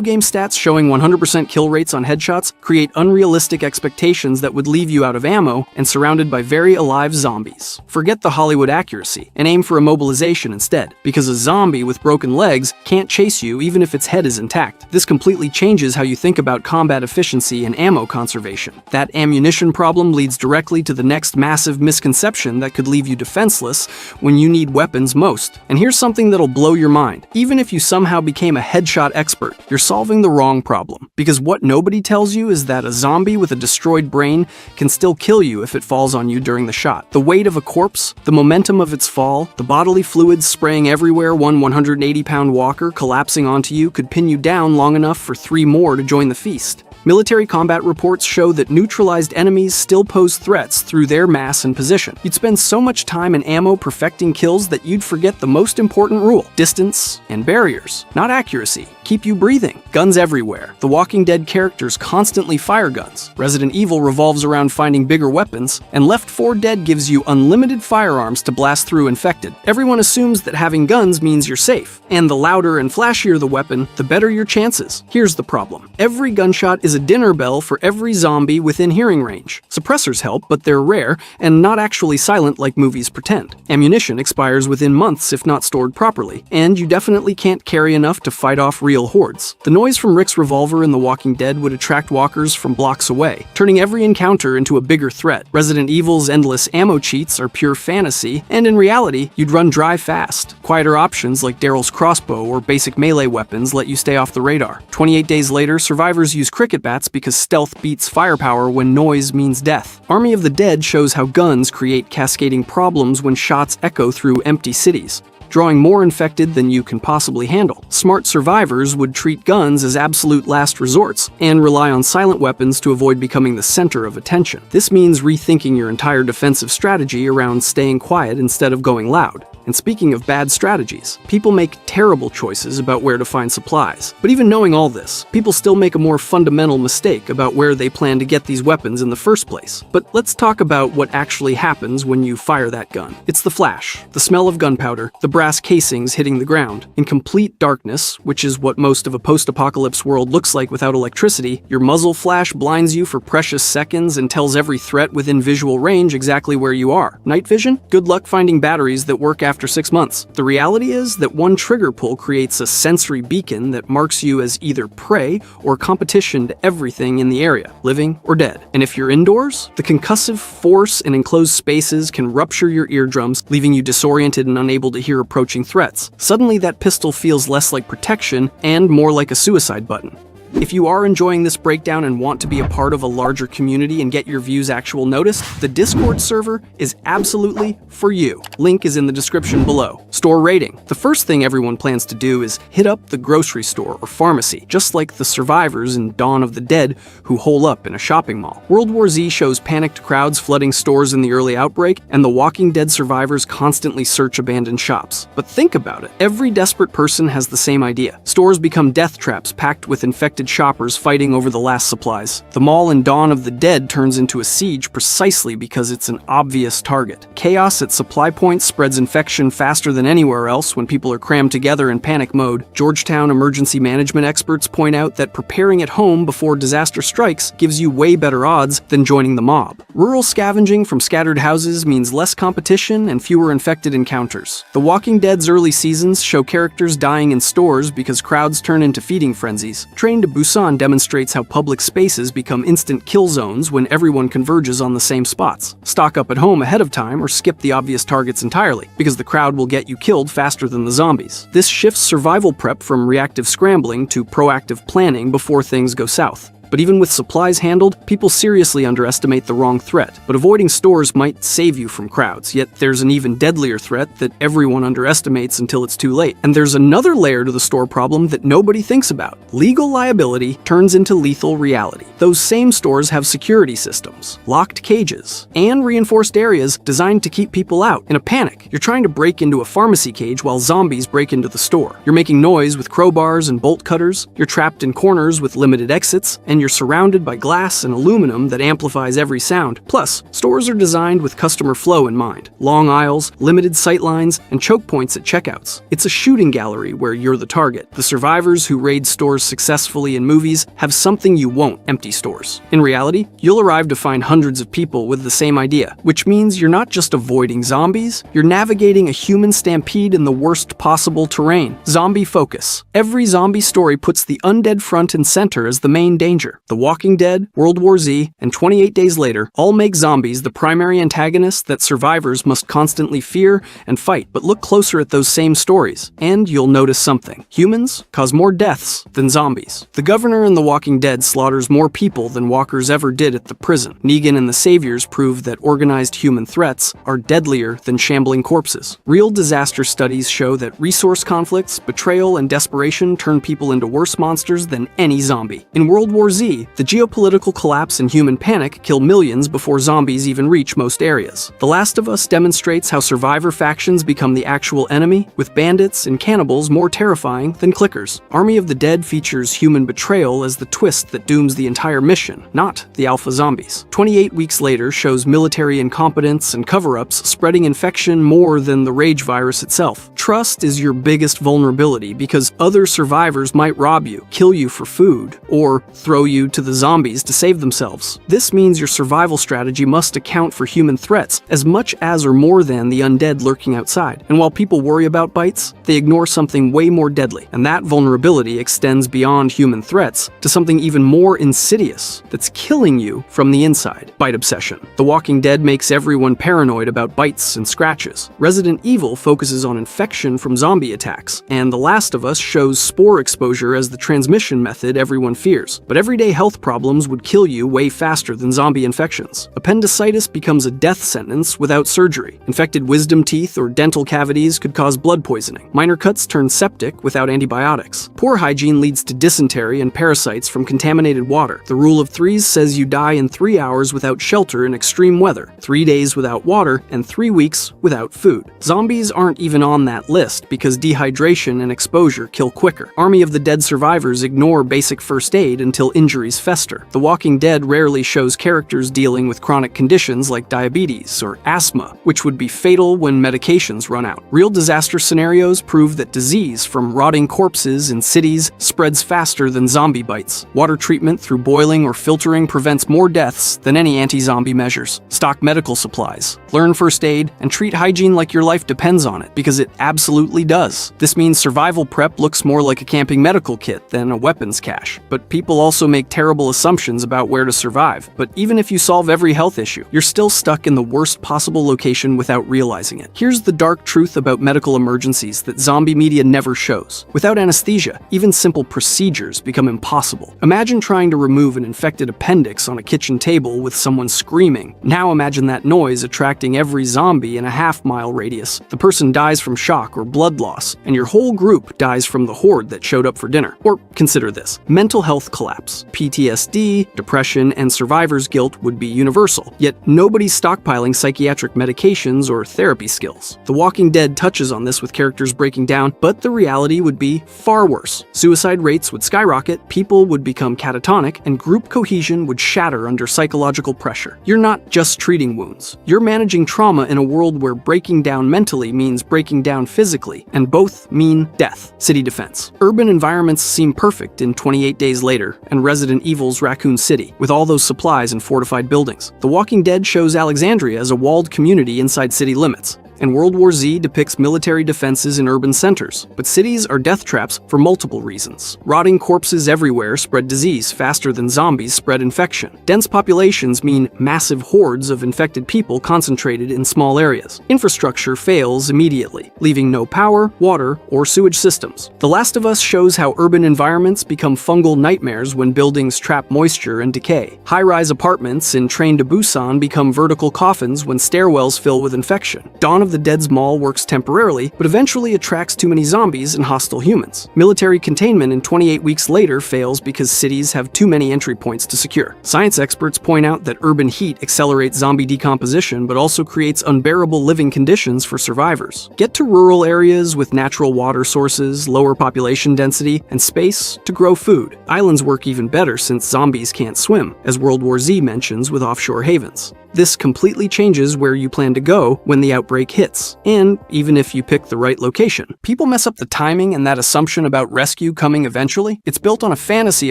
game stats showing 100% kill rates on headshots create unrealistic expectations that would leave you out of ammo and surrounded by very alive zombies. Forget the Hollywood accuracy and aim for immobilization instead, because a zombie with broken legs can't chase you even if its head is intact. This completely changes how you think about combat efficiency and ammo conservation. That ammunition problem leads directly to the next massive misconception that could leave you defenseless when you need weapons most. And here's something that'll blow your mind. Even if you somehow became a headshot expert, you're solving the wrong problem. Because what nobody tells you is that a zombie with a destroyed brain can still kill you if it falls on you during the shot. The weight of a corpse, the momentum of its fall, the bodily fluids spraying everywhere one 180-pound walker collapsing onto you could pin you down long enough for 3 more to join the feast. Military combat reports show that neutralized enemies still pose threats through their mass and position. You'd spend so much time and ammo perfecting kills that you'd forget the most important rule: distance and barriers, not accuracy. Keep you breathing. Guns everywhere. The Walking Dead characters constantly fire guns. Resident Evil revolves around finding bigger weapons, and Left 4 Dead gives you unlimited firearms to blast through infected. Everyone assumes that having guns means you're safe, and the louder and flashier the weapon, the better your chances. Here's the problem. Every gunshot is a dinner bell for every zombie within hearing range. Suppressors help, but they're rare and not actually silent like movies pretend. Ammunition expires within months if not stored properly, and you definitely can't carry enough to fight off real hordes. The noise from Rick's revolver in The Walking Dead would attract walkers from blocks away, turning every encounter into a bigger threat. Resident Evil's endless ammo cheats are pure fantasy, and in reality, you'd run dry fast. Quieter options like Daryl's crossbow or basic melee weapons let you stay off the radar. 28 days later, survivors use cricket bats because stealth beats firepower when noise means death. Army of the Dead shows how guns create cascading problems when shots echo through empty cities. drawing more infected than you can possibly handle. Smart survivors would treat guns as absolute last resorts and rely on silent weapons to avoid becoming the center of attention. This means rethinking your entire defensive strategy around staying quiet instead of going loud. And speaking of bad strategies, people make terrible choices about where to find supplies. But even knowing all this, people still make a more fundamental mistake about where they plan to get these weapons in the first place. But let's talk about what actually happens when you fire that gun. It's the flash, the smell of gunpowder, the brass casings hitting the ground. In complete darkness, which is what most of a post-apocalypse world looks like without electricity, your muzzle flash blinds you for precious seconds and tells every threat within visual range exactly where you are. Night vision? Good luck finding batteries that work after 6 months. The reality is that one trigger pull creates a sensory beacon that marks you as either prey or competition to everything in the area, living or dead. And if you're indoors, the concussive force in enclosed spaces can rupture your eardrums, leaving you disoriented and unable to hear approaching threats. Suddenly, that pistol feels less like protection and more like a suicide button. If you are enjoying this breakdown and want to be a part of a larger community and get your views actual notice, the Discord server is absolutely for you. Link is in the description below. Store raiding. The first thing everyone plans to do is hit up the grocery store or pharmacy, just like the survivors in Dawn of the Dead who hole up in a shopping mall. World War Z shows panicked crowds flooding stores in the early outbreak, and the Walking Dead survivors constantly search abandoned shops. But think about it. Every desperate person has the same idea. Stores become death traps packed with infected shoppers fighting over the last supplies. The mall in Dawn of the Dead turns into a siege precisely because it's an obvious target. Chaos at supply points spreads infection faster than anywhere else when people are crammed together in panic mode. Georgetown emergency management experts point out that preparing at home before disaster strikes gives you way better odds than joining the mob. Rural scavenging from scattered houses means less competition and fewer infected encounters. The Walking Dead's early seasons show characters dying in stores because crowds turn into feeding frenzies. Train to Busan demonstrates how public spaces become instant kill zones when everyone converges on the same spots. Stock up at home ahead of time or skip the obvious targets entirely, because the crowd will get you killed faster than the zombies. This shifts survival prep from reactive scrambling to proactive planning before things go south. But even with supplies handled, people seriously underestimate the wrong threat. But avoiding stores might save you from crowds, yet there's an even deadlier threat that everyone underestimates until it's too late. And there's another layer to the store problem that nobody thinks about. Legal liability turns into lethal reality. Those same stores have security systems, locked cages, and reinforced areas designed to keep people out. In a panic, you're trying to break into a pharmacy cage while zombies break into the store. You're making noise with crowbars and bolt cutters, you're trapped in corners with limited exits, and you're surrounded by glass and aluminum that amplifies every sound. Plus, stores are designed with customer flow in mind. Long aisles, limited sight lines, and choke points at checkouts. It's a shooting gallery where you're the target. The survivors who raid stores successfully in movies have something you won't: empty stores. In reality, you'll arrive to find hundreds of people with the same idea, which means you're not just avoiding zombies, you're navigating a human stampede in the worst possible terrain. Zombie focus. Every zombie story puts the undead front and center as the main danger. The Walking Dead, World War Z, and 28 Days Later all make zombies the primary antagonists that survivors must constantly fear and fight. But look closer at those same stories, and you'll notice something. Humans cause more deaths than zombies. The Governor in The Walking Dead slaughters more people than walkers ever did at the prison. Negan and the Saviors prove that organized human threats are deadlier than shambling corpses. Real disaster studies show that resource conflicts, betrayal, and desperation turn people into worse monsters than any zombie. In World War Z, the geopolitical collapse and human panic kill millions before zombies even reach most areas. The Last of Us demonstrates how survivor factions become the actual enemy, with bandits and cannibals more terrifying than clickers. Army of the Dead features human betrayal as the twist that dooms the entire mission, not the alpha zombies. 28 Weeks Later shows military incompetence and cover-ups spreading infection more than the rage virus itself. Trust is your biggest vulnerability because other survivors might rob you, kill you for food, or throw you to the zombies to save themselves. This means your survival strategy must account for human threats as much as or more than the undead lurking outside. And while people worry about bites, they ignore something way more deadly. And that vulnerability extends beyond human threats to something even more insidious that's killing you from the inside: bite obsession. The Walking Dead makes everyone paranoid about bites and scratches. Resident Evil focuses on infection from zombie attacks. And The Last of Us shows spore exposure as the transmission method everyone fears. But every everyday health problems would kill you way faster than zombie infections. Appendicitis becomes a death sentence without surgery. Infected wisdom teeth or dental cavities could cause blood poisoning. Minor cuts turn septic without antibiotics. Poor hygiene leads to dysentery and parasites from contaminated water. The rule of threes says you die in 3 hours without shelter in extreme weather, 3 days without water, and 3 weeks without food. Zombies aren't even on that list because dehydration and exposure kill quicker. Army of the Dead survivors ignore basic first aid until injuries fester. The Walking Dead rarely shows characters dealing with chronic conditions like diabetes or asthma, which would be fatal when medications run out. Real disaster scenarios prove that disease from rotting corpses in cities spreads faster than zombie bites. Water treatment through boiling or filtering prevents more deaths than any anti-zombie measures. Stock medical supplies, learn first aid, and treat hygiene like your life depends on it, because it absolutely does. This means survival prep looks more like a camping medical kit than a weapons cache. But people also make terrible assumptions about where to survive. But even if you solve every health issue, you're still stuck in the worst possible location without realizing it. Here's the dark truth about medical emergencies that zombie media never shows. Without anesthesia, even simple procedures become impossible. Imagine trying to remove an infected appendix on a kitchen table with someone screaming. Now imagine that noise attracting every zombie in a half-mile radius. The person dies from shock or blood loss, and your whole group dies from the horde that showed up for dinner. Or consider this: mental health collapse. PTSD, depression, and survivor's guilt would be universal, yet nobody's stockpiling psychiatric medications or therapy skills. The Walking Dead touches on this with characters breaking down, but the reality would be far worse. Suicide rates would skyrocket, people would become catatonic, and group cohesion would shatter under psychological pressure. You're not just treating wounds. You're managing trauma in a world where breaking down mentally means breaking down physically, and both mean death. City defense. Urban environments seem perfect in 28 Days Later and Resident Evil's Raccoon City, with all those supplies and fortified buildings. The Walking Dead shows Alexandria as a walled community inside city limits, and World War Z depicts military defenses in urban centers. But cities are death traps for multiple reasons. Rotting corpses everywhere spread disease faster than zombies spread infection. Dense populations mean massive hordes of infected people concentrated in small areas. Infrastructure fails immediately, leaving no power, water, or sewage systems. The Last of Us shows how urban environments become fungal nightmares when buildings trap moisture and decay. High-rise apartments in Train to Busan become vertical coffins when stairwells fill with infection. Dawn of the Dead's mall works temporarily, but eventually attracts too many zombies and hostile humans. Military containment in 28 Weeks Later fails because cities have too many entry points to secure. Science experts point out that urban heat accelerates zombie decomposition, but also creates unbearable living conditions for survivors. Get to rural areas with natural water sources, lower population density, and space to grow food. Islands work even better since zombies can't swim, as World War Z mentions with offshore havens. This completely changes where you plan to go when the outbreak hits, and even if you pick the right location. People mess up the timing and that assumption about rescue coming eventually. It's built on a fantasy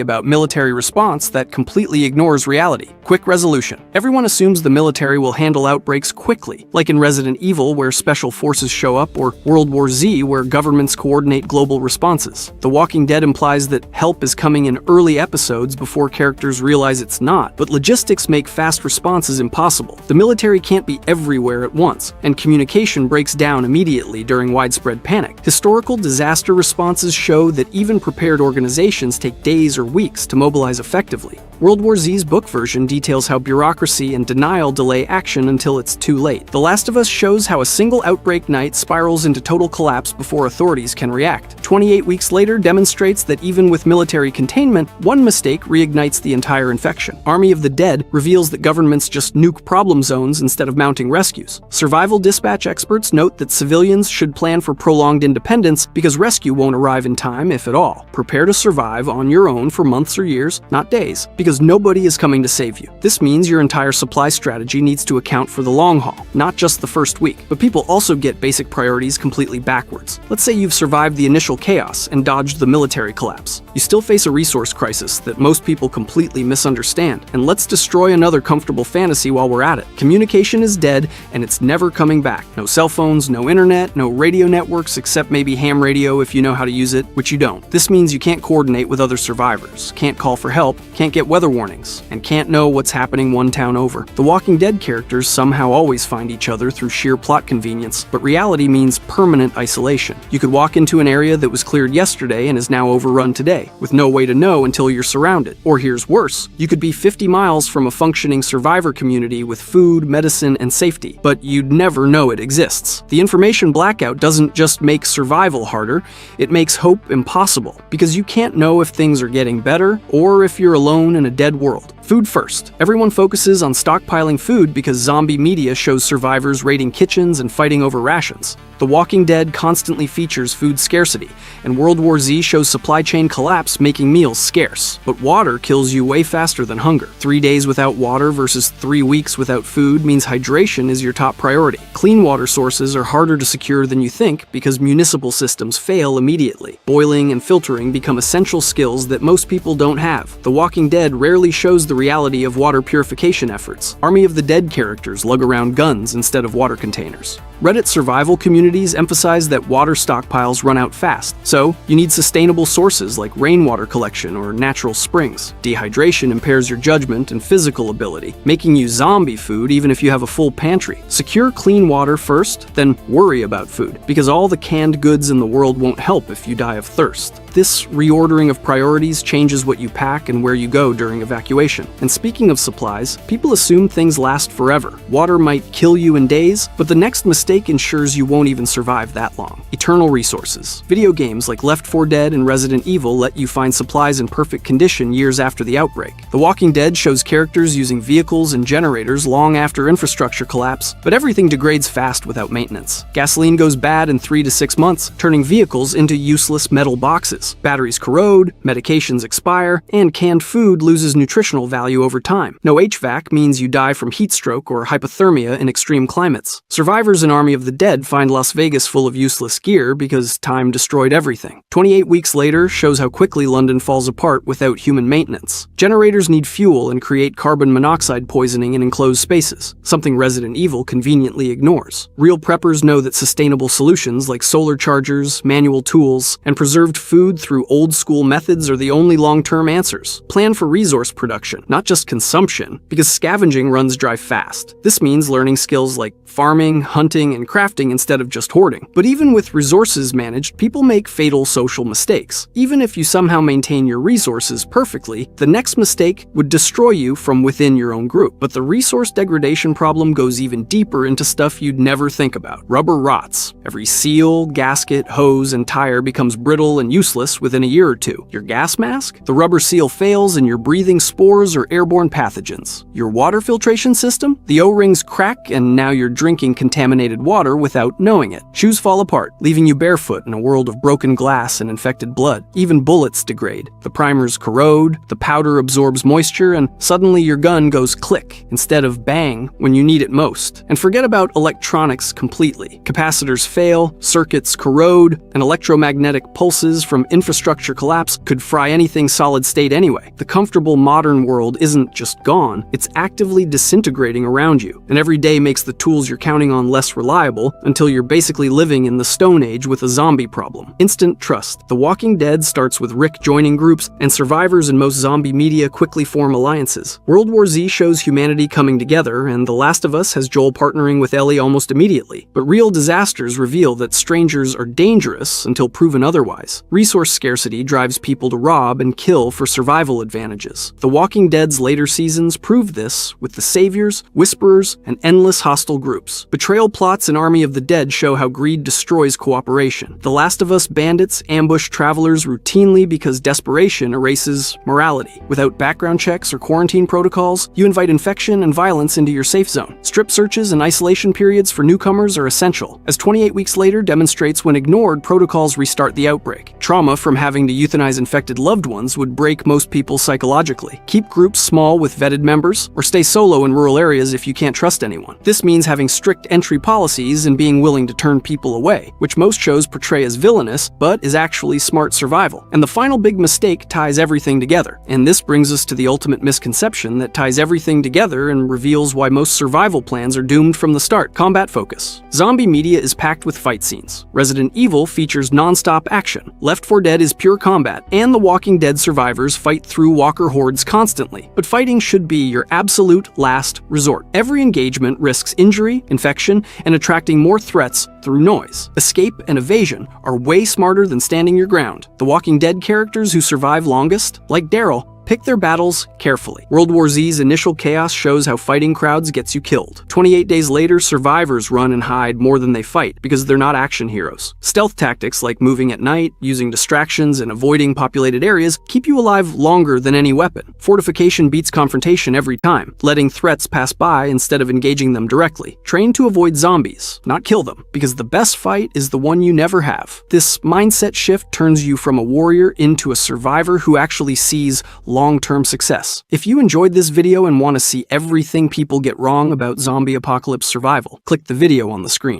about military response that completely ignores reality. Quick resolution. Everyone assumes the military will handle outbreaks quickly, like in Resident Evil where special forces show up, or World War Z where governments coordinate global responses. The Walking Dead implies that help is coming in early episodes before characters realize it's not, but logistics make fast responses impossible. The military can't be everywhere at once, and communication breaks down immediately during widespread panic. Historical disaster responses show that even prepared organizations take days or weeks to mobilize effectively. World War Z's book version details how bureaucracy and denial delay action until it's too late. The Last of Us shows how a single outbreak night spirals into total collapse before authorities can react. 28 Weeks Later demonstrates that even with military containment, one mistake reignites the entire infection. Army of the Dead reveals that governments just nuke problem zones instead of mounting rescues. Survival dispatch experts note that civilians should plan for prolonged independence because rescue won't arrive in time, if at all. Prepare to survive on your own for months or years, not days, because nobody is coming to save you. This means your entire supply strategy needs to account for the long haul, not just the first week. But people also get basic priorities completely backwards. Let's say you've survived the initial chaos and dodged the military collapse. You still face a resource crisis that most people completely misunderstand, and let's destroy another comfortable fantasy while we're at it. Communication is dead, and it's never coming back. No cell phones, no internet, no radio networks except maybe ham radio if you know how to use it, which you don't. This means you can't coordinate with other survivors, can't call for help, can't get weather warnings, and can't know what's happening one town over. The Walking Dead characters somehow always find each other through sheer plot convenience, but reality means permanent isolation. You could walk into an area that was cleared yesterday and is now overrun today. away, with no way to know until you're surrounded. Or here's worse, you could be 50 miles from a functioning survivor community with food, medicine, and safety, but you'd never know it exists. The information blackout doesn't just make survival harder, it makes hope impossible, because you can't know if things are getting better or if you're alone in a dead world. Food first. Everyone focuses on stockpiling food because zombie media shows survivors raiding kitchens and fighting over rations. The Walking Dead constantly features food scarcity, and World War Z shows supply chain collapse making meals scarce. But water kills you way faster than hunger. 3 days without water versus 3 weeks without food means hydration is your top priority. Clean water sources are harder to secure than you think because municipal systems fail immediately. Boiling and filtering become essential skills that most people don't have. The Walking Dead rarely shows the reality of water purification efforts. Army of the Dead characters lug around guns instead of water containers. Reddit survival communities emphasize that water stockpiles run out fast, so you need sustainable sources like rainwater collection or natural springs. Dehydration impairs your judgment and physical ability, making you zombie food even if you have a full pantry. Secure clean water first, then worry about food, because all the canned goods in the world won't help if you die of thirst. This reordering of priorities changes what you pack and where you go during evacuation. And speaking of supplies, people assume things last forever. Water might kill you in days, but the next mistake ensures you won't even survive that long. Eternal resources. Video games like Left 4 Dead and Resident Evil let you find supplies in perfect condition years after the outbreak. The Walking Dead shows characters using vehicles and generators long after infrastructure collapse, but everything degrades fast without maintenance. Gasoline goes bad in 3 to 6 months, turning vehicles into useless metal boxes. Batteries corrode, medications expire, and canned food loses nutritional value over time. No HVAC means you die from heat stroke or hypothermia in extreme climates. Survivors in Army of the Dead find Las Vegas full of useless gear because time destroyed everything. 28 weeks later shows how quickly London falls apart without human maintenance. Generators need fuel and create carbon monoxide poisoning in enclosed spaces, something Resident Evil conveniently ignores. Real preppers know that sustainable solutions like solar chargers, manual tools, and preserved food through old-school methods are the only long-term answers. Plan for resource production, not just consumption, because scavenging runs dry fast. This means learning skills like farming, hunting, and crafting instead of just hoarding. But even with resources managed, people make fatal social mistakes. Even if you somehow maintain your resources perfectly, the next mistake would destroy you from within your own group. But the resource degradation problem goes even deeper into stuff you'd never think about. Rubber rots. Every seal, gasket, hose, and tire becomes brittle and useless within a year or two. Your gas mask? The rubber seal fails and you're breathing spores or airborne pathogens. Your water filtration system? The O-rings crack and now you're drinking contaminated water without knowing it. Shoes fall apart, leaving you barefoot in a world of broken glass and infected blood. Even bullets degrade. The primers corrode, the powder absorbs moisture, and suddenly your gun goes click instead of bang when you need it most. And forget about electronics completely. Capacitors fail, circuits corrode, and electromagnetic pulses from infrastructure collapse could fry anything solid state anyway. The comfortable modern world isn't just gone, it's actively disintegrating around you, and every day makes the tools you're counting on less reliable until you're basically living in the Stone Age with a zombie problem. Instant trust. The Walking Dead starts with Rick joining groups, and survivors in most zombie media quickly form alliances. World War Z shows humanity coming together, and The Last of Us has Joel partnering with Ellie almost immediately. But real disasters reveal that strangers are dangerous until proven otherwise. Resource scarcity drives people to rob and kill for survival advantages. The Walking Dead's later seasons prove this with the Saviors, Whisperers, and endless hostile groups. Betrayal plots in Army of the Dead show how greed destroys cooperation. The Last of Us bandits ambush travelers routinely because desperation erases morality. Without background checks or quarantine protocols, you invite infection and violence into your safe zone. Strip searches and isolation periods for newcomers are essential, as 28 weeks later demonstrates when ignored, protocols restart the outbreak. Trauma from having to euthanize infected loved ones would break most people psychologically. Keep groups small with vetted members, or stay solo in rural areas if you can't trust anyone. This means having strict entry policies and being willing to turn people away, which most shows portray as villainous, but is actually smart survival. And the final big mistake ties everything together. And this brings us to the ultimate misconception that ties everything together and reveals why most survival plans are doomed from the start: combat focus. Zombie media is packed with fight scenes. Resident Evil features non-stop action. Left 4 Dead is pure combat, and The Walking Dead survivors fight through walker hordes constantly. But fighting should be your absolute last resort. Every engagement risks injury, infection, and attracting more threats through noise. Escape and evasion are way smarter than standing your ground. The Walking Dead characters who survive longest, like Daryl, pick their battles carefully. World War Z's initial chaos shows how fighting crowds gets you killed. 28 days later, survivors run and hide more than they fight because they're not action heroes. Stealth tactics like moving at night, using distractions, and avoiding populated areas keep you alive longer than any weapon. Fortification beats confrontation every time, letting threats pass by instead of engaging them directly. Train to avoid zombies, not kill them, because the best fight is the one you never have. This mindset shift turns you from a warrior into a survivor who actually sees long-term success. If you enjoyed this video and want to see everything people get wrong about zombie apocalypse survival, click the video on the screen.